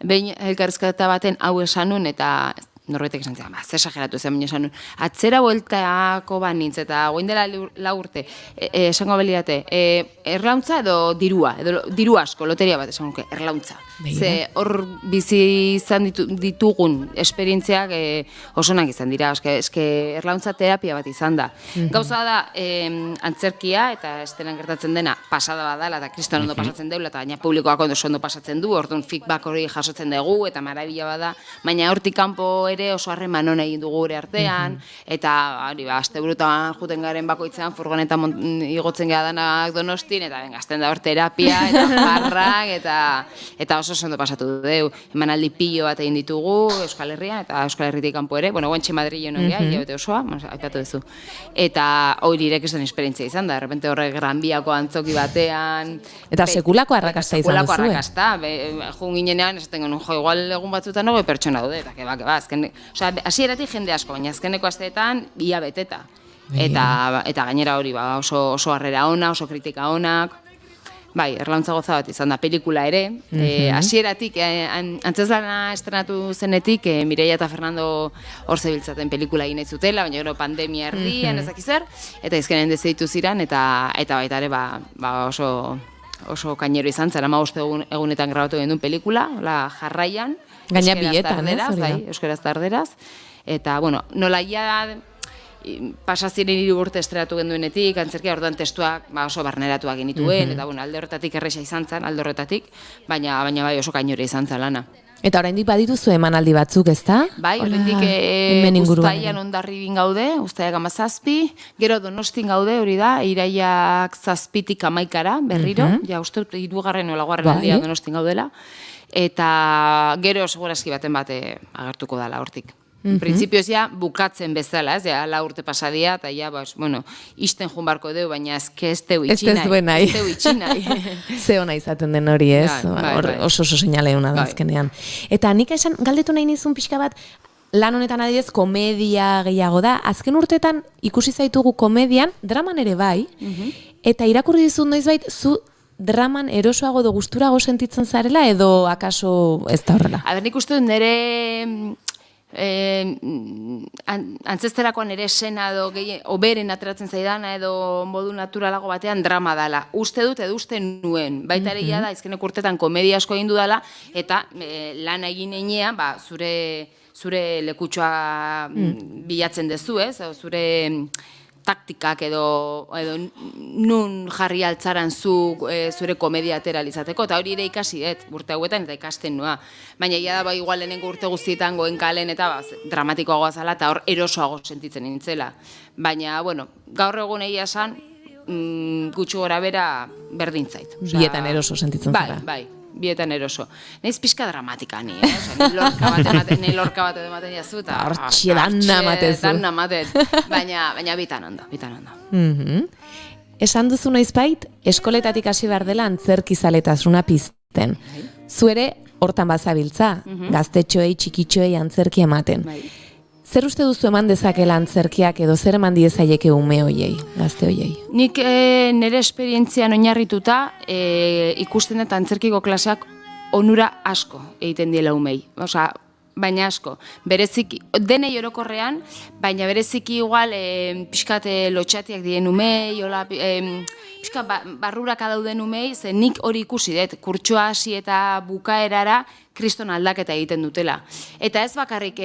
behin elkarrizketa baten hau esan nun, eta norbetek esan zidan, esageratu zen baina esan nun, atzera bueltako banintz, eta goin dela 4 urte, esango beliate, Erlauntza edo dirua, edo diru asko, loteria bat, esan nuke, Erlauntza. Ze hor bizi izan ditugun esperientziak osonak izan dira, eske Erlauntza terapia bat izan da. Gauza da, antzerkia eta estelan gertatzen dena pasada badala, eta kriston ondo pasatzen deula, eta baina publikoak ondo pasatzen du, orduan feedback hori jasotzen dugu, eta marabila bada, baina hortik kanpo ere ere oso harreman ona egin dugu gure artean, eta asteburutan juten garen bakoitzean furgonetan igotzen gara danak Donostin, eta gazten da hor terapia, eta jarrak, eta oso ondo pasatu dugu. Emanaldi pilo bat egin ditugu Euskal Herrian, eta Euskal Herritik kanpo ere, guantxe Madrilen ongia, hilabete osoa, aipatu duzu. Eta hori irek esan esperientzia izan da, errepente horrek Gran Biako antzoki batean. Eta sekulako arrakasta izan duzu. Sekulako arrakasta, jun ginenean, esaten genuen, igual egun batzutan nago pertsona daude, eta keba, hasieratik jende asko, baina azkeneko asteetan ia beteta. Eta gainera hori, oso harrera ona, oso kritika onak. Bai, erlauntza goza bat izan da, pelikula ere. Hasieratik, antzezlana estrenatu zenetik, Mireia eta Fernando hor zebiltzaten pelikula egin zutela, baina gero pandemia erdian ezakizer, eta izkenen dezeitu ziren, eta baita ere oso kainero izan, zara 15 egunetan grabatu genuen pelikula, jarraian, gaina bietan, euskaraz tarderaz, eta, bueno, nola pasaziren 3 urte estrenatu genduenetik, antzerkia orduan testuak oso barneratuak genituen, eta alde horretatik erresa izan zen, alde horretatik, baina bai oso kainore izan zen lana. Eta oraindik badituzu emanaldi batzuk, ezta? Bai, oraindik Uztaian Hondarribin gaude, Uztaiak 17, gero Donostin gaude, hori da, Iraiak 7tik 11 berriro, ja uste 3. o 4. aldia Donostin gaudela, eta gero segurazki baten bate agertuko dela hortik. Printzipioz bukatzen bezala, ez, 4 urte pasadia, eta isten jun barko deu, baina ez teu itxinai. Ze hona izaten den hori, ez? Oso seinale hona da azkenean. Eta nik esan galdetu nahi nizun pixka bat, lan honetan adidez komedia gehiago da, azken urtetan ikusi zaitugu komedian, draman ere bai, eta irakurri dizut noizbait, zu draman erosoago edo gusturago sentitzen zarela, edo akaso ez da horrela? Nik uste dut nire antzesterakoan ere esena edo oberen ateratzen zaidana edo modu naturalago batean drama dala. Uste dut edo uste nuen. Baita ere da, izkenek urtetan komedia asko egin dudala, eta lan egin einean, zure lekutxoa bilatzen dezu, ez? Zure taktikak edo nun jarri altzaran zure komedia atera izateko, eta hori ere ikasi urte hauetan eta ikasten nua. Baina ia da igual lehenengo urte guztietan goen kalen eta dramatikoagoa zala eta hor erosoago sentitzen nintzela. Baina, gaur egun egia esan, gutxu gora bera berdintzait. Bietan eroso sentitzen zara. Bai. Bietan eroso. Naiz pixka dramatika ni, ni lorka bat ematen jazu, eta hortxe danna maten, baina bitan ondo. Esan duzu noizbait, eskoletatik hasi behar dela antzerkizaletasuna pizten. Zu ere, hortan bazabiltza, gaztetxoei, txikitxoei antzerki ematen. Zer uste duzu eman dezakela antzerkiak edo zer eman diezaieke ume hoiei, gazte hoiei? Nik nire esperientzian oinarrituta ikusten dut antzerkiko klaseak onura asko egiten diela umei. Baina asko. Bereziki, denei orokorrean, baina bereziki igual pixkat lotxatiak dien umei, pixkat barruraka dauden umei, ze nik hori ikusi dut, kurtsoa hasi eta bukaerara, kriston aldaketa egiten dutela. Eta ez bakarrik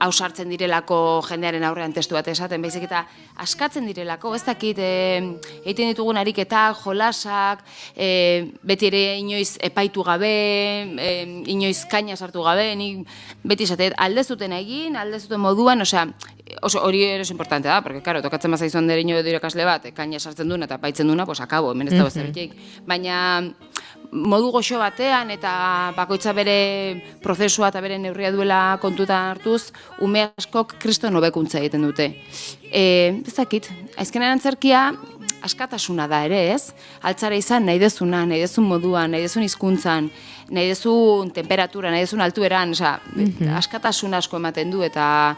ausartzen direlako jendearen aurrean testu bat esaten, baizik eta askatzen direlako, ez dakit egiten ditugun ariketak, jolasak, beti ere inoiz epaitu gabe, inoiz kaina sartu gabe, nik beti esatet aldezuten egin, aldezuten moduan, hori ere oso importante da, porque, claro, tokatzen bazaizuan dere ino edo irakasle bat, kaina sartzen duna eta paitzen duna, pues akabo, hemen ez dago zerretik. Baina modu goxo batean eta bakoitza bere prozesua eta bere neurria duela kontutan hartuz, ume askok kriston hobekuntza egiten dute. Ez dakit, azkenean antzerkia askatasuna da ere, ez? Altzara izan nahi dezuna, nahi dezun moduan, nahi dezun hizkuntzan, nahi dezun temperatura, nahi dezun altueran, askatasun asko ematen du eta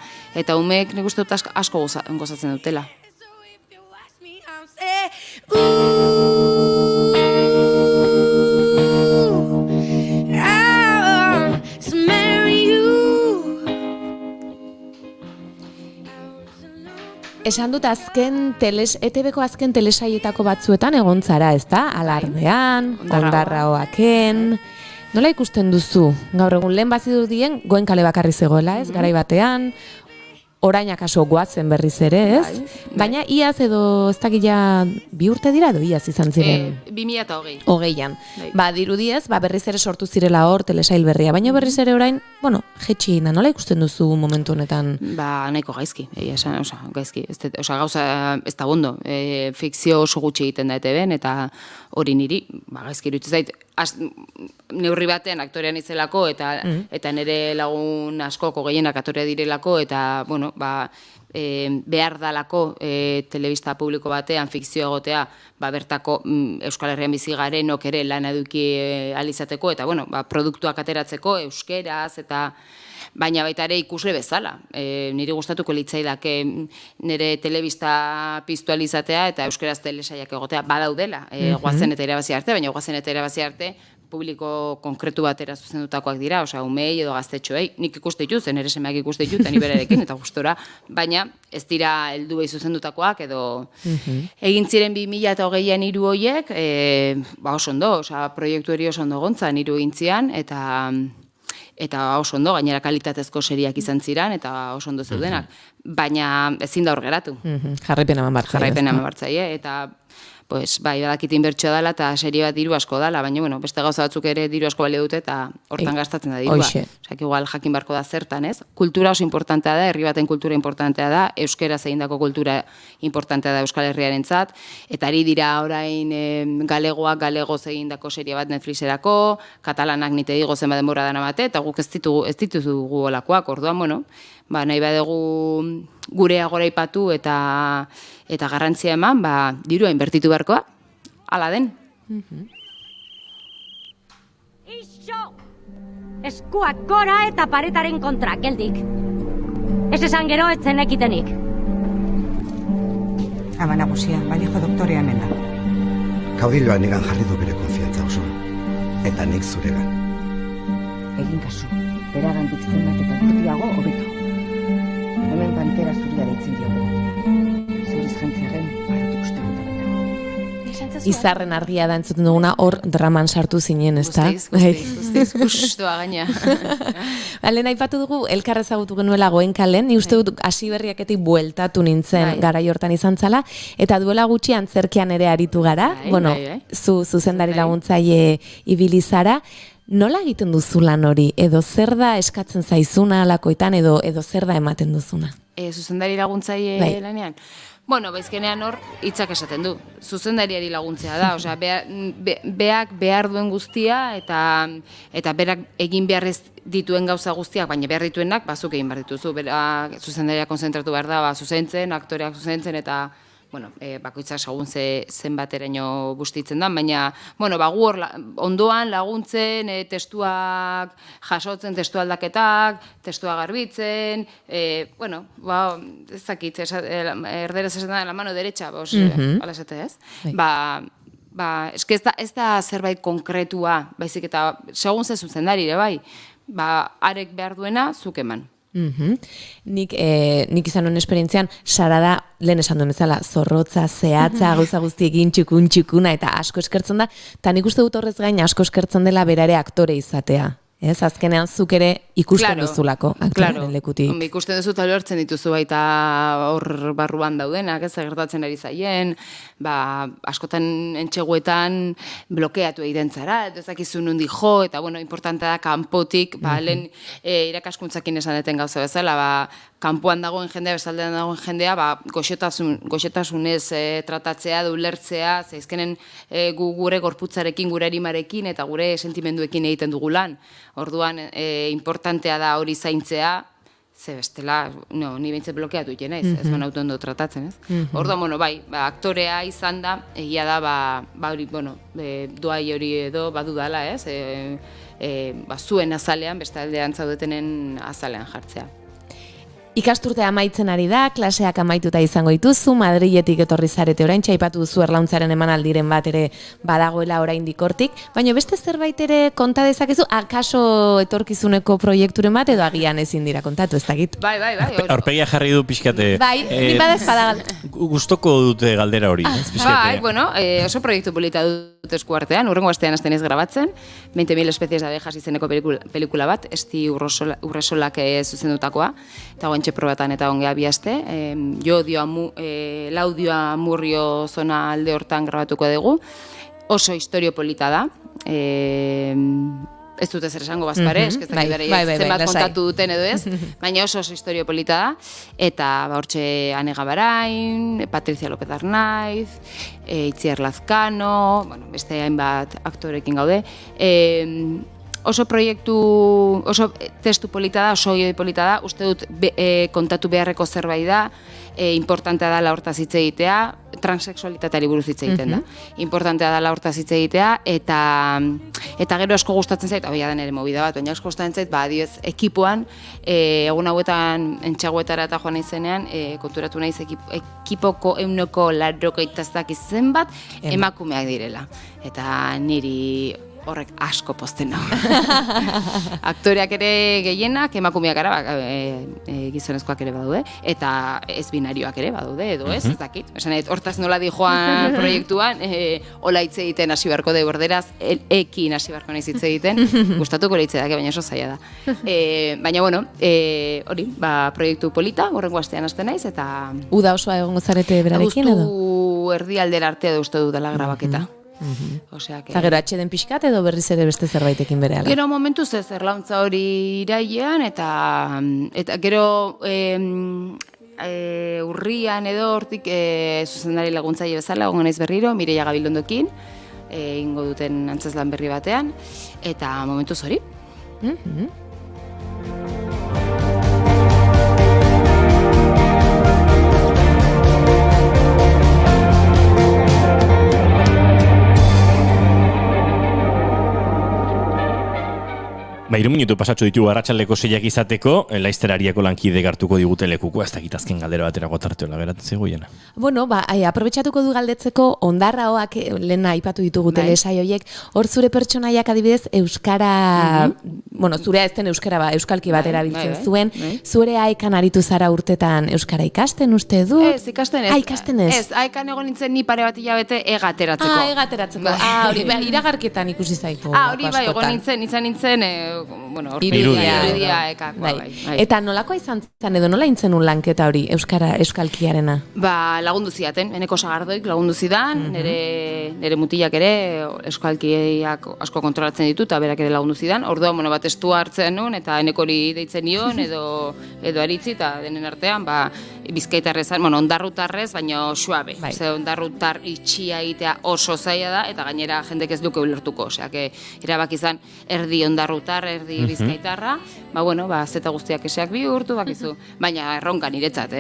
umeek nik uste dut asko gozatzen dutela. Esan dut ETV-ko azken telesaietako batzuetan egon zara, ez da? Alardean, Ondarraoaken. Nola ikusten duzu? Gaur egun lehen bazirudien goen kale bakarri zegoela, ez? Garai batean, orain akaso goazen berriz ere, ez? Baina iaz edo ez dakila 2 urte dira edo iaz izan ziren? 2020. 20an. Dirudiez, berriz ere sortu zirela hor telesail berria, baina berriz ere orain, jetxi da, nola ikusten duzu momentu honetan? Nahiko gaizki, gaizki. Gauza ez da bondo. Fikzio oso gutxi egiten da ETB-en, eta hori niri, gaizki iruditzen zait, neurri batean aktorean izelako, eta nire lagun askoko gehienak aktorea direlako, eta, behar dalako telebista publiko batean fikzio egotea, bertako Euskal Herrian bizi garenok ere lan eduki alizateko, eta, produktuak ateratzeko, euskeraz, eta baina baita ere ikusle bezala. Niri gustatuko litzaidake nire telebista piztualizatea eta euskeraz telesaiak egotea badaudela. Goazen eta irabazi arte, baina goazen eta irabazi arte publiko konkretu batera zuzendutakoak dira, umei edo gaztetxoei. Nik ikuste ditut, nire semeak ikuste ditut, ni berarekin eta gustora, baina ez dira helduei zuzendutakoak edo egin ziren 2020an 3 horiek, oso ondo, proiektu hori oso ondo gontzan 3 gintzian, eta oso ondo, gainera kalitatezko seriak izan ziren, eta oso ondo zeudenak. Baina ezin da hor geratu. Jarraipen eman bartzaile. Eta, badakit inbertsioa dela, eta serie bat diru asko dela, baina, beste gauza batzuk ere diru asko balio dute, eta hortan gastatzen da dirua. Igual jakin barko da zertan, ez? Kultura oso importantea da, herri baten kultura importantea da, euskera zeindako kultura importantea da Euskal Herriarentzat, eta ari dira orain galegoz egindako serie bat Netflixerako, katalanak nite digo zenba denbora dana bate, eta guk ez ditugu olakoak, orduan, nahi badugu gurea goraipatu eta garrantzia eman, dirua inbertitu beharkoa, hala den. Ixo! Eskuak gora eta paretaren kontra, geldik. Ez esan gero etzen ekitenik. Ama nagusia, balijo doktorea hemen da. Kaudilloa nigan jarri du bere konfiantza oso, eta nik zuregan. Egin kasu, beragandik zenbat eta urtiago hobeto. Hemen pantera zuria deitzen diogu. Zuriz jentziaren, barotu ustean da betago. Izarren argia da entzuten duguna, hor draman sartu zinen, ez da? Guztiz, gustua gaina. Lehen aipatu dugu, elkar ezagutu genuela Goenkalen, ni uste dut hasi berriaketik bueltatu nintzen garai hortan izan zala, eta duela gutxi antzerkian ere aritu gara, zuzendari laguntzaile ibili zara. Nola egiten duzu lan hori? Edo zer da eskatzen zaizuna alakoetan, edo zer da ematen duzuna? Zuzendari laguntzaile lanean? Baizkenean hor hitzak esaten du. Zuzendariari laguntzea da, beak behar duen guztia eta berak egin behar ez dituen gauza guztiak, baina behar dituenak, zuk egin behar dituzu. Zuzendaria konzentratu behar da, zuzentzen, aktoreak zuzentzen, eta bakoitzak segun zenbateraino bustitzen da, baina, gu hor ondoan laguntzen, testuak jasotzen, testu aldaketak, testua garbitzen, ezakit, erderaz esan da, la mano derecha, ala esate ez? Eske ez da zerbait konkretua, baizik eta segun ze zuzendari ere bai, arek behar duena, zuk eman. Nik izan nuen esperientzian, Sara da, lehen esan duen bezala, zorrotza, zehatza, gauza guztiekin txukuna, eta asko eskertzen da, eta nik uste dut horrez gain asko eskertzen dela berare aktore izatea. Azkenean zuk ere ikusten duzulako aktoren lekutik. Ikusten duzu eta lortzen dituzu baita hor barruan daudenak, ez gertatzen ari zaien, askotan entxeguetan blokeatu egiten zara, ez dakizu nundi jo, eta importantea da kanpotik, lehen irakaskuntzakin esaneten gauza bezala, kanpoan dagoen jendea, bezaldean dagoen jendea, goxotasunez tratatzea, ulertzea, zeizkenen gure gorputzarekin, gure arimarekin, eta gure sentimenduekin egiten dugu lan. Orduan, importantea da hori zaintzea, ze bestela, ni behintzat blokeatu iten naiz, ez ban auto ondo tratatzen, ez? Orduan, aktorea izan da, egia da, doai hori edo badudala, ez? Zuen azalean, beste aldean zaudetenen azalean jartzea. Ikasturtea amaitzen ari da, klaseak amaituta izango dituzu, Madriletik etorri zarete orain, aipatu duzu Erlauntzaren emanaldiren bat ere badagoela oraindik hortik, baina beste zerbait ere konta dezakezu, akaso etorkizuneko proiekturen bat edo agian ezin dira kontatu, ez dakit? Bai. Aurpegia jarri du pixkate. Bai, ni badez badagal. Gustoko dute galdera hori. Bai, oso proiektu polita esku artean, urrengo astean hasten ez grabatzen, 20.000 espezies de abejas izeneko pelikula bat, Esti Urresolak zuzendutakoa, eta goentxe probatan eta ongea bi aste. Laudio Amurrio zona alde hortan grabatuko dugu, oso historio polita da, ez dut ezer esango bazpare, eskizak zenbat kontatu duten edo ez, baina oso historio polita da, eta hortxe Ane Gabarain, Patricia López Arnaiz, Itziar Lazkano, beste hainbat aktorekin gaude, oso testu polita da, oso polita da, uste dut kontatu beharreko zerbait da, importantea da la hortaz hitz egitea, transexualitateari buruz hitz egiten da. Importantea da la hortaz hitz egitea, eta gero asko gustatzen zait, hau da nere movida bat, baina asko gustatzen zait, adibidez, ekipoan, egun hauetan entxaguetara eta joan izenean, konturatu naiz ekipoko 180 zenbat emakumeak direla. Eta niri horrek asko pozten nau. Aktoreak ere gehienak, emakumeak gara, gizonezkoak ere badaude, eta ez binarioak ere badaude, edo ez dakit. Esan, hortaz nola di joan proiektuan, hola hitz egiten hasi beharko de borderaz, ekin hasi beharko naiz hitz egiten, gustatuko hitz edake, baina oso zaila da. Baina, bueno, hori, proiektu polita, horrengo astean hasten naiz, eta... Uda osoa egongo zarete berarekin, edo? Abuztu erdialdera arte edo uste dudala grabaketa. Eta gero atxeden pixkat edo berriz ere beste zerbaitekin berehala? Gero momentuz ez erlauntza hori irailean, eta gero urrian edo hortik zuzendari laguntzaile bezala, egongo naiz berriro, Mireia Gabildondokin, ingo duten antzezlan berri batean, eta momentuz hori. Hiru minutu pasatxo ditugu arratsaldeko 6 izateko, laizterariako lankide gartuko digute lekuko, ez dakit azken galdera batera gotarteola geratzen zegoiena. Bueno, aprobetxatuko du galdetzeko ondarraoak lehen aipatu ditugu telesaioiek, hor zure pertsonaiak adibidez euskara, bueno, zurea ez den euskara euskalki bat erabiltzen zuen, zure aekan aritu zara urtetan euskara ikasten uste du? Ez, ikasten ez. Ikasten ez? Ez, aekan egon nintzen ni pare bat hilabete egateratzeko. Egateratzeko. Hori, iragarketan ikusi zaitu. Hori, egon nintzen, bueno, irudia ekak. Eta nolakoa izan zen edo nola intzen un lanketa hori euskalkiarena? Lagundu zidaten, eneko sagardoik lagundu zidan, nire mutilak ere euskalkiak asko kontrolatzen ditu, eta berak ere lagundu zidan. Orduan, bat estua hartzen nuen, eta eneko hori deitzen nion, edo aritzi, eta denen artean, bizkaitarrez, ondarrutarrez, baina suabe. Ondarrutar itxia egitea oso zaila da, eta gainera jendek ez duke ulertuko. Oseak, erabak izan erdi ondarrutar, erdi bizkaitarra, zeta guztiak eseak bihurtu, bakizu. Baina erronka niretzat,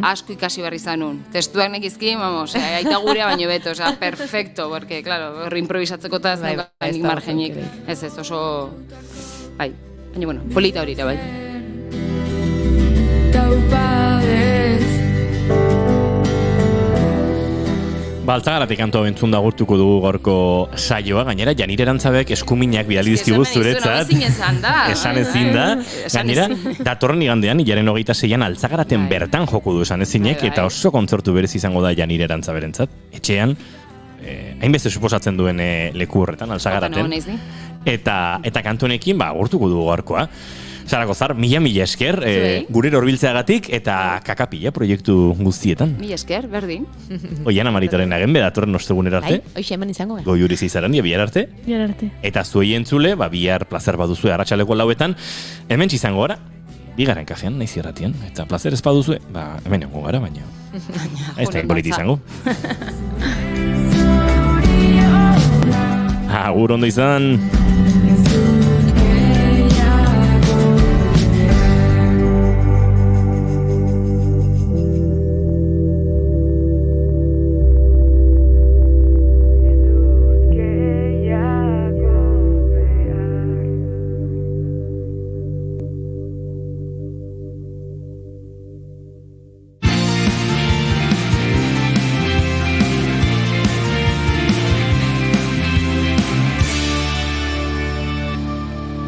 asko ikasi behar izan nun. Testuak nekizkin, aita gurea baino beto, perfecto, porque, claro, horri improvisatzeko eta ez nik margenik. Ez oso, baina, polita hori ere, Altzagaratik kantoa bentzun da gurtuko dugu gorko saioa, gainera Janire Erantzabek eskuminak bidali dizkigu zuretzat. Esan ezin da. Gainera, datorren igandean, hilaren 26an Altzagaraten bertan joko du esan ezinek, eta oso kontzertu berez izango da Janire Erantzaberentzat. Etxean, hainbeste suposatzen duen leku horretan, Altzagaraten. Eta kantonekin, gurtuko dugu gorkoa. Sara Gozar, mila esker, gure horbiltzeagatik eta kakapila proiektu guztietan. Mila esker, berdin. Oian Amaritaren agen datorren ostegunera arte. Hoxe hemen izango. Goiuri zizaran, bihar arte. Bihar arte. Eta zuei entzule, bihar plazer baduzue arratsaleko 4etan, hemen izango gara, bigarren kafean, naiz irratian. Eta plazer ez baduzue, hemen egongo gara, baina. Ez da inbolit izango. Agur ondo izan.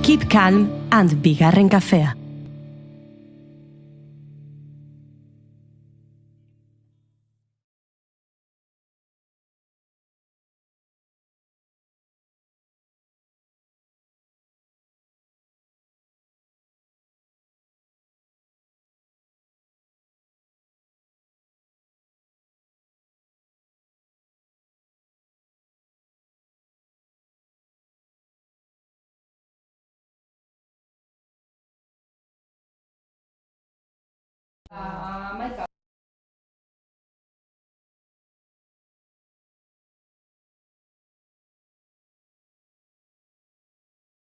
Keep calm and bigarren kafea. Ah.